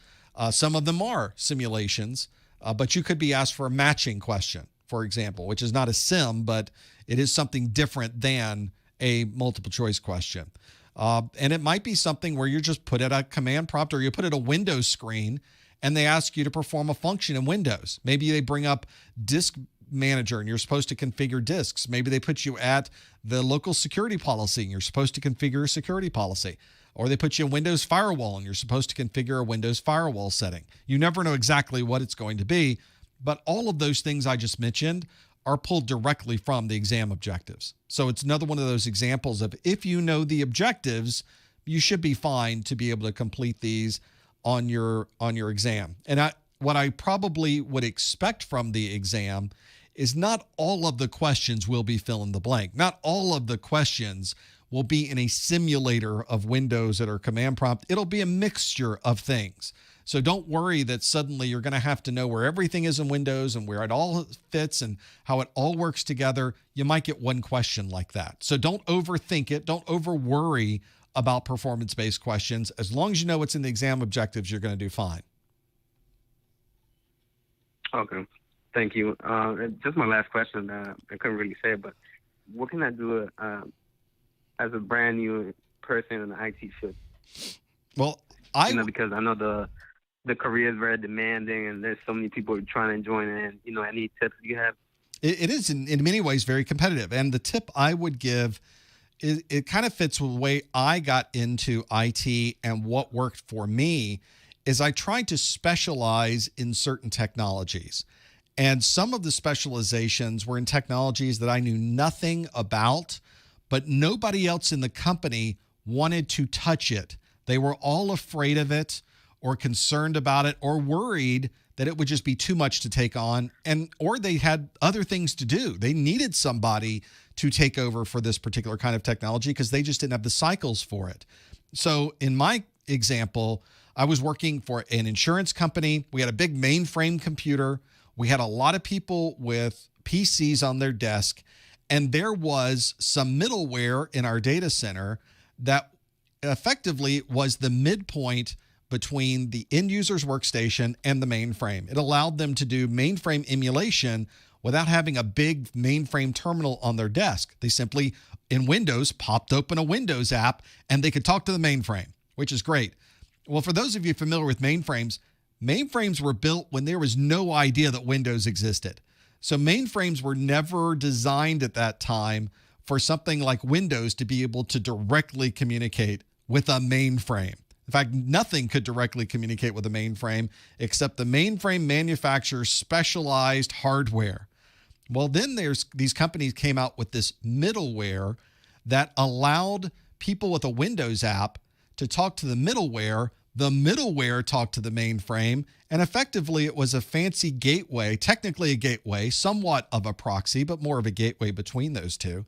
S1: Some of them are simulations. But you could be asked for a matching question, for example, which is not a sim, but it is something different than a multiple choice question. And it might be something where you're just put at a command prompt or you put at a Windows screen and they ask you to perform a function in Windows. Maybe they bring up disk manager and you're supposed to configure disks. Maybe they put you at the local security policy and you're supposed to configure a security policy. Or they put you in Windows Firewall and you're supposed to configure a Windows Firewall setting. You never know exactly what it's going to be, but all of those things I just mentioned are pulled directly from the exam objectives. So it's another one of those examples of if you know the objectives, you should be fine to be able to complete these on your exam. And what I probably would expect from the exam is not all of the questions will be fill in the blank. Not all of the questions will be in a simulator of Windows that are command prompt. It'll be a mixture of things. So don't worry that suddenly you're going to have to know where everything is in Windows and where it all fits and how it all works together. You might get one question like that. So don't overthink it. Don't over worry about performance-based questions. As long as you know what's in the exam objectives, you're going to do fine.
S7: Okay. Thank you. Just my last question. I couldn't really say it, but what can I do as a brand new person in the IT field?
S1: Well,
S7: because I know the career is very demanding and there's so many people trying to join in. Any tips you have?
S1: It is in many ways very competitive. And the tip I would give is it kind of fits with the way I got into IT and what worked for me is I tried to specialize in certain technologies. And some of the specializations were in technologies that I knew nothing about, but nobody else in the company wanted to touch it. They were all afraid of it or concerned about it or worried that it would just be too much to take on, or they had other things to do. They needed somebody to take over for this particular kind of technology because they just didn't have the cycles for it. So in my example, I was working for an insurance company. We had a big mainframe computer. We had a lot of people with PCs on their desk, and there was some middleware in our data center that effectively was the midpoint between the end user's workstation and the mainframe. It allowed them to do mainframe emulation without having a big mainframe terminal on their desk. They simply, in Windows, popped open a Windows app and they could talk to the mainframe, which is great. Well, for those of you familiar with mainframes were built when there was no idea that Windows existed. So mainframes were never designed at that time for something like Windows to be able to directly communicate with a mainframe. In fact, nothing could directly communicate with a mainframe except the mainframe manufacturer's specialized hardware. Well, then these companies came out with this middleware that allowed people with a Windows app to talk to the middleware talked to the mainframe, and effectively it was a fancy gateway, technically a gateway, somewhat of a proxy, but more of a gateway between those two,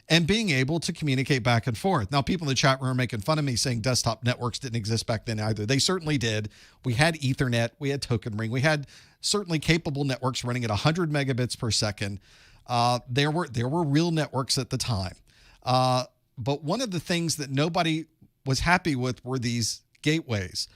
S1: and being able to communicate back and forth. Now, people in the chat room are making fun of me saying desktop networks didn't exist back then either. They certainly did. We had Ethernet, we had token ring, we had certainly capable networks running at 100 megabits per second. There were real networks at the time. But one of the things that nobody was happy with were these gateways.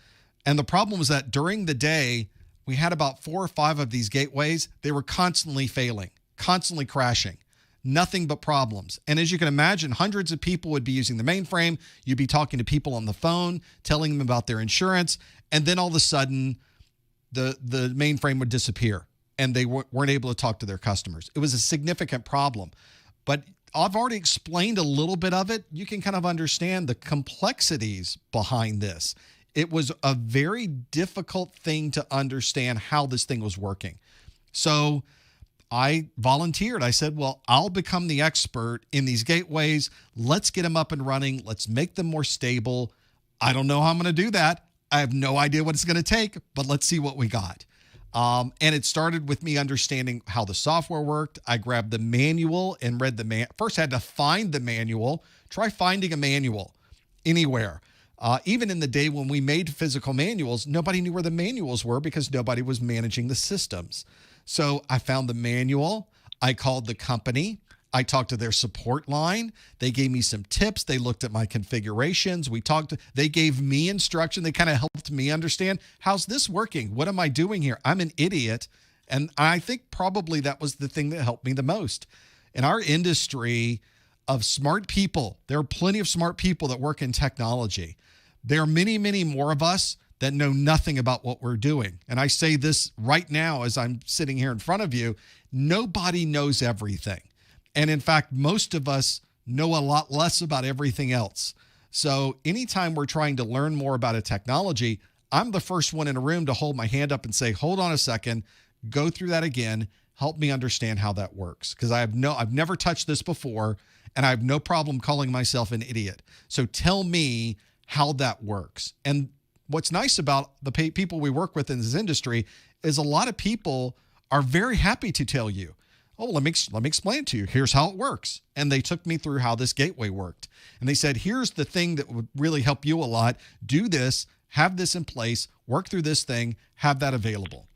S1: And the problem was that during the day, we had about 4 or 5 of these gateways. They were constantly failing, constantly crashing, nothing but problems. And as you can imagine, hundreds of people would be using the mainframe. You'd be talking to people on the phone, telling them about their insurance. And then all of a sudden, the mainframe would disappear and they weren't able to talk to their customers. It was a significant problem. But I've already explained a little bit of it. You can kind of understand the complexities behind this. It was a very difficult thing to understand how this thing was working. So I volunteered. I said, well, I'll become the expert in these gateways. Let's get them up and running. Let's make them more stable. I don't know how I'm going to do that. I have no idea what it's going to take, but let's see what we got. And it started with me understanding how the software worked. I grabbed the manual and read the first had to find the manual. Try finding a manual anywhere. Even in the day when we made physical manuals, nobody knew where the manuals were because nobody was managing the systems. So I found the manual. I called the company. I talked to their support line. They gave me some tips. They looked at my configurations. They gave me instruction. They kind of helped me understand, how's this working? What am I doing here? I'm an idiot. And I think probably that was the thing that helped me the most. In our industry of smart people, there are plenty of smart people that work in technology. There are many, many more of us that know nothing about what we're doing. And I say this right now as I'm sitting here in front of you, nobody knows everything. And in fact, most of us know a lot less about everything else. So anytime we're trying to learn more about a technology, I'm the first one in a room to hold my hand up and say, hold on a second, go through that again, help me understand how that works. Because I've never touched this before, and I have no problem calling myself an idiot. So tell me how that works. And what's nice about the people we work with in this industry is a lot of people are very happy to tell you, oh, let me explain it to you. Here's how it works. And they took me through how this gateway worked. And they said, here's the thing that would really help you a lot. Do this, have this in place, work through this thing, have that available.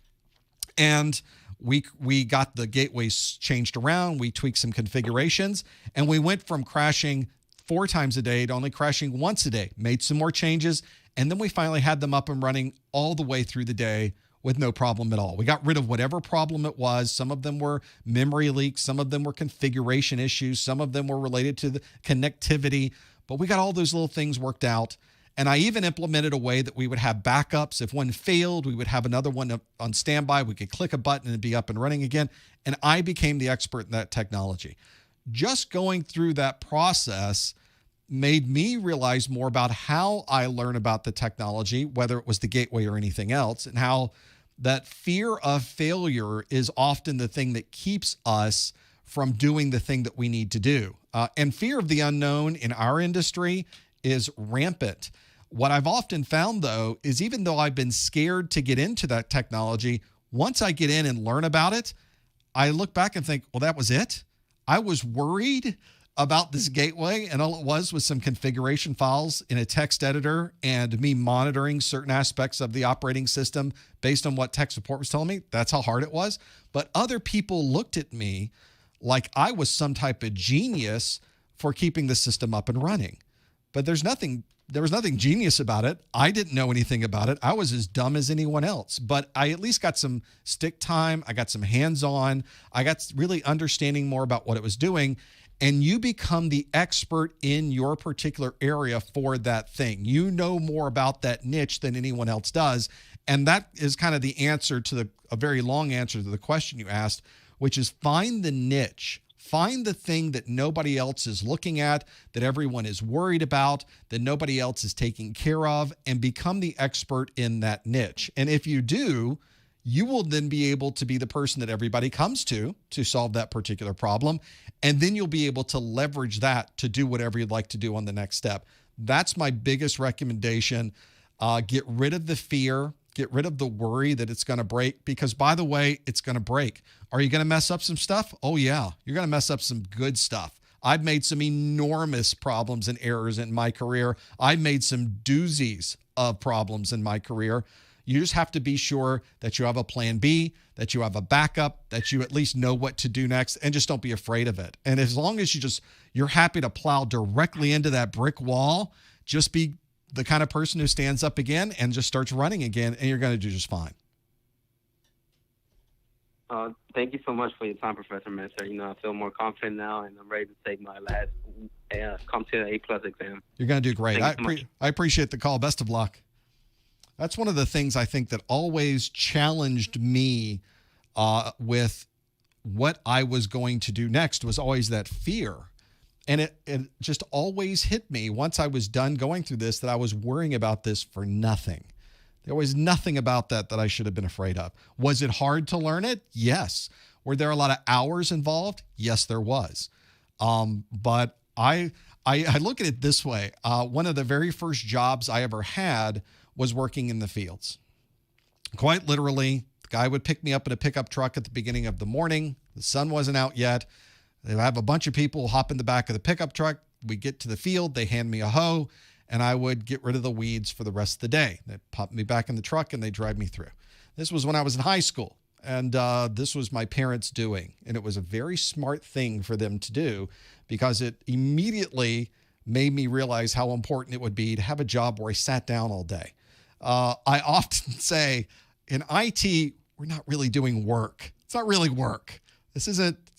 S1: And we got the gateways changed around. We tweaked some configurations, and we went from crashing 4 times a day to only crashing once a day, made some more changes. And then we finally had them up and running all the way through the day with no problem at all. We got rid of whatever problem it was. Some of them were memory leaks. Some of them were configuration issues. Some of them were related to the connectivity. But we got all those little things worked out. And I even implemented a way that we would have backups. If one failed, we would have another one on standby. We could click a button and it'd be up and running again. And I became the expert in that technology. Just going through that process made me realize more about how I learn about the technology, whether it was the gateway or anything else, and how that fear of failure is often the thing that keeps us from doing the thing that we need to do. And fear of the unknown in our industry is rampant. What I've often found, though, is even though I've been scared to get into that technology, once I get in and learn about it, I look back and think, well, that was it? I was worried about this gateway, and all it was some configuration files in a text editor and me monitoring certain aspects of the operating system based on what tech support was telling me. That's how hard it was. But other people looked at me like I was some type of genius for keeping the system up and running. But there was nothing genius about it. I didn't know anything about it. I was as dumb as anyone else. But I at least got some stick time. I got some hands-on. I got really understanding more about what it was doing. And you become the expert in your particular area for that thing. You know more about that niche than anyone else does. And that is kind of the answer to a very long answer to the question you asked, which is find the niche. Find the thing that nobody else is looking at, that everyone is worried about, that nobody else is taking care of, and become the expert in that niche. And if you do, you will then be able to be the person that everybody comes to solve that particular problem. And then you'll be able to leverage that to do whatever you'd like to do on the next step. That's my biggest recommendation. Get rid of the fear. Get rid of the worry that it's going to break, because, by the way, it's going to break. Are you going to mess up some stuff? Oh, yeah. You're going to mess up some good stuff. I've made some enormous problems and errors in my career. I've made some doozies of problems in my career. You just have to be sure that you have a plan B, that you have a backup, that you at least know what to do next, and just don't be afraid of it. And as long as you're happy to plow directly into that brick wall, just be the kind of person who stands up again and just starts running again, and you're going to do just fine.
S7: Thank you so much for your time, Professor Messer. I feel more confident now, and I'm ready to take my last CompTIA A+ exam. You're
S1: going to do great. I appreciate the call. Best of luck. That's one of the things I think that always challenged me with what I was going to do next, was always that fear. And it just always hit me once I was done going through this that I was worrying about this for nothing. There was nothing about that I should have been afraid of. Was it hard to learn it? Yes. Were there a lot of hours involved? Yes, there was. But I look at it this way. One of the very first jobs I ever had was working in the fields. Quite literally, the guy would pick me up in a pickup truck at the beginning of the morning. The sun wasn't out yet. They would have a bunch of people hop in the back of the pickup truck. We get to the field, they hand me a hoe, and I would get rid of the weeds for the rest of the day. They pop me back in the truck and they drive me through. This was when I was in high school, and this was my parents doing. And it was a very smart thing for them to do, because it immediately made me realize how important it would be to have a job where I sat down all day. I often say in IT, we're not really doing work. It's not really work.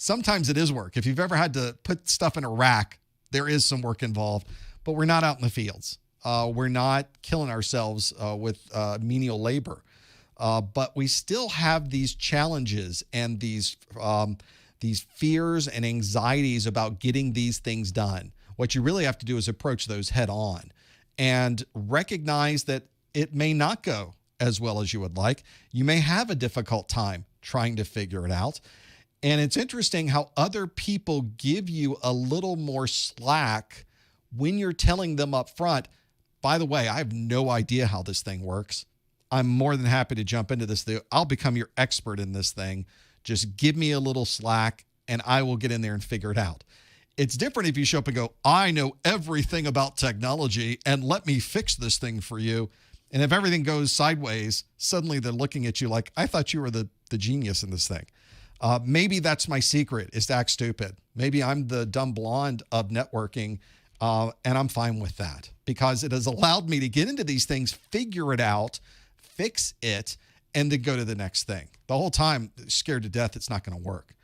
S1: Sometimes it is work. If you've ever had to put stuff in a rack, there is some work involved, but we're not out in the fields. We're not killing ourselves with menial labor. But we still have these challenges and these fears and anxieties about getting these things done. What you really have to do is approach those head on and recognize that it may not go as well as you would like. You may have a difficult time trying to figure it out. And it's interesting how other people give you a little more slack when you're telling them up front, by the way, I have no idea how this thing works. I'm more than happy to jump into this thing. I'll become your expert in this thing. Just give me a little slack and I will get in there and figure it out. It's different if you show up and go, I know everything about technology and let me fix this thing for you. And if everything goes sideways, suddenly they're looking at you like, I thought you were the genius in this thing. Maybe that's my secret, is to act stupid. Maybe I'm the dumb blonde of networking, and I'm fine with that, because it has allowed me to get into these things, figure it out, fix it, and then go to the next thing. The whole time, scared to death it's not going to work.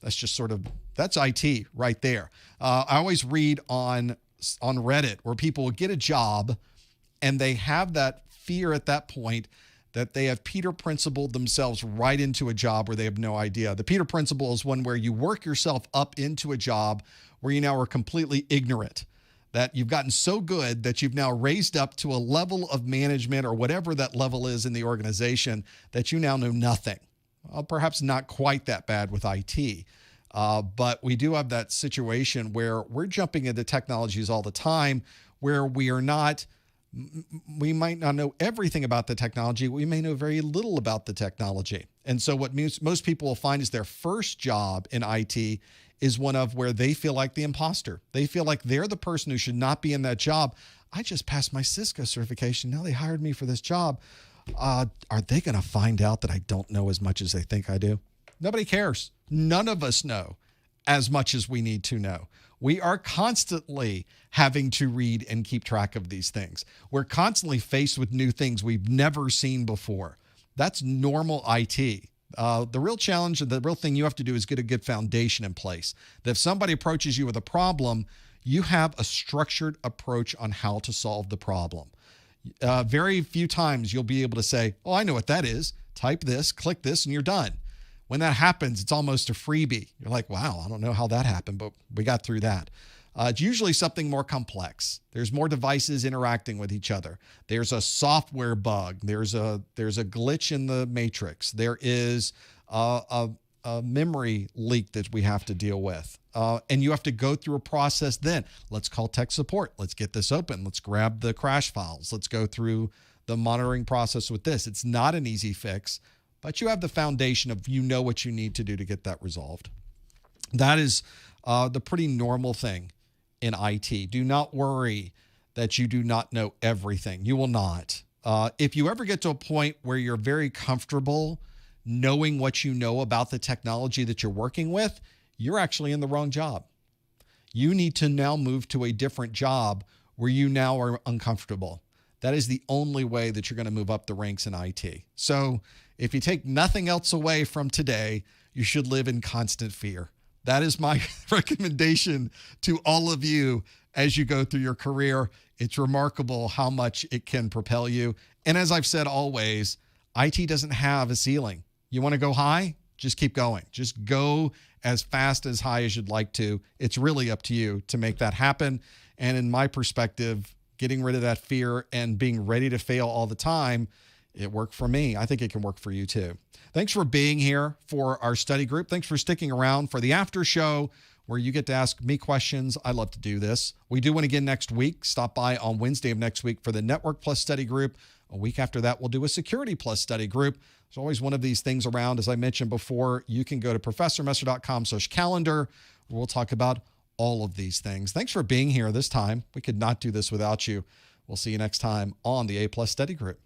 S1: That's IT right there. I always read on Reddit where people will get a job and they have that fear at that point that they have Peter Principled themselves right into a job where they have no idea. The Peter Principle is one where you work yourself up into a job where you now are completely ignorant, that you've gotten so good that you've now raised up to a level of management or whatever that level is in the organization that you now know nothing. Well, perhaps not quite that bad with IT, but we do have that situation where we're jumping into technologies all the time where we might not know everything about the technology. We may know very little about the technology. And so what most people will find is their first job in IT is one of where they feel like the imposter. They feel like they're the person who should not be in that job. I just passed my Cisco certification. Now they hired me for this job. Are they going to find out that I don't know as much as they think I do? Nobody cares. None of us know as much as we need to know. We are constantly having to read and keep track of these things. We're constantly faced with new things we've never seen before. That's normal IT. The real challenge and the real thing you have to do is get a good foundation in place. That if somebody approaches you with a problem, you have a structured approach on how to solve the problem. Very few times you'll be able to say, oh, I know what that is. Type this, click this, and you're done. when that happens, it's almost a freebie. You're like, wow, I don't know how that happened, but we got through that. It's usually something more complex. There's more devices interacting with each other. There's a software bug. There's a glitch in the matrix. There is a memory leak that we have to deal with. And you have to go through a process then. Let's call tech support. Let's get this open. Let's grab the crash files. Let's go through the monitoring process with this. It's not an easy fix, but you have the foundation of what you need to do to get that resolved. That is the pretty normal thing in IT. Do not worry that you do not know everything. You will not. If you ever get to a point where you're very comfortable knowing what you know about the technology that you're working with, you're actually in the wrong job. You need to now move to a different job where you now are uncomfortable. That is the only way that you're going to move up the ranks in IT. So if you take nothing else away from today, you should live in constant fear. That is my recommendation to all of you as you go through your career. It's remarkable how much it can propel you. And as I've said always, IT doesn't have a ceiling. You want to go high? Just keep going. Just go as fast, as high as you'd like to. It's really up to you to make that happen. And in my perspective, getting rid of that fear and being ready to fail all the time, it worked for me. I think it can work for you too. Thanks for being here for our study group. Thanks for sticking around for the after show where you get to ask me questions. I love to do this. We do one again next week. Stop by on Wednesday of next week for the Network Plus study group. A week after that, we'll do a Security Plus study group. There's always one of these things around. As I mentioned before, you can go to professormesser.com/calendar where we'll talk about all of these things. Thanks for being here this time. We could not do this without you. We'll see you next time on the A Plus Study Group.